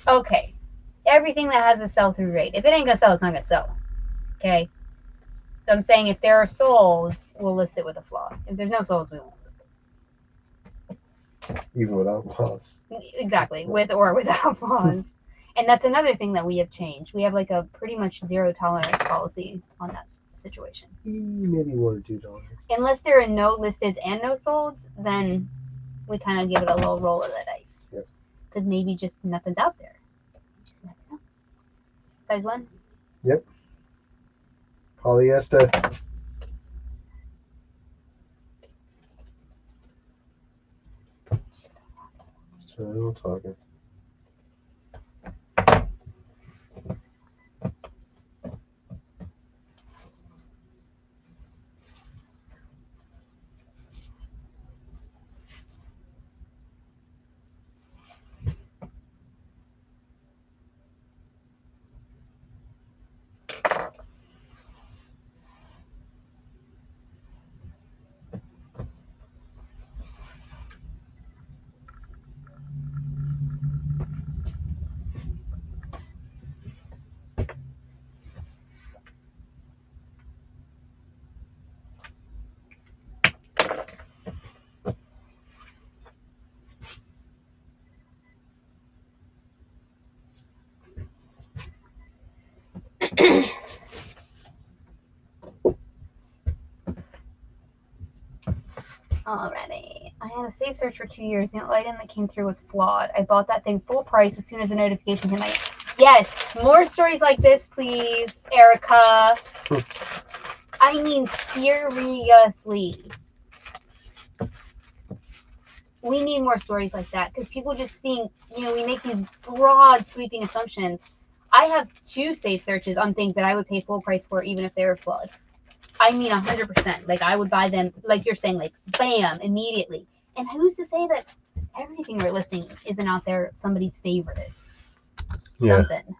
Okay. Everything that has a sell-through rate. If it ain't going to sell, it's not going to sell. Okay? So I'm saying if there are solds, we'll list it with a flaw. If there's no solds, we won't list it. Even without flaws. Exactly. With or without flaws. And that's another thing that we have changed. We have a pretty much zero tolerance policy on that situation. Maybe $1 or $2. Unless there are no listeds and no solds, then we kind of give it a little roll of the dice. Yep. Because maybe just nothing's out there. You just never know. Size 1? Yep. Polyester. Still talking. Alrighty. I had a safe search for 2 years. The item that came through was flawed. I bought that thing full price as soon as the notification hit my... Yes, more stories like this, please, Erica. I mean, seriously. We need more stories like that because people just think, we make these broad, sweeping assumptions. I have 2 safe searches on things that I would pay full price for, even if they were flawed. I mean, 100%. Like, I would buy them, like you're saying, like, bam, immediately. And who's to say that everything we're listing isn't out there somebody's favorite? Yeah. Something.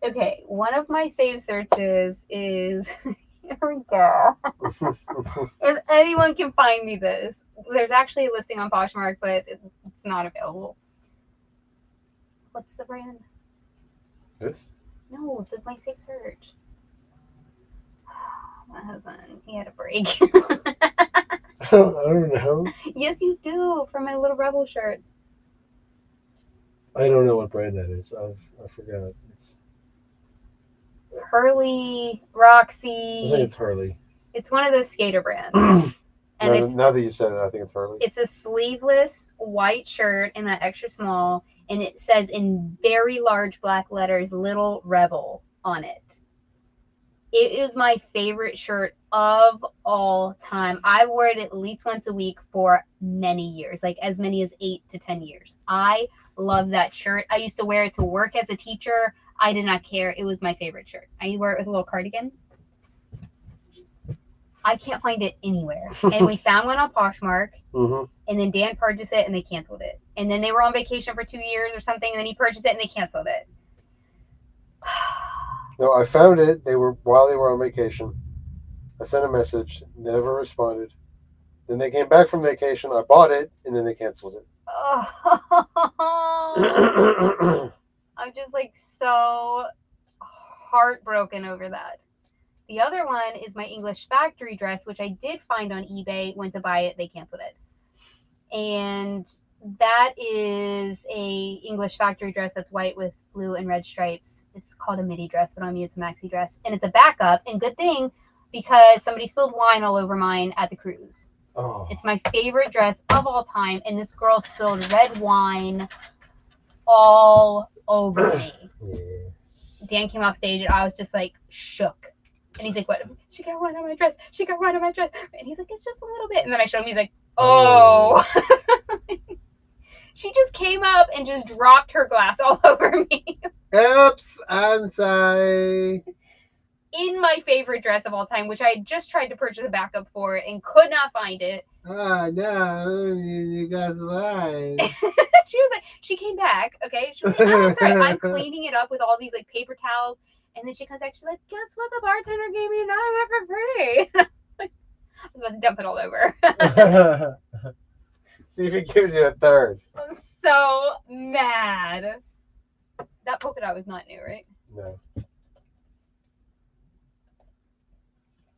Okay, one of my save searches is here we go. If anyone can find me this, there's actually a listing on Poshmark, but it's not available. What's the brand? This? No, my save search. My husband, he had a break. I don't know. Yes, you do, for my little Rebel shirt. I don't know what brand that is. I forgot. It's. Hurley, I Roxy. think it's Hurley. It's one of those skater brands. And now that you said it, I think it's Hurley. It's a sleeveless white shirt in an extra small, and it says in very large black letters, Little Rebel on it. It is my favorite shirt of all time. I wore it at least once a week for many years, like as many as 8 to 10 years. I love that shirt. I used to wear it to work as a teacher. I did not care. It was my favorite shirt. I wear it with a little cardigan. I can't find it anywhere. And we found one on Poshmark. Mm-hmm. And then Dan purchased it and they canceled it. And then they were on vacation for 2 years or something, and then he purchased it and they canceled it. No, I found it. While they were on vacation. I sent a message, never responded. Then they came back from vacation. I bought it, and then they canceled it. I'm just like so heartbroken over that. The other one is my English factory dress, which I did find on eBay. Went to buy it, they canceled it. And that is a English factory dress that's white with blue and red stripes. It's called a midi dress, but on me it's a maxi dress. And it's a backup, and good thing, because somebody spilled wine all over mine at the cruise. Oh. It's my favorite dress of all time, and this girl spilled red wine all over me. Yes. Dan came off stage, and I was just like shook. And he's like, "What? She got wine on my dress. She got wine on my dress." And he's like, "It's just a little bit." And then I showed him. He's like, "Oh." She just came up and just dropped her glass all over me. Oops, I'm sorry. In my favorite dress of all time, which I had just tried to purchase a backup for and could not find it. Oh, no, you guys lied. She was like, she came back, okay? She was like, "Oh, sorry, I'm cleaning it up with all these like paper towels." And then she comes back, she's like, "Guess what? The bartender gave me another one for free." I was about to dump it all over. See if he gives you a third. I'm so mad. That polka dot was not new, right? No.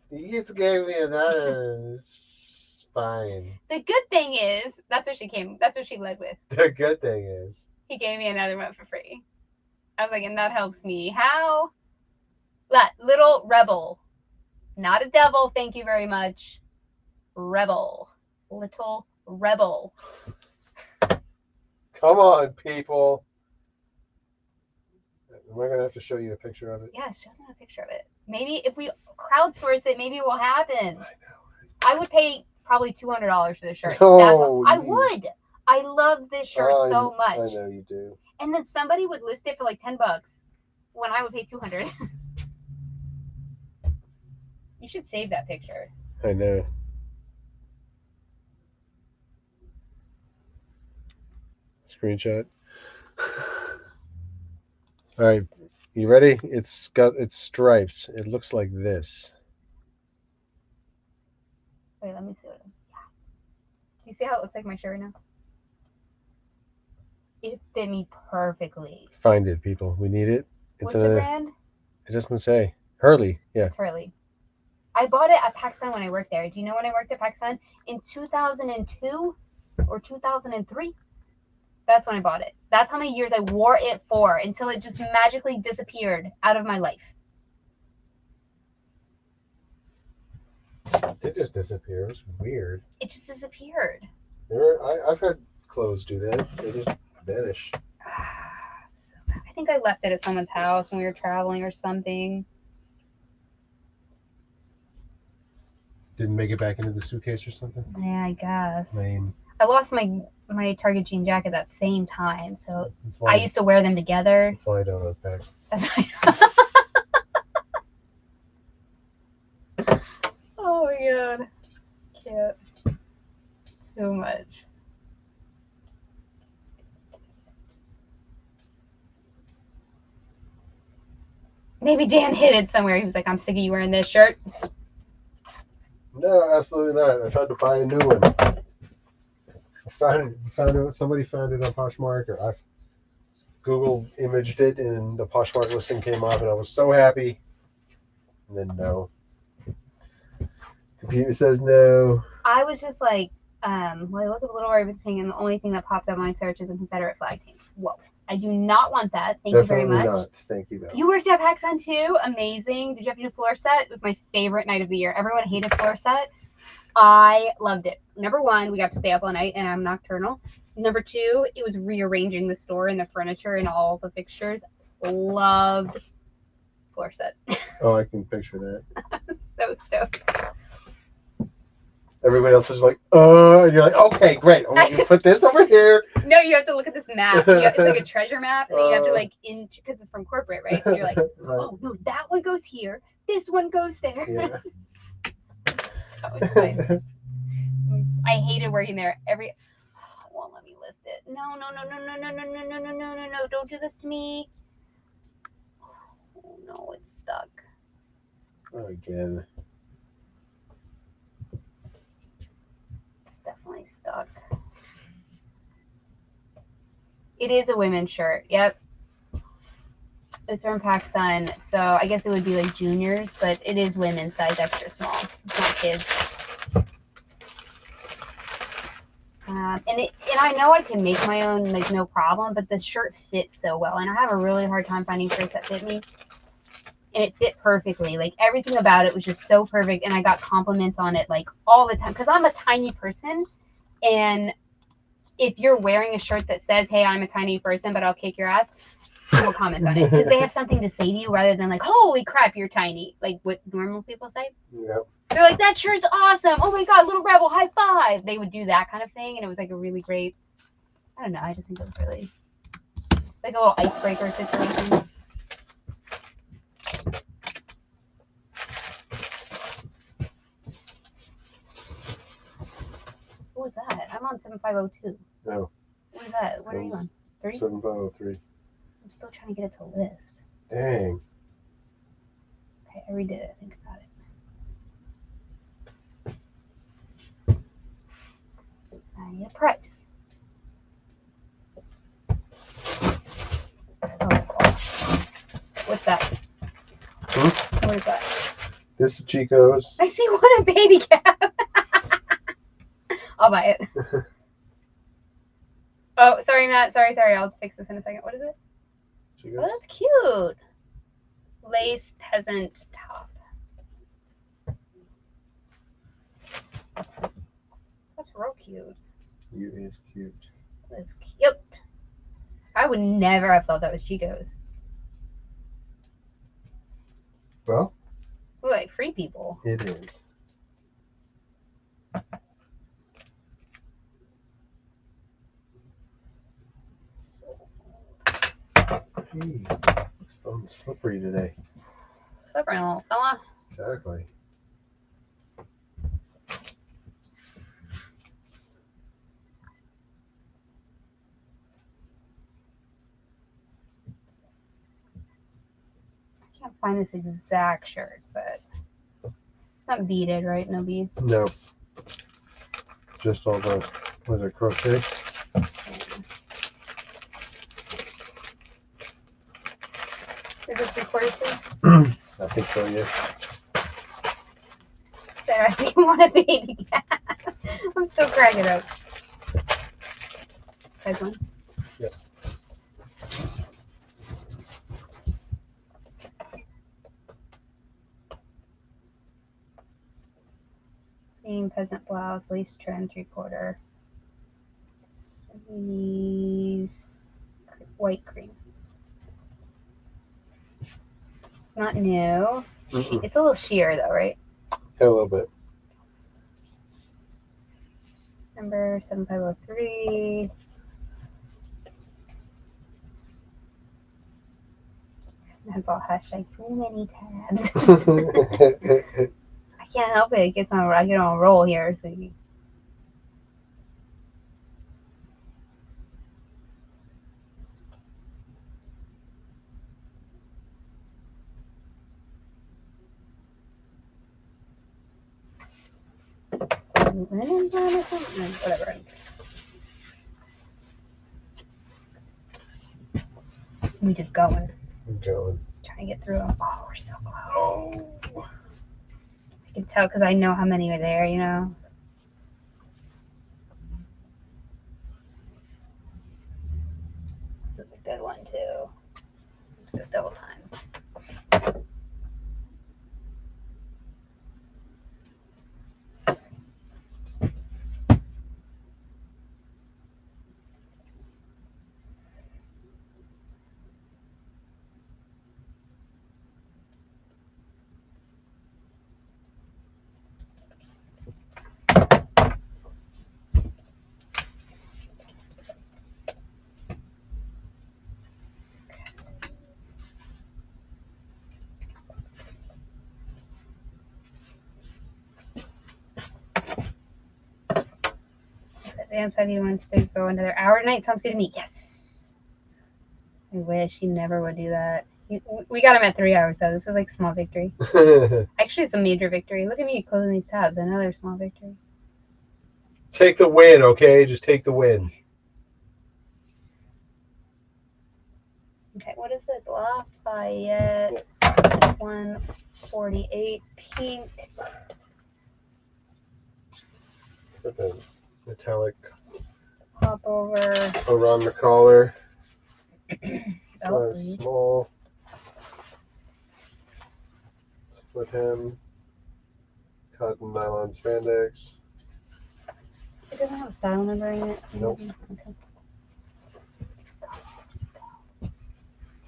He just gave me another. It's fine. The good thing is, that's what she led with. The good thing is, He gave me another one for free. I was like, and that helps me. How? Little Rebel. Not a devil, thank you very much. Rebel. Little Rebel. come on, people. Am I going to have to show you a picture of it? Yeah, show them a picture of it. Maybe if we crowdsource it, maybe it will happen. I know. I would pay probably $200 for this shirt. Oh, I would. I love this shirt so much. I know you do. And then somebody would list it for like $10 when I would pay $200. You should save that picture. I know. Screenshot. All right, you ready? It's got its stripes. It looks like this. Wait, let me see what. Do you see how it looks like my shirt now? It fit me perfectly. Find it, people. We need it. What's the brand? It doesn't say. Hurley. Yeah. It's Hurley. I bought it at PacSun when I worked there. Do you know when I worked at PacSun? In 2002 or 2003. That's when I bought it. That's how many years I wore it for until it just magically disappeared out of my life. It just disappeared. It was weird. It just disappeared. I've had clothes do that. They just vanish. So bad. I think I left it at someone's house when we were traveling or something. Didn't make it back into the suitcase or something? Yeah, I guess. Lame. I lost my Target jean jacket that same time, so That's why I used to wear them together. That's why I don't unpack. That's right. Oh my god. Cute. Too much. Maybe Dan hid it somewhere. He was like, I'm sick of you wearing this shirt. No, absolutely not. I tried to buy a new one. I found it. Somebody found it on Poshmark, or I Google imaged it, and the Poshmark listing came up, and I was so happy. And then no. Computer says no. I was just like, well, I look at the little rabbit thing, and the only thing that popped up on my search is a Confederate flag tank. Whoa. I do not want that. Thank you very much. Not. Thank you, though. You worked at PacSun too? Amazing. Did you have to do floor set? It was my favorite night of the year. Everyone hated floor set. I loved it. Number one, we got to stay up all night, and I'm nocturnal. Number two, it was rearranging the store and the furniture and all the fixtures. Loved floor set. Oh, I can picture that. I was so stoked. Everybody else is like, and you're like, okay, great. I'm going to put this over here. No, you have to look at this map. It's like a treasure map, and then you have to like because it's from corporate, right? So you're like, oh no, that one goes here. This one goes there. Yeah. So excited. I hated working there. It won't let me list it. No. Don't do this to me. Oh no, it's stuck. Again. It's definitely stuck. It is a women's shirt. Yep. It's from PacSun, so I guess it would be like juniors, but it is women's size extra small. It's not kids. And I know I can make my own, like, no problem, but the shirt fits so well, and I have a really hard time finding shirts that fit me. And it fit perfectly. Like, everything about it was just so perfect, and I got compliments on it, like, all the time. Because I'm a tiny person, and if you're wearing a shirt that says, hey, I'm a tiny person, but I'll kick your ass, people comment on it. Because they have something to say to you rather than, like, holy crap, you're tiny. Like, what normal people say. Yep. They're like, that shirt's awesome. Oh, my God, little rebel, high five. They would do that kind of thing, and it was, like, a really great, I don't know, I just think it was really, like, a little icebreaker situation. What was that? I'm on 7502. No. What is that? What are you on? 3? 7503. I'm still trying to get it to list. Dang. Okay, I redid it. I think I got it. I need a price. Oh, gosh. What's that? What is that? This is Chico's. I see what a baby cat. I'll buy it. Oh, sorry, Matt. Sorry. I'll fix this in a second. What is it? Chico's? Oh, that's cute. Lace peasant top. That's real cute. You is cute. That's cute. I would never have thought that was Chico's. Well, We're like free people. it is. Hey, this phone's slippery today. Slippery little fella. Exactly. I can't find this exact shirt, but it's not beaded, right? No beads. No. Just all the, was it crochet? quarters too? I think so, yeah. Sarah, do you want a baby cat? I'm still cracking up. Size 1? Yep. Cream peasant blouse, lace trim, 3/4. Sleeves, white cream. It's not new. Mm-mm. It's a little sheer though, right? Yeah, a little bit. Number 7503. That's all hashtag too many tabs. I can't help it. It gets on. I get on a roll here. So you... linen blend or something. Whatever. We just going. I'm going. Trying to get through them. Oh, we're so close. Oh. I can tell because I know how many are there. You know. This is a good one too. Let's go double time. Dan said he wants to go another hour tonight. Sounds good to me. Yes. I wish he never would do that. We got him at 3 hours though. This is like a small victory. Actually, it's a major victory. Look at me closing these tabs. Another small victory. Take the win, okay? Just take the win. Okay, what is it? Lafayette 148 pink. With the metallic Pop over. around the collar. Bell Size sleeve. small. Split hem. Cotton nylon spandex. It doesn't have a style number in it. Nope. Okay.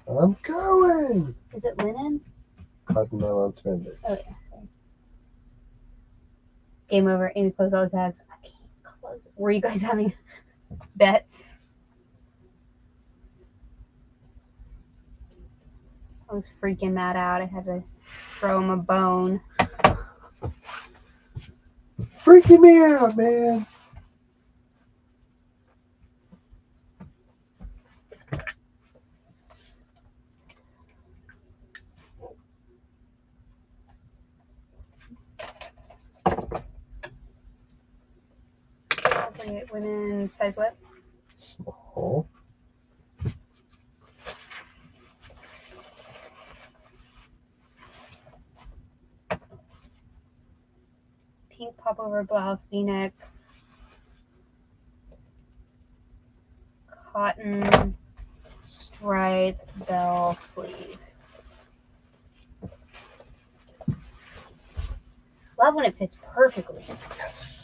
I'm going. Is it linen? Cotton nylon spandex. Oh yeah, sorry. Game over. Amy, close all the tabs. I can't close it. Were you guys having bets? I was freaking that out. I had to throw him a bone. Freaking me out, man. Women's size what? Small. Pink popover blouse, V-neck, cotton striped bell sleeve. Love when it fits perfectly. Yes.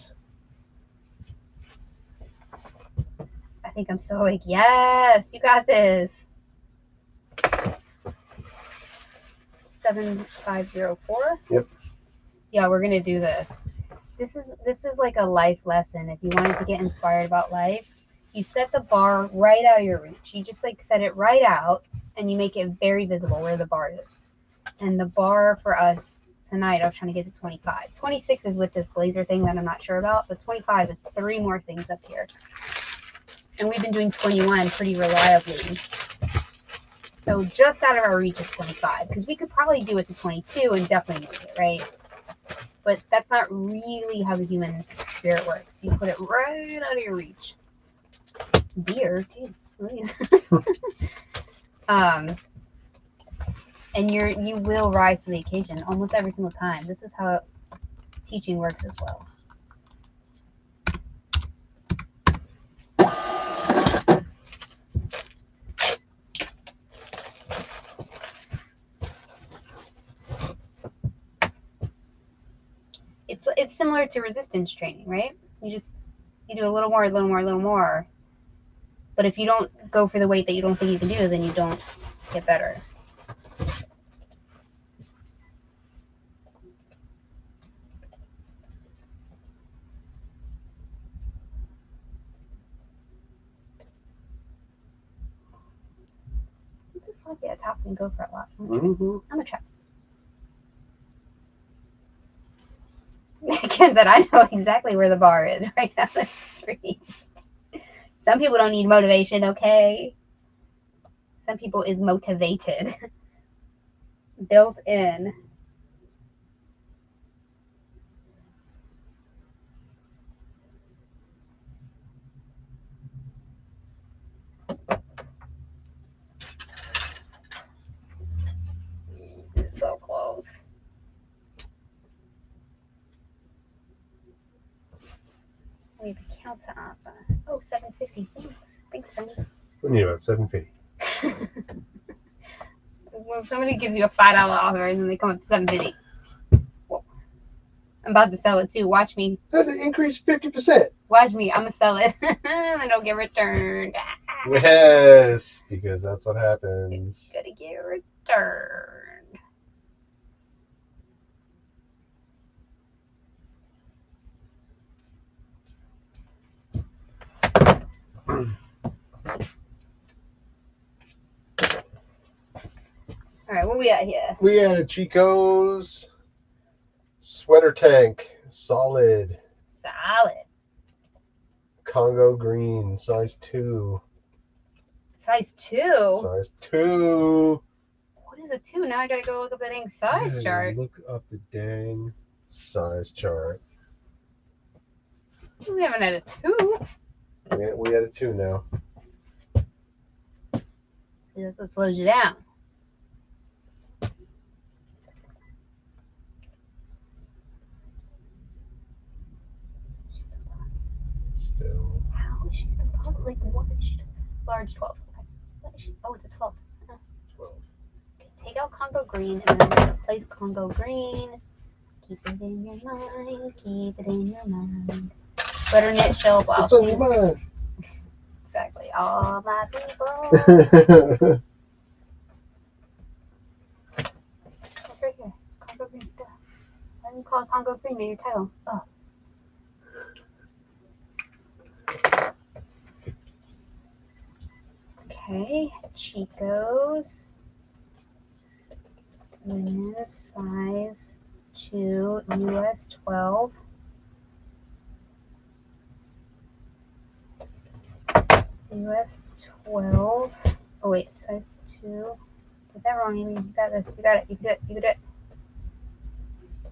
I think I'm so like, yes, you got this. 7504. Yep. Yeah, we're gonna do this. This is like a life lesson. If you wanted to get inspired about life, you set the bar right out of your reach. You just like set it right out and you make it very visible where the bar is. And the bar for us tonight, I was trying to get to 25. 26 is with this blazer thing that I'm not sure about, but 25 is 3 more things up here. And we've been doing 21 pretty reliably. So just out of our reach is 25, because we could probably do it to 22 and definitely make it, right? But that's not really how the human spirit works. You put it right out of your reach. Beer, jeez, please. And you will rise to the occasion almost every single time. This is how teaching works as well. It's similar to resistance training, right? You do a little more, a little more, a little more. But if you don't go for the weight that you don't think you can do, then you don't get better. This might be a top and go for a lot. I'm gonna try. Ken said, I know exactly where the bar is right down the street. Some people don't need motivation, okay? Some people is motivated. Built in. So close. I need to count it off. Oh, $7.50. Thanks, friends. We need about $7.50. When somebody gives you a $5 offer and then they come up to $7.50. Whoa. I'm about to sell it too. Watch me. That's an increase 50%. Watch me. I'm gonna sell it. And it'll get returned. Yes, because that's what happens. It's gonna get returned. All right, what we at here? We had a Chico's sweater tank, solid. Solid. Congo green, size 2. Size 2? Size 2. What is a 2? Now I gotta go look up the dang size chart. Look up the dang size chart. We haven't had a 2. We had a 2 now. See, that's what slows you down. Still. How is she still talking? Like, what is she? Large 12. Okay. What is she? Oh, it's a 12. 12. Okay, take out Congo green and then replace Congo green. Keep it in your mind. Keep it in your mind. Sweater knit show up. It's on your mind. Exactly. All my people. It's right here. Congo green. Why do you call it Congo green in your title? Oh. Okay. Chico's. Women's size 2, US 12. US 12. Oh wait, size 2. Get that wrong, Amy. You got this. You got it. You can do it. You can do it.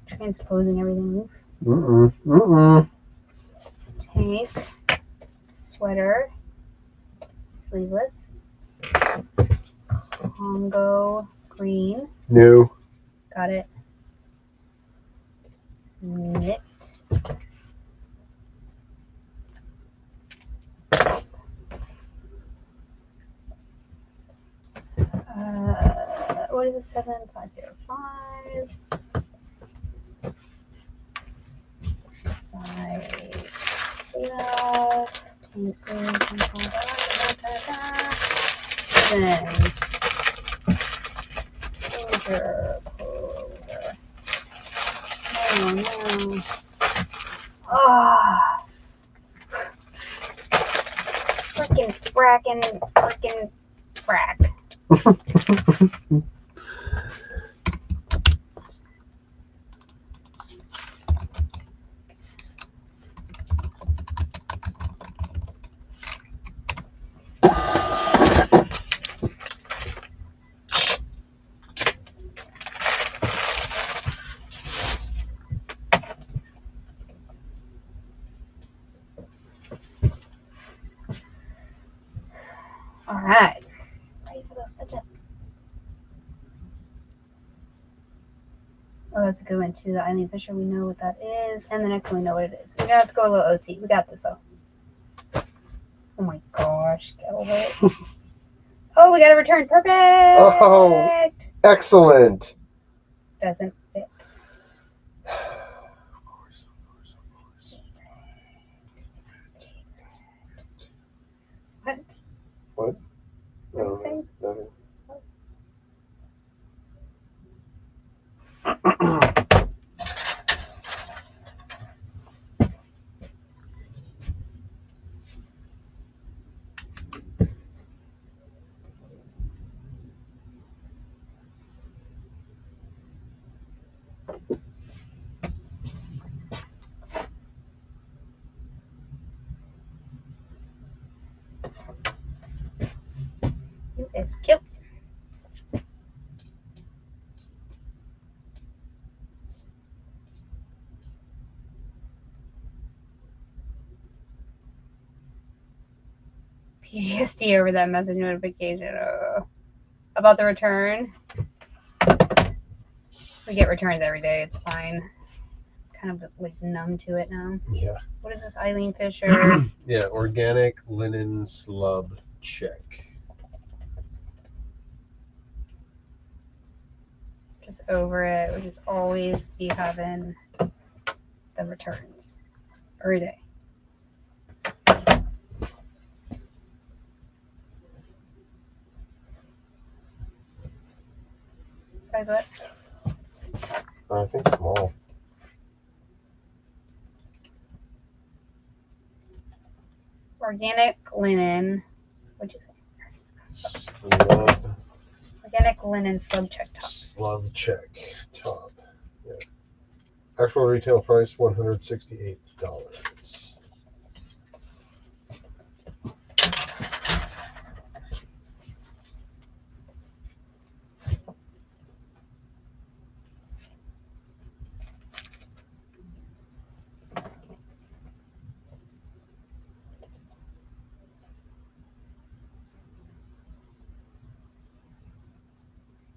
Transposing everything. Tank. Sweater. Sleeveless. Congo green. New. Got it. Knit. What is it? 7505. Size 12. 7. Closure. Oh no. Oh. Freaking frack. All right. Ready for those bitches. Oh, that's a good one too. The Eileen Fisher, we know what that is, and the next one we know what it is. We're gonna have to go a little OT. We got this though. Oh my gosh, get over it. Oh, we got a return. Perfect. Oh. Excellent. Doesn't fit. Of course. What? What? What are you saying? Nothing. You is cute. PTSD over that message notification about the return. We get returns every day. It's fine. Kind of like numb to it now. Yeah. What is this, Eileen Fisher? Yeah, organic linen slub check. Just over it. We'll just always be having the returns every day. Size what? I think small. Organic linen. What'd you say? Slub. Organic linen slub check top. Slub check top. Yeah. Actual retail price $168.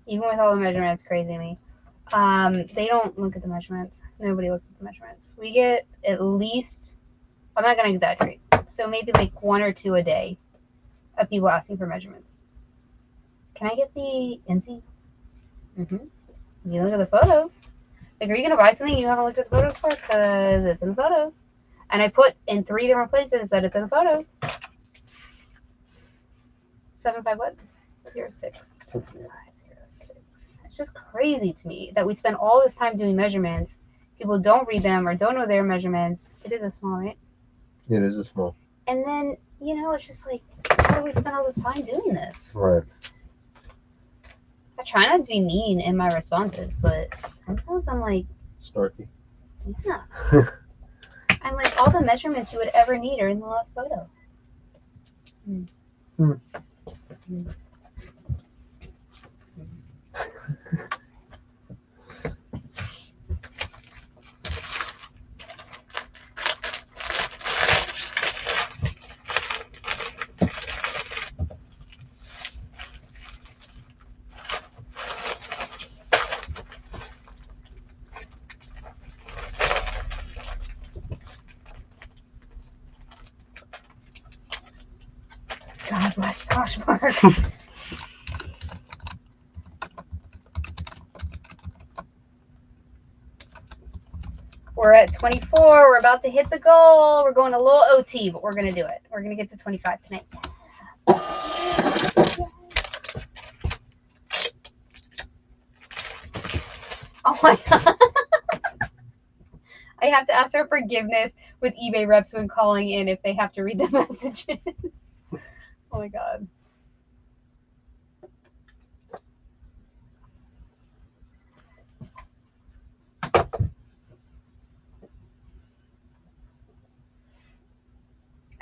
Even with all the measurements, crazy to me. They don't look at the measurements. Nobody looks at the measurements. We get at least, I'm not going to exaggerate, so maybe like 1 or 2 a day of people asking for measurements. Can I get the NC? You look at the photos. Like, are you going to buy something you haven't looked at the photos for? Because it's in the photos. And I put in 3 different places that it's in the photos. 75 what? 06. 7506. It's just crazy to me that we spend all this time doing measurements. People don't read them or don't know their measurements. It is a small, right? It is a small. And then, it's just like, how do we spend all this time doing this? Right. I try not to be mean in my responses, but sometimes I'm like, Snarky. yeah. I'm like, all the measurements you would ever need are in the last photo. God bless Poshmark. We're at 24. We're about to hit the goal. We're going a little OT, but we're going to do it. We're going to get to 25 tonight. Oh my God. I have to ask for forgiveness with eBay reps when calling in if they have to read the messages. Oh my God.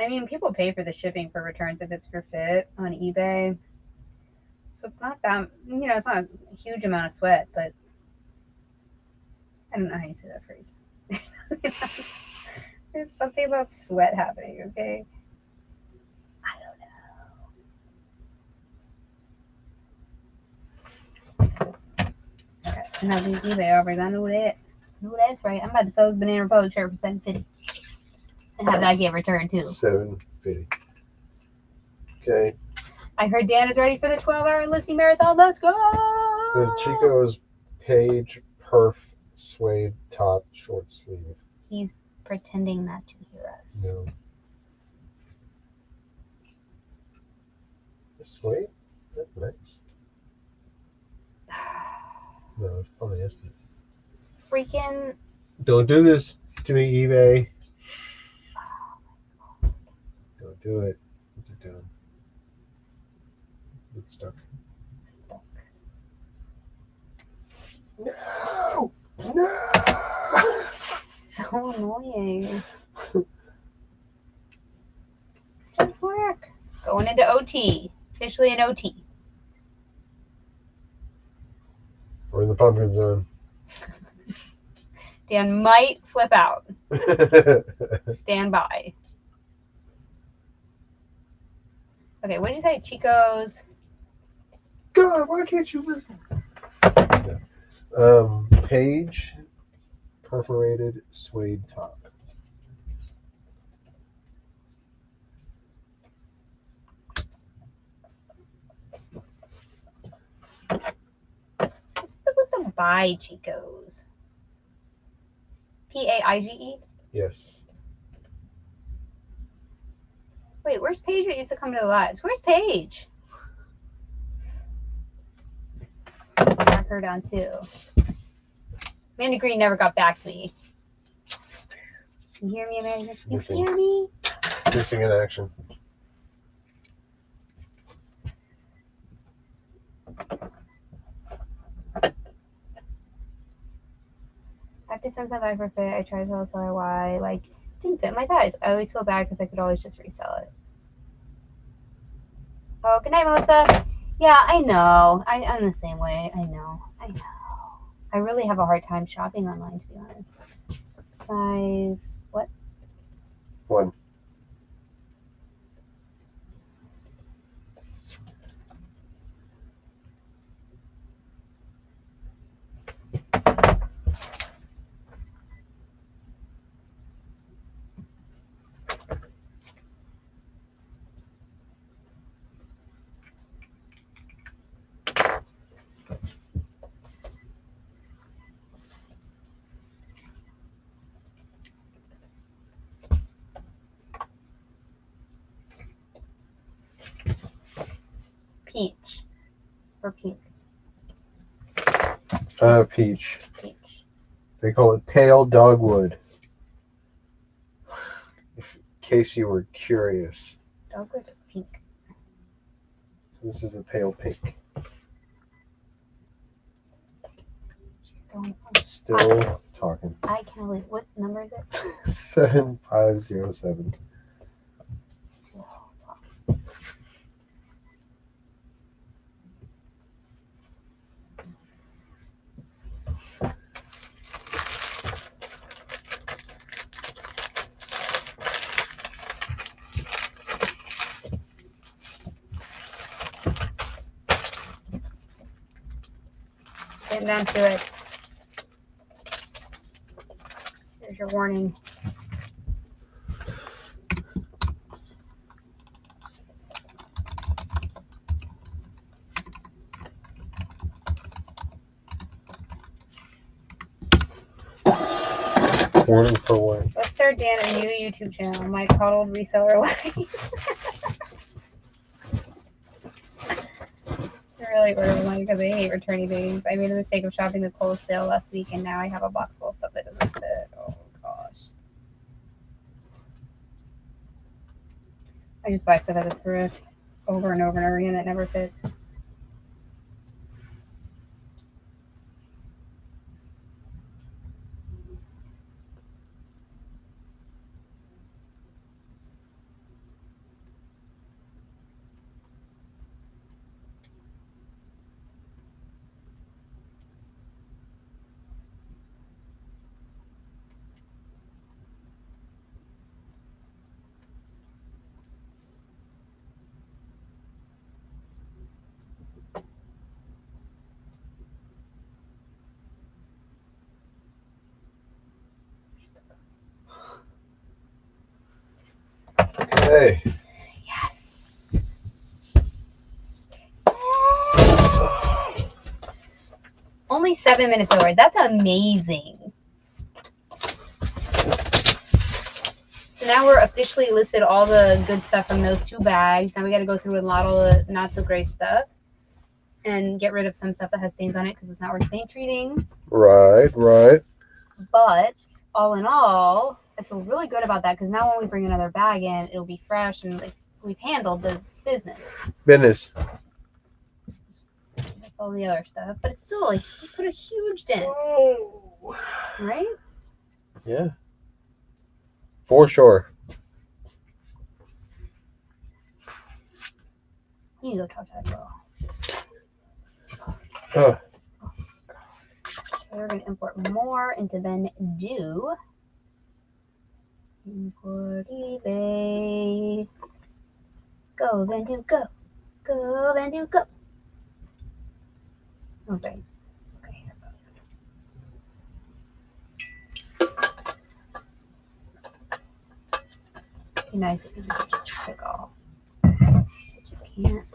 I mean, people pay for the shipping for returns if it's for fit on eBay. So it's not that, it's not a huge amount of sweat, but I don't know how you say that phrase. There's something about sweat happening, okay? I don't know. Okay. And I'll do eBay offers. I know that. I know that's right. I'm about to sell this Banana Republic shirt for $7.50 and have that get returned too. $7.50. Okay. I heard Dan is ready for the 12-hour listing marathon. Let's go! The Chico's Page Perf Suede Top Short Sleeve. He's pretending not to hear us. No. The suede? That's nice. No, it's polyester. Freaking. Don't do this to me, eBay. Don't do it. What's it doing? It's stuck. No! No! So annoying. Just work. Going into OT. Officially an OT. We're in the pumpkin zone. Dan might flip out. Stand by. Okay, what did you say? Chico's. God, why can't you listen? Page Perforated Suede Top. What's with the buy Chico's? Paige? Yes. Wait, where's Paige that used to come to the lives? Where's Paige? Track her down too. Amanda Green never got back to me. You hear me, Amanda? You hear me? Missing in action. I have to send something for fit. I tried to tell the seller why, like, didn't fit my thighs. I always feel bad because I could always just resell it. Oh, good night, Melissa. Yeah, I know. I'm the same way. I know. I really have a hard time shopping online, to be honest. Size, what? 1. Peach. Or pink. Peach. Peach. They call it pale dogwood. In case you were curious. Dogwood or pink? So this is a pale pink. She's still on the phone. Still talking. I can't believe. What number is it? 7507. Still talking. Getting down to it. Here's your warning. Warning for what? Let's start Dan a new YouTube channel. My coddled reseller life. I really ordered one because I hate returning things. I made the mistake of shopping the Kohl's sale last week, and now I have a box full of stuff that doesn't fit. Oh gosh. I just buy stuff at the thrift over and over and over again that never fits. Hey. Yes. Yes. Only 7 minutes over. That's amazing. So now we're officially listed all the good stuff from those 2 bags. Now we got to go through and lot all the not so great stuff and get rid of some stuff that has stains on it because it's not worth stain treating. Right. But all in all, I feel really good about that because now when we bring another bag in, it'll be fresh and like we've handled the business. Business. That's all the other stuff, but it's still like we put a huge dent, right? Yeah. For sure. You need to go talk to that girl. We're going to import more into Vendoo. Import eBay. Go, Vendoo, go. Go, Vendoo, go. Okay. Okay, here it goes. Be nice if you could just click off. But you can't.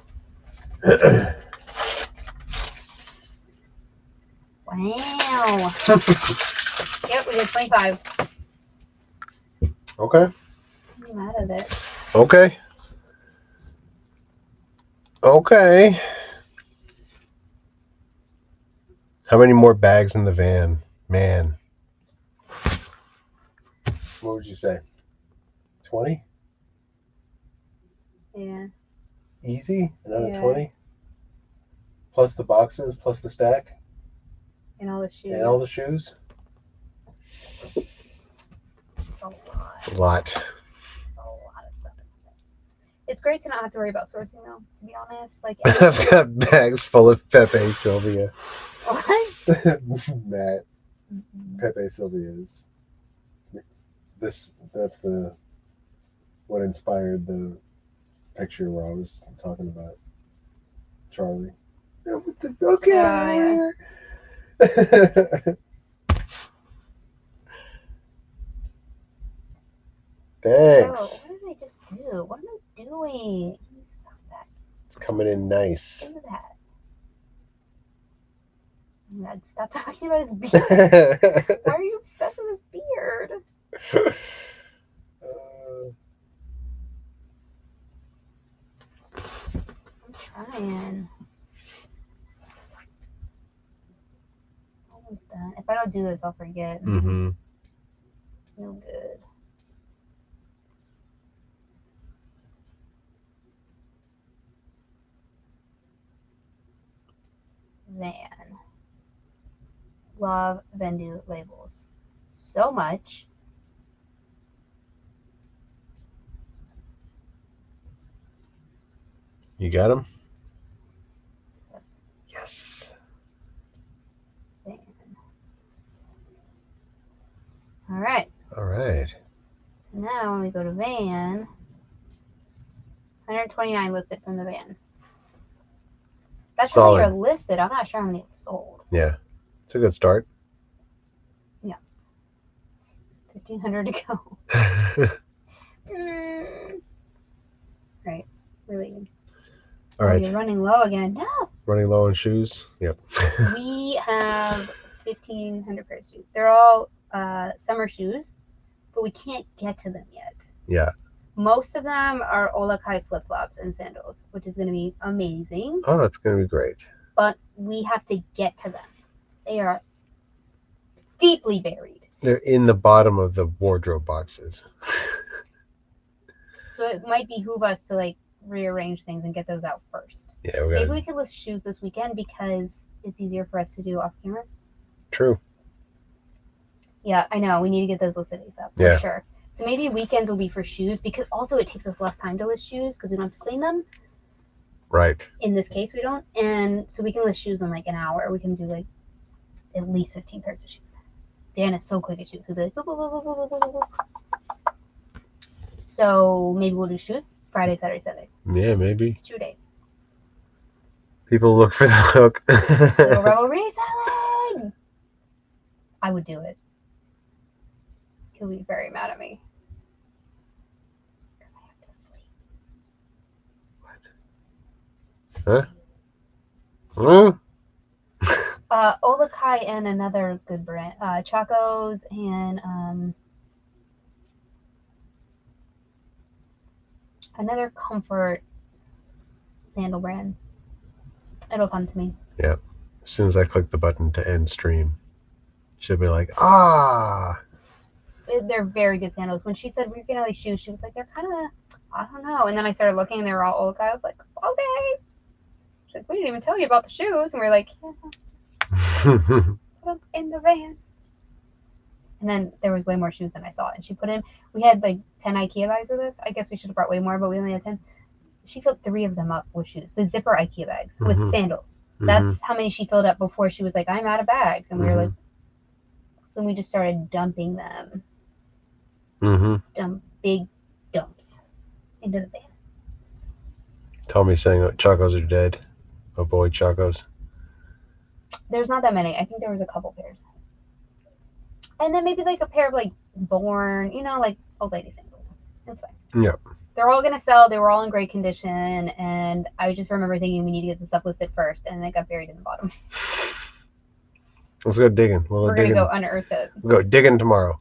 Wow. Yep, we did 25. Okay. I'm out of it. Okay. How many more bags in the van? Man. What would you say? 20? Yeah. Easy? Another Yeah. 20? Plus the boxes, plus the stack? And all the shoes. And all the shoes? It's a lot. A lot. It's a lot of stuff. It's great to not have to worry about sourcing, though, to be honest. Like, I've got bags full of Pepe Sylvia. What? Matt. Pepe Sylvia's. That's what inspired the picture where I was talking about Charlie. Okay. Yeah. Thanks. Oh, what did I just do? What am I doing? Stop that. It's coming in nice. Look at that. Oh my God, stop talking about his beard. Why are you obsessed with his beard? I'm trying. Almost done. If I don't do this, I'll forget. Mm-hmm. No good. Van. Love Vendoo labels so much. You got them? Yes. Van. All right. All right. So now when we go to van, 129 listed from the van. That's Solid. how many are listed. I'm not sure how many have sold. Yeah. It's a good start. Yeah. 1,500 to go. Right. Really. All right. You're running low again. No. Running low on shoes. Yep. We have 1,500 pairs of shoes. They're all summer shoes, but we can't get to them yet. Yeah. Most of them are Olakai flip-flops and sandals, which is going to be amazing. Oh, it's going to be great. But we have to get to them. They are deeply buried. They're in the bottom of the wardrobe boxes. So it might behoove us to like rearrange things and get those out first. Yeah, Maybe we could list shoes this weekend because it's easier for us to do off camera. True. Yeah, I know. We need to get those listed ASAP for sure. So maybe weekends will be for shoes because also it takes us less time to list shoes because we don't have to clean them. Right. In this case, we don't. And so we can list shoes in like an hour. We can do like at least 15 pairs of shoes. Dan is so quick at shoes. He'll be like, boop, boop, boop, boop, boop, boop, boop. So maybe we'll do shoes Friday, Saturday, Sunday. Yeah, maybe. Shoe day. People look for the hook. Little rebel reselling. I would do it. He'll be very mad at me. Huh? Hmm? Olakai and another good brand, Chacos and another comfort sandal brand. It'll come to me. Yeah. As soon as I click the button to end stream, she'll be like, ah. They're very good sandals. When she said we're getting all these shoes, she was like, they're kind of, I don't know. And then I started looking, and they were all Olakai. I was like, okay. She's like, we didn't even tell you about the shoes, and we are like, yeah, put them in the van. And then there was way more shoes than I thought. And she put in, we had like 10 IKEA bags with us. I guess we should have brought way more, but we only had 10. She filled 3 of them up with shoes, the zipper IKEA bags with sandals. That's how many she filled up before she was like, I'm out of bags. And we were like, so we just started dumping them. Big dumps into the van. Tommy's saying Chacos are dead. Avoid Chacos. There's not that many. I think there was a couple pairs. And then maybe like a pair of like Born, like old lady sandals. That's fine. Yeah. They're all going to sell. They were all in great condition. And I just remember thinking we need to get the stuff listed first. And they got buried in the bottom. Let's go digging. We're going to go unearth it. We'll go digging tomorrow.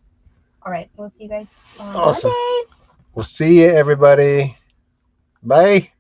All right. We'll see you guys on Awesome. Monday. We'll see you, everybody. Bye.